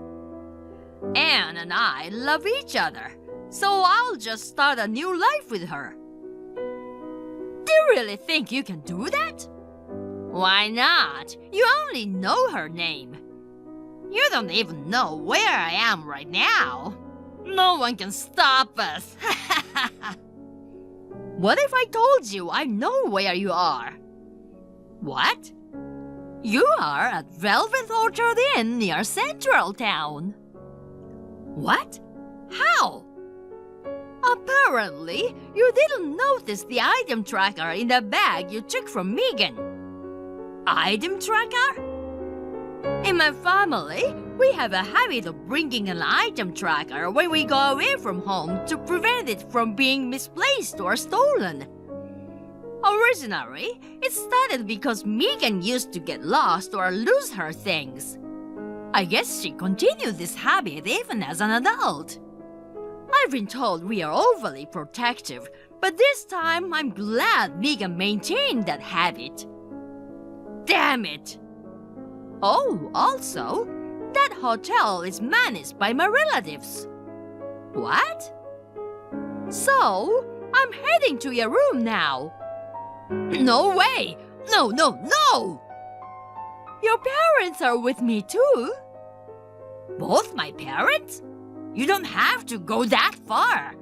Anne and I love each other, so I'll just start a new life with her. Do you really think you can do that? Why not? You only know her name. You don't even know where I am right now. No one can stop us. What if I told you I know where you are? What? You are at Velvet Orchard Inn near Central Town. What? How? Apparently, you didn't notice the item tracker in the bag you took from Megan. Item tracker? In my family, we have a habit of bringing an item tracker when we go away from home to prevent it from being misplaced or stolen. Originally, it started because Megan used to get lost or lose her things. I guess she continued this habit even as an adult. I've been told we are overly protective, but this time I'm glad Megan maintained that habit. Damn it! Oh, also, that hotel is managed by my relatives. What? So, I'm heading to your room now. No way! No! Your parents are with me too. Both my parents? You don't have to go that far.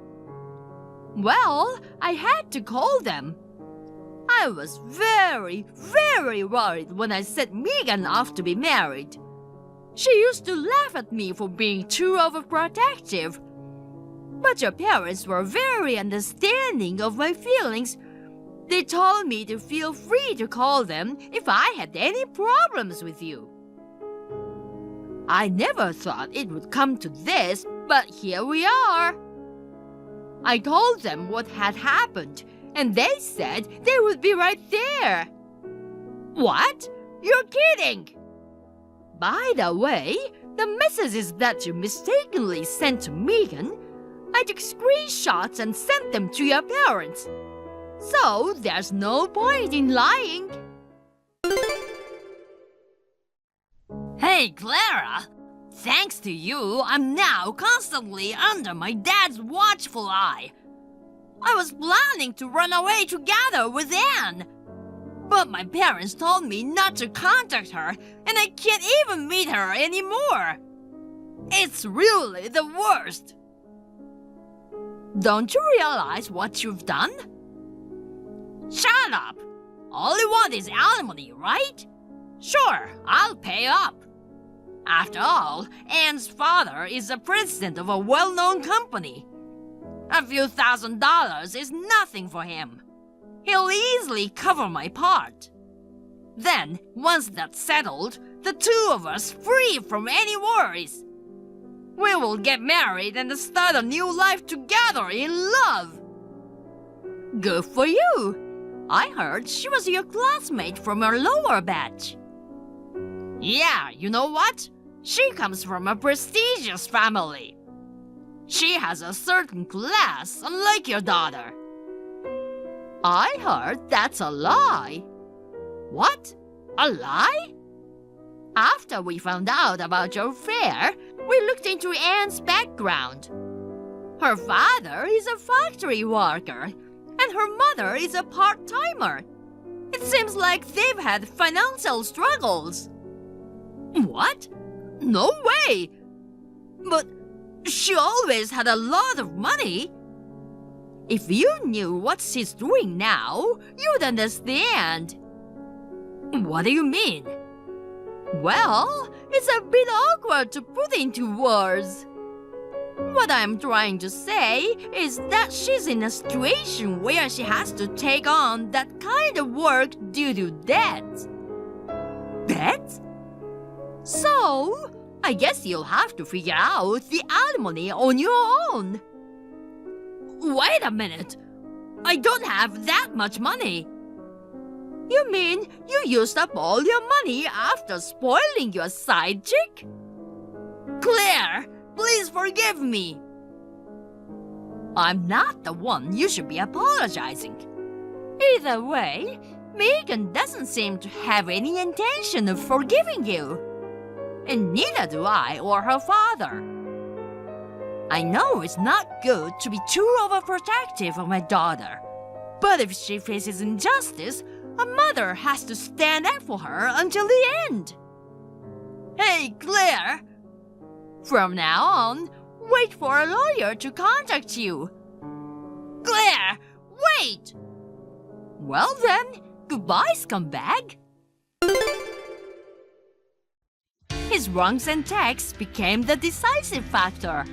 Well, I had to call them. I was very, very worried when I sent Megan off to be married. She used to laugh at me for being too overprotective. But your parents were very understanding of my feelings. They told me to feel free to call them if I had any problems with you. I never thought it would come to this, but here we are. I told them what had happened, and they said they would be right there. What? You're kidding! By the way, the messages that you mistakenly sent to Megan, I took screenshots and sent them to your parents. So there's no point in lying. Hey, Clara! Thanks to you, I'm now constantly under my dad's watchful eye. I was planning to run away together with Anne. But my parents told me not to contact her, and I can't even meet her anymore. It's really the worst. Don't you realize what you've done? Shut up! All you want is alimony, right? Sure, I'll pay up. After all, Anne's father is the president of a well-known company. A few $1,000s is nothing for him. He'll easily cover my part. Then, once that's settled, the two of us free from any worries. We will get married and start a new life together in love. Good for you. I heard she was your classmate from your lower batch. Yeah, you know what? She comes from a prestigious family. She has a certain class, unlike your daughter. I heard that's a lie. What? A lie? After we found out about your affair, we looked into Anne's background. Her father is a factory worker, and her mother is a part-timer. It seems like they've had financial struggles. What? No way! But she always had a lot of money. If you knew what she's doing now, you'd understand. What do you mean? Well, it's a bit awkward to put into words. What I'm trying to say is that she's in a situation where she has to take on that kind of work due to debt. Debt? So, I guess you'll have to figure out the alimony on your own. Wait a minute. I don't have that much money. You mean you used up all your money after spoiling your side chick? Claire, please forgive me. I'm not the one you should be apologizing. Either way, Megan doesn't seem to have any intention of forgiving you. And neither do I or her father. I know it's not good to be too overprotective of my daughter, but if she faces injustice, a mother has to stand up for her until the end. Hey, Claire! From now on, wait for a lawyer to contact you. Claire, wait! Well then, goodbye, scumbag. His wrongs and texts became the decisive factor.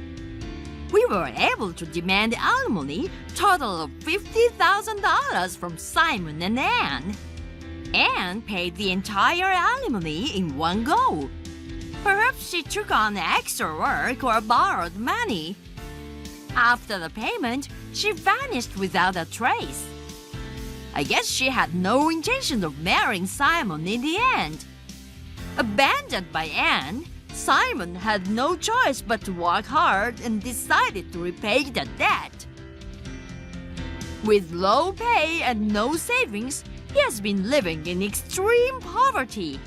We were able to demand alimony total of $50,000 from Simon and Anne, and paid the entire alimony in one go. Perhaps she took on extra work or borrowed money. After the payment, she vanished without a trace. I guess she had no intention of marrying Simon in the end. Abandoned by Anne, Simon had no choice but to work hard and decided to repay the debt. With low pay and no savings, he has been living in extreme poverty.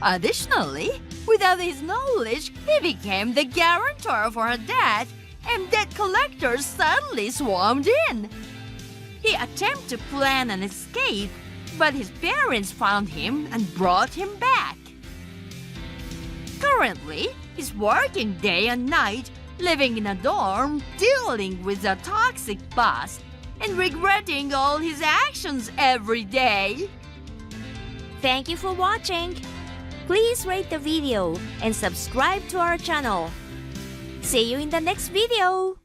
Additionally, without his knowledge, he became the guarantor for her debt, and debt collectors suddenly swarmed in. He attempted to plan an escape, but his parents found him and brought him back. Currently, he's working day and night, living in a dorm, dealing with a toxic boss, and regretting all his actions every day. Thank you for watching. Please rate the video and subscribe to our channel. See you in the next video.